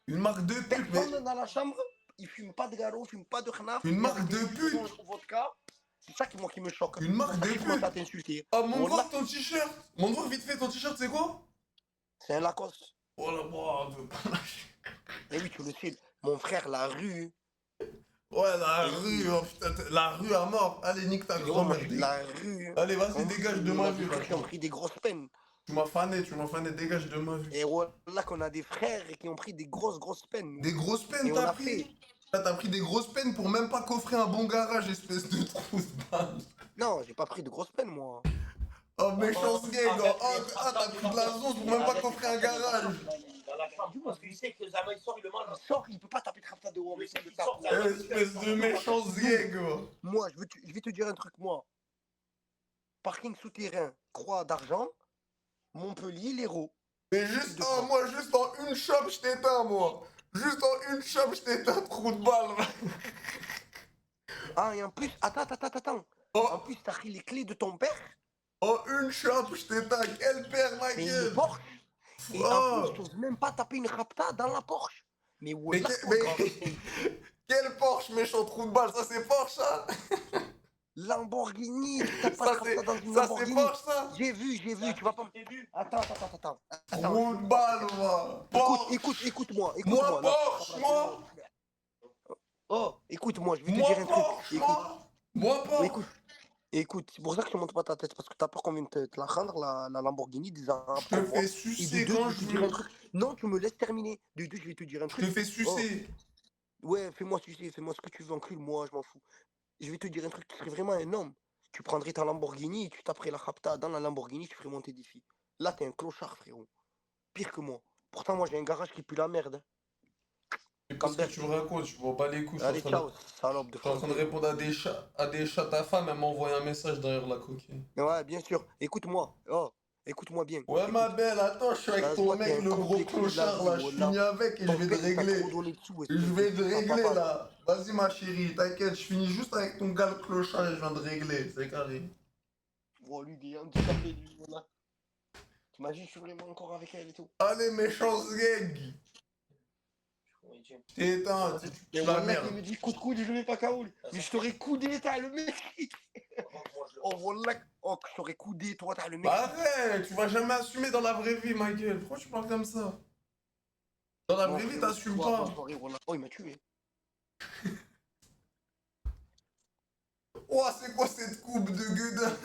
Une marque de pute, Personne dans la chambre. Il fume pas de garo, il fume pas de knaf. Une marque de pute. C'est ça qui me choque. Une marque de pute. Oh, montre voir ton t-shirt. Montre voir vite fait ton t-shirt, c'est quoi? C'est un Lacoste. Oh là, moi, je veux pas lâcher. Eh oui, tu le sais, mon frère, la rue. Ouais, la rue, oh putain, la rue à mort. Allez, nique ta grand-mère. La rue. Allez, vas-y, dégage de ma vue. Qui ont pris des grosses peines. Tu m'as fané, dégage de ma vue. Et voilà qu'on a des frères qui ont pris des grosses peines. Des grosses peines, t'as pris? T'as pris des grosses peines pour même pas coffrer un bon garage, espèce de trousse de balle. Non, j'ai pas pris de grosses peines, moi. Oh, méchance gang. T'as pris de la sauce pour même pas coffrer un garage. Dans la chambre, parce qu'il sait que Zama il sort, il sort, il peut pas taper de Rapta de haut. Espèce de méchance gang. Moi, je vais te dire un truc, moi. Parking souterrain, Croix d'Argent, Montpellier, l'Hérault. Mais juste, moi, juste en une chope, je t'éteins, moi. Juste en une chope, je t'éteins, trou de balle. Ah, et en plus, attends. En plus, t'as pris les clés de ton père. En une chope, je t'éteins. Quel père, ma Et gueule. une Porsche. Et en plus, t'oses même pas taper une Rapta dans la Porsche. Mais voilà, quel Porsche, méchant trou de balle, ça c'est Porsche, ça. Lamborghini, t'as pas de Rapta dans une ça, Lamborghini. c'est Porsche, ça. J'ai vu, tu vas pas me... Attends. Trou de balle, moi. Écoute-moi. Moi, Porsche, moi. Oh, écoute-moi, je vais te dire un truc. Moi, Porsche. Écoute, c'est pour ça que je te montre pas ta tête, parce que t'as peur qu'on vienne te la rendre, la Lamborghini, des arabes. Je te fais sucer quand je veux. Non, tu me laisses terminer. De deux, je vais te dire un truc. Je te fais sucer. Ouais, fais-moi sucer, fais-moi ce que tu veux, encule-moi, je m'en fous. Je vais te dire un truc, tu serais vraiment un homme. Tu prendrais ta Lamborghini et tu taperais la Rapta dans la Lamborghini, tu ferais monter des filles. Là, t'es un clochard, frérot. Pire que moi. Pourtant, moi, j'ai un garage qui pue la merde. Qu'est-ce que tu me racontes? Je vois pas les coups. Allez, ciao, salope de Je suis en train de répondre à des chats. Ta femme, elle m'a envoyé un message derrière la coquille. Ouais, bien sûr. Écoute-moi. Oh, écoute-moi bien. Ouais, ma belle, attends, je suis avec ton mec, le gros clochard, là. Je finis avec et je vais te régler. Je vais te régler, là. Vas-y, ma chérie, t'inquiète, je finis juste avec ton gars, le clochard, et je viens de régler. C'est carré. Oh, lui, des handicapés, lui, voilà. T'imagines, je suis vraiment encore avec elle et tout. Allez, méchance gang. T'éteins, tu la merde. Il me dit coup de coude, je mets pas Kaoul. Mais je t'aurais coudé, t'as le mec. Oh, voilà. Oh, je t'aurais coudé, toi, t'as le mec. Arrête, tu vas jamais assumer dans la vraie vie, ma gueule. Pourquoi tu parles comme ça? Dans la vraie vie, t'assumes pas. Oh, il m'a tué. Oh, c'est quoi cette coupe de gueudin?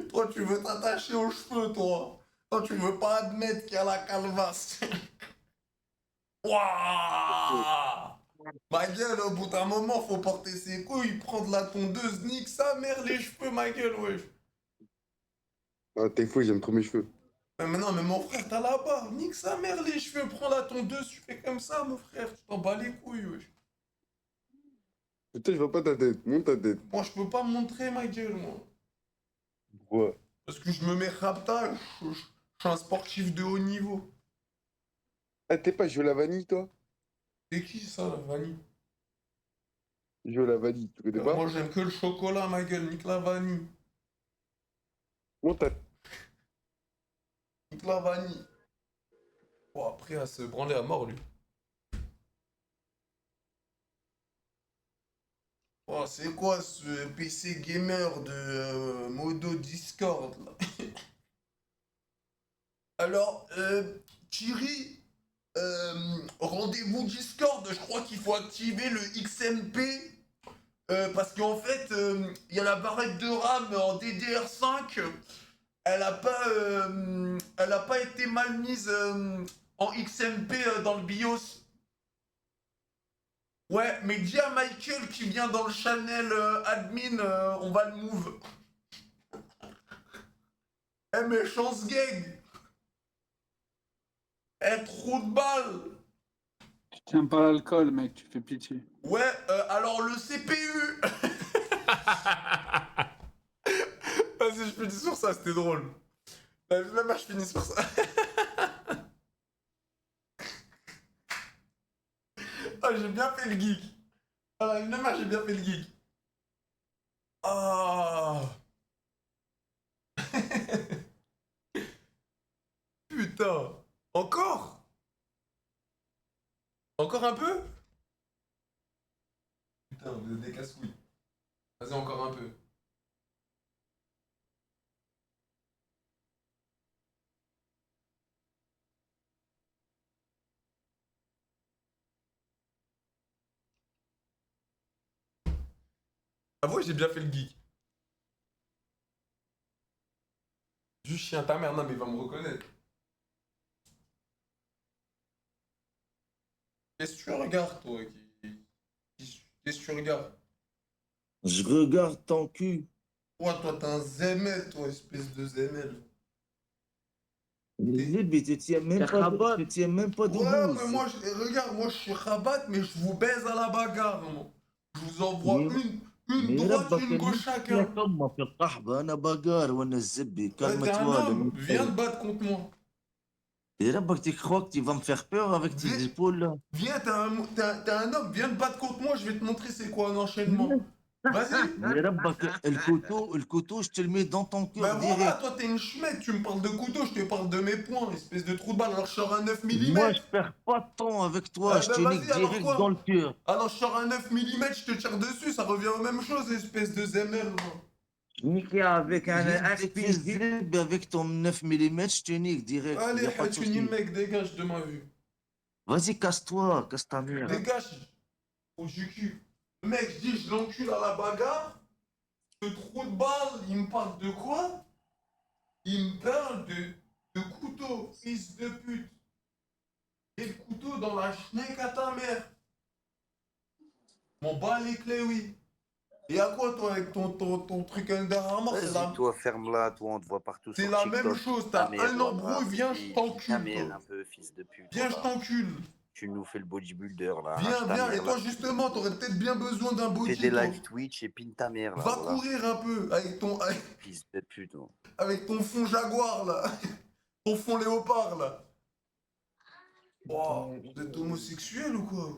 Toi, tu veux t'attacher aux cheveux, toi. Toi, tu veux pas admettre qu'il y a la calvasse. Wouah! Ma gueule, au bout d'un moment, faut porter ses couilles, prendre la tondeuse, nique sa mère les cheveux, ma gueule, wesh. Ah, t'es fou, j'aime trop mes cheveux. Mais non, mais mon frère, t'as la barbe, nique sa mère les cheveux, prends la tondeuse, tu fais comme ça, mon frère, tu t'en bats les couilles, wesh. Putain, je vois pas ta tête, monte ta tête. Moi, je peux pas montrer ma gueule, moi. Ouais. Parce que je me mets rapta, je suis un sportif de haut niveau. Ah, t'es pas Joe Vanille, toi? C'est qui ça, la vanille? Joe Vanille, tu connais pas? Moi, j'aime que le chocolat, ma gueule, nique la vanille. Monte ta... Nique la vanille. Bon, après, à se branler à mort, lui. Oh, c'est quoi ce PC gamer de modo Discord, là? Alors, Thierry, rendez-vous Discord, je crois qu'il faut activer le XMP. Parce qu'en fait, il y a la barrette de RAM en DDR5. Elle a pas été mal mise en XMP dans le BIOS. Ouais, mais dis à Michael qui vient dans le channel admin, on va le move. Eh, méchance gang. Eh, trop de balles. Tu tiens pas l'alcool, mec, tu fais pitié. Ouais, alors le CPU. Vas-y, je finis sur ça, c'était drôle. Même je finis sur ça. Ah, j'ai bien fait le geek. Ah, même j'ai bien fait le geek. Ah. Putain. Encore? Encore un peu? Putain, vous êtes des casse-couilles. Vas-y, encore un peu. Avoue, j'ai bien fait le geek. Juste chien ta mère, non mais il va me reconnaître. Qu'est-ce que tu regardes, toi? Qu'est-ce que tu regardes? Je regarde ton cul. Ouais, toi, t'es un zemel, toi, espèce de zemel. Zeb, tu tiens même pas, tu tiens même pas Ouais, debout. mais moi, regarde, moi, je suis rabat, mais je vous baise à la bagarre, moi. Je vous envoie une droite, une gauche chacun. ما في القحبة أنا بقار وأنا الزبي T'es un calme-toi homme, viens te battre contre moi. Et là, tu crois que tu vas me faire peur avec tes épaules là? Viens, t'es un homme, viens te battre contre moi, je vais te montrer c'est quoi un enchaînement. Vas-y. Mais ربك الكوتو je te le mets dans ton cœur Ben voilà, direct. toi t'es une schmette, tu me parles de couteau, je te parle de mes poings, espèce de trou de balle, alors je sors un 9 mm. Moi je perds pas de temps avec toi, je te nique direct dans le cœur. Alors je sors un 9 mm, je te tire dessus, ça revient aux mêmes choses, espèce de zemel. Niquer avec un Zeb avec ton 9 mm, je te nique direct. Allez, y a pas de souci. mec, dégage de ma vue. Vas-y, casse-toi, casse ta mère. Dégage, au cul. Le mec, je dis, je l'encule à la bagarre. Ce trou de balle, il me parle de quoi? Il me parle de couteau, fils de pute. Et le couteau dans la schneck à ta mère. Mon bas les clés, oui. Et à quoi, toi, avec ton truc Under Armour? Vas-y, toi, ferme-la, toi, on te voit partout C'est sur la TikTok. même chose, Ta t'as mère, un voilà, embrouille, viens, je ta t'encule, mère, toi. un peu, fils de pute. Viens, je voilà. t'encule. Tu nous fais le bodybuilder, là. Viens, lâche ta viens, mère, et toi, là. justement, t'aurais peut-être bien besoin d'un body, Fais des toi. live Twitch et pine ta mère, là. Va voilà. courir un peu, avec ton... Fils de pute, oh. Avec ton fond jaguar, là. Ton fond léopard, là. Oh, vous êtes homosexuel ou quoi?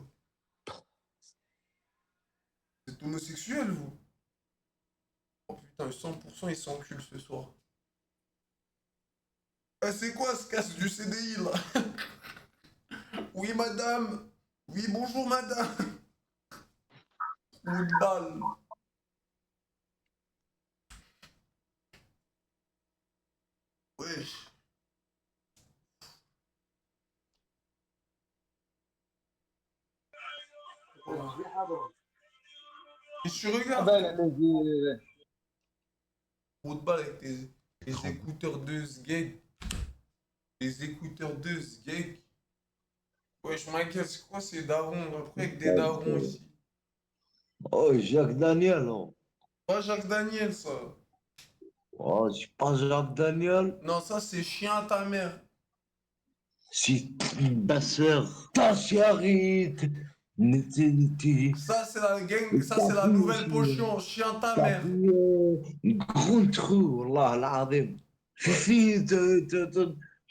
Vous êtes homosexuel, vous? Oh putain, 100% ils s'enculent ce soir. Eh, c'est quoi ce casse du CDI, là? Oui, madame. Oui, bonjour, madame. Ou de balle. Wesh. Et tu regardes. Ou de balle avec tes écouteurs de sgeg. Les écouteurs de sgeg. Wesh, Michael, c'est quoi ces darons? Après, avec des darons ici. Oh, Jacques Daniel, non. Pas Jacques Daniel, ça. Oh, c'est pas Jacques Daniel. Non, ça, c'est chien à ta mère. C'est ta sœur. Ta charite. Ça, c'est la gang, ça, c'est la nouvelle potion. Chien à ta mère. Gros trou, Allah, l'azim. Fille de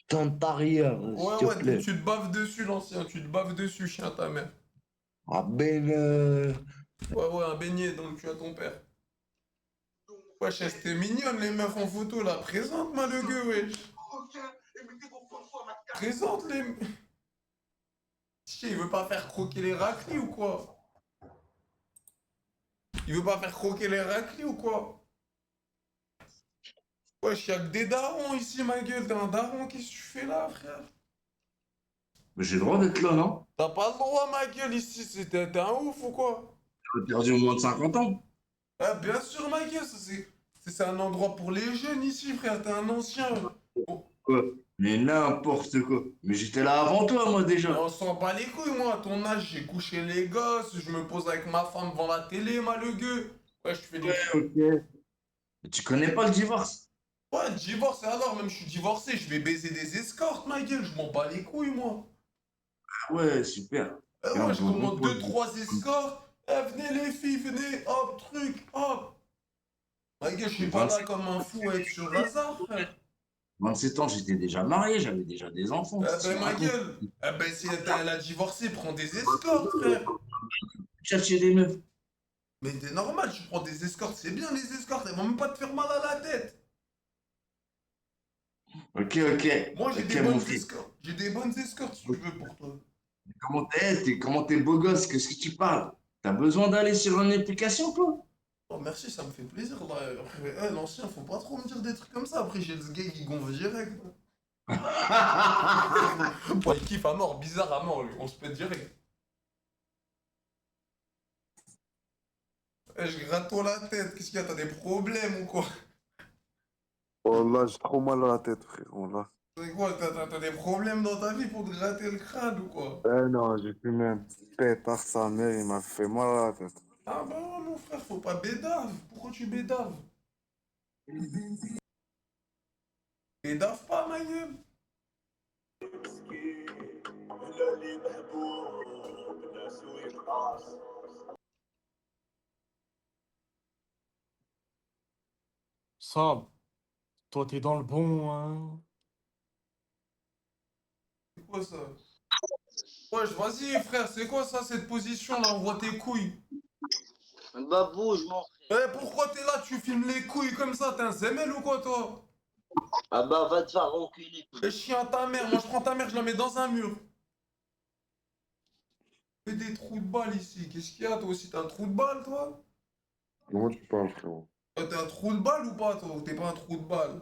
ton arrière, s'il Ouais, te ouais, plaît. tu te baves dessus, l'ancien. Tu te baves dessus, chien à ta mère. Ah ben, Ouais, ouais, un beignet dans le cul à ton père. Wesh, c'était mignonne, les meufs en photo, là. Présente-moi le gueux, wesh. Présente les... Chier, il veut pas faire croquer les raclis ou quoi? Il veut pas faire croquer les raclis ou quoi? Wesh, y'a que des darons ici, ma gueule. T'es un daron, qu'est-ce que tu fais là, frère? Mais j'ai le droit d'être là, non? T'as pas le droit, ma gueule, ici. T'es un ouf ou quoi? J'ai perdu au moins de 50 ans. Ah, bien sûr, ma gueule, c'est un endroit pour les jeunes ici, frère. T'es un ancien. Quoi? Mais n'importe quoi. Mais j'étais là avant toi, moi, déjà. On s'en bat les couilles, moi. À ton âge, j'ai couché les gosses. Je me pose avec ma femme devant la télé, ma le gueux. Ouais, je fais des... Ok. Mais tu connais pas le divorce? Ouais, divorce, et alors, même je suis divorcé, je vais baiser des escortes, ma gueule. Je m'en bats les couilles, moi. Ouais, super. Moi, je commande 2-3 escortes. Eh, venez les filles, venez, hop, truc, hop. Ma gueule, je suis pas là comme un fou à être sur hasard, frère. 27 ans, j'étais déjà marié, j'avais déjà des enfants. Eh ben, ma gueule. Eh ben, si elle a divorcé, prends des escortes, frère. Chercher des meufs. Mais c'est normal, tu prends des escortes, c'est bien les escortes, elles vont même pas te faire mal à la tête. Ok, ok. Moi, j'ai Ok, des mon bonnes fils. escortes. J'ai des bonnes escortes, si tu veux, pour toi. Comment t'es beau gosse, qu'est-ce que tu parles? T'as besoin d'aller sur une application, toi? Oh, merci, ça me fait plaisir. Là. Après, l'ancien, faut pas trop me dire des trucs comme ça. Après, j'ai le gars qui gonfle direct. Ouais, il kiffe à mort, bizarre à mort, lui. On se pète direct. Eh, je gratte-toi la tête. Qu'est-ce qu'il y a? T'as des problèmes ou quoi? Oh là, j'ai trop mal à la tête, frérot, là. C'est quoi? T'as des problèmes dans ta vie pour te gratter le crâne ou quoi? Eh non, j'ai fumé un pétard, sa mère, il m'a fait mal à la tête. Ah bah ouais, mon frère, faut pas bédave. Pourquoi tu bédaves? Et daf pas, ma gueule. Sab, toi t'es dans le bon, hein. C'est quoi ça? Wesh, vas-y, frère, c'est quoi ça, cette position-là? On voit tes couilles. Bah bouge, mon frère. Eh, pourquoi t'es là? Tu filmes les couilles comme ça? T'es un zemel ou quoi, toi? Ah bah va te faire enculer. Fais chier à ta mère. Moi, je prends ta mère, je la mets dans un mur. Fais des trous de balles ici. Qu'est-ce qu'il y a, toi aussi? T'as un trou de balle, toi? Comment tu parles, frérot? T'es un trou de balle ou pas, toi? Ou t'es pas un trou de balle?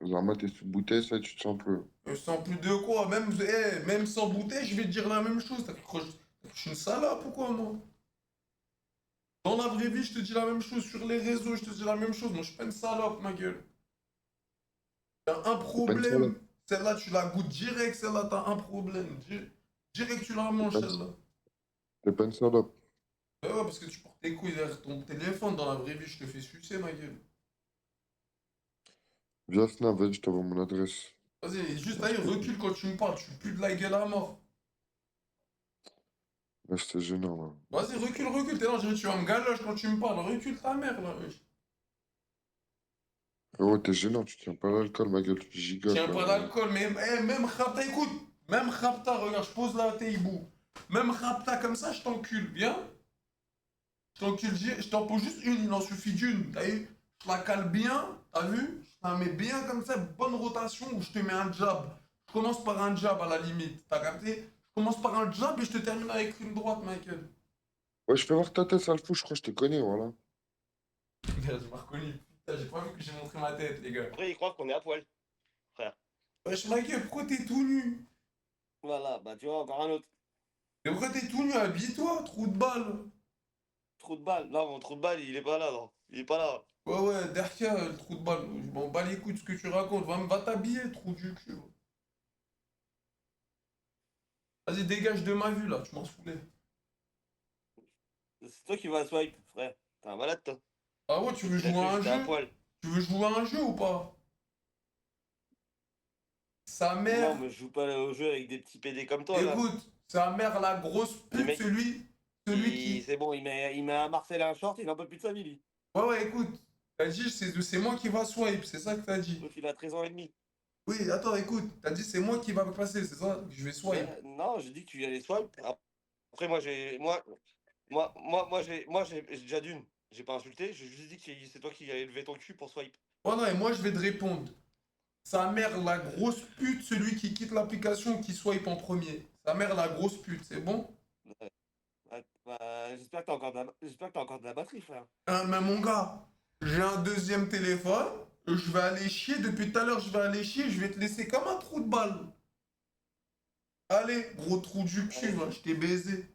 Zama, t'es sous bouteille, ça, tu te sens peu. Sans plus de quoi? Même sans bouteille, je vais te dire la même chose. T'as cru que je suis une salope ou quoi, moi? Dans la vraie vie, je te dis la même chose. Sur les réseaux, je te dis la même chose. Moi, je suis pas une salope, ma gueule. T'as un T'es pas une problème. salope. Celle-là, tu la goûtes direct. Celle-là, t'as un problème. Direct, tu la T'es manges, pas celle-là. t'es pas une salope. Ouais, parce que tu portes tes couilles derrière ton téléphone. Dans la vraie vie, je te fais sucer, ma gueule. Viens, Snap, vas-y, je t'envoie mon adresse. Vas-y, juste allez, recule quand tu me parles. Tu pues de la gueule à mort. Là, c'est gênant, là. Vas-y, recule. T'es là, je dirais, tu vas me galoche quand tu me parles. Recule ta mère, là. Wesh. Frérot, t'es gênant, tu tiens pas l'alcool, ma gueule, tu gigotes, Tiens là. pas d'alcool, mais même Rapta, écoute. Même Rapta, regarde, je pose la teibou. Même Rapta comme ça, je t'encule, viens. Je t'encule, je t'en pose juste une, il en suffit d'une. T'as vu? Je la cale bien, t'as vu? Je la mets bien comme ça, bonne rotation, où je te mets un jab. Je commence par un jab à la limite, t'as capté? Je commence par un jab et je te termine avec une droite, Michael. Ouais, je fais voir ta tête, sale fou, je crois que je te connais, voilà. Gars, je m'ai reconnu. Putain, j'ai pas vu que j'ai montré ma tête, les gars. Après, ils croient qu'on est à poil, frère. Wesh, Michael, pourquoi t'es tout nu? Voilà, bah tu vois, encore un autre. Mais pourquoi t'es tout nu? Habille-toi, trou de balle. Trou de balle. Non, mon trou de balle, il est pas là, non. Il est pas là. Ouais, derrière le trou de balle. Je m'en bats les couilles de ce que tu racontes. Va t'habiller, trou du cul. Vas-y, dégage de ma vue, là, tu m'en saoulais. C'est toi qui vas à swipe, frère. T'es un malade, toi. Ah ouais, tu veux Il a jouer à cru un que j'étais à jeu? poil. Tu veux jouer à un jeu ou pas? Sa Non, mère, mais je joue pas au jeu avec des petits PD comme toi, là. écoute, sa mère, la grosse Le pute, mec, celui qui... c'est bon, il met à Marcel un short, il en peut plus de sa vie, lui. Ouais, écoute, t'as dit, c'est moi qui va swipe, c'est ça que t'as dit. L'autre, il a 13 ans et demi. Oui, attends, écoute, t'as dit, c'est moi qui va passer, c'est ça? Que je vais swipe. Non, j'ai dit que tu y allais swipe. Après, j'ai déjà d'une. J'ai pas insulté, j'ai juste dit que c'est toi qui allais lever ton cul pour swipe. Ouais, non, et moi, je vais te répondre. Sa mère, la grosse pute, celui qui quitte l'application, qui swipe en premier. Sa mère, la grosse pute, c'est bon? J'espère que t'as encore de la batterie, frère. Mais mon gars, j'ai un deuxième téléphone, je vais aller chier, depuis tout à l'heure, je vais aller chier, je vais te laisser comme un trou de balle. Allez, gros trou du cul, va, je t'ai baisé.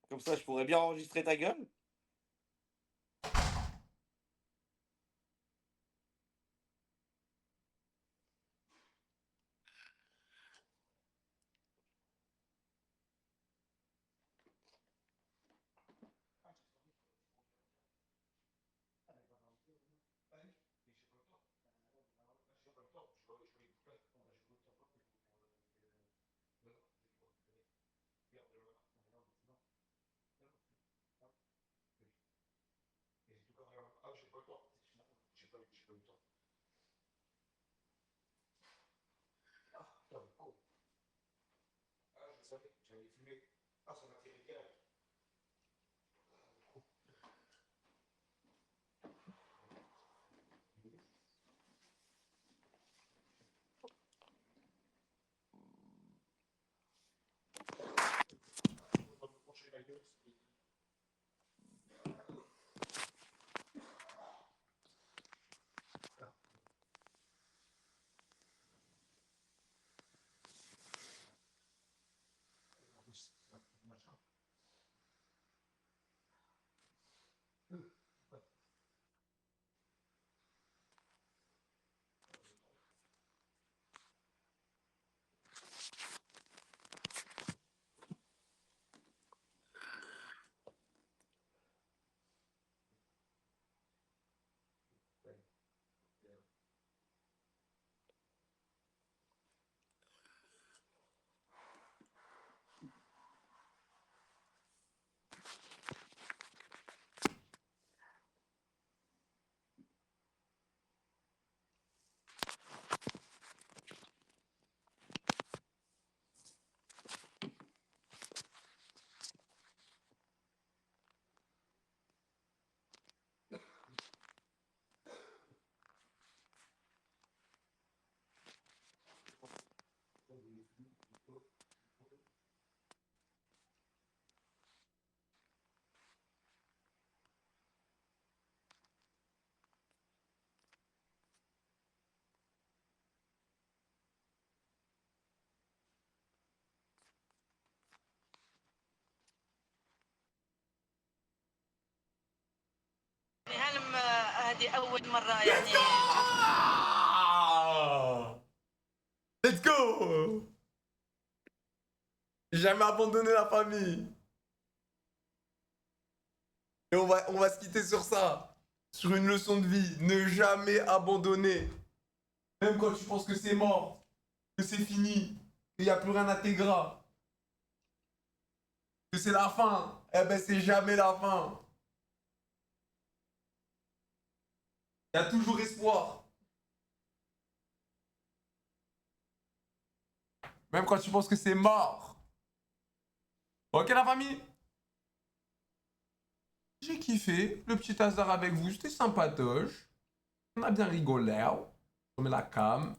Comme ça, je pourrais bien enregistrer ta gueule. Let's go! Jamais abandonner la famille. Et on va se quitter sur ça. Sur une leçon de vie. Ne jamais abandonner. Même quand tu penses que c'est mort. Que c'est fini. Qu'il n'y a plus rien à tes gras. Que c'est la fin. Eh ben c'est jamais la fin. Il y a toujours espoir. Même quand tu penses que c'est mort. Ok la famille? J'ai kiffé le petit hasard avec vous, c'était sympatoche. On a bien rigolé. On met la cam.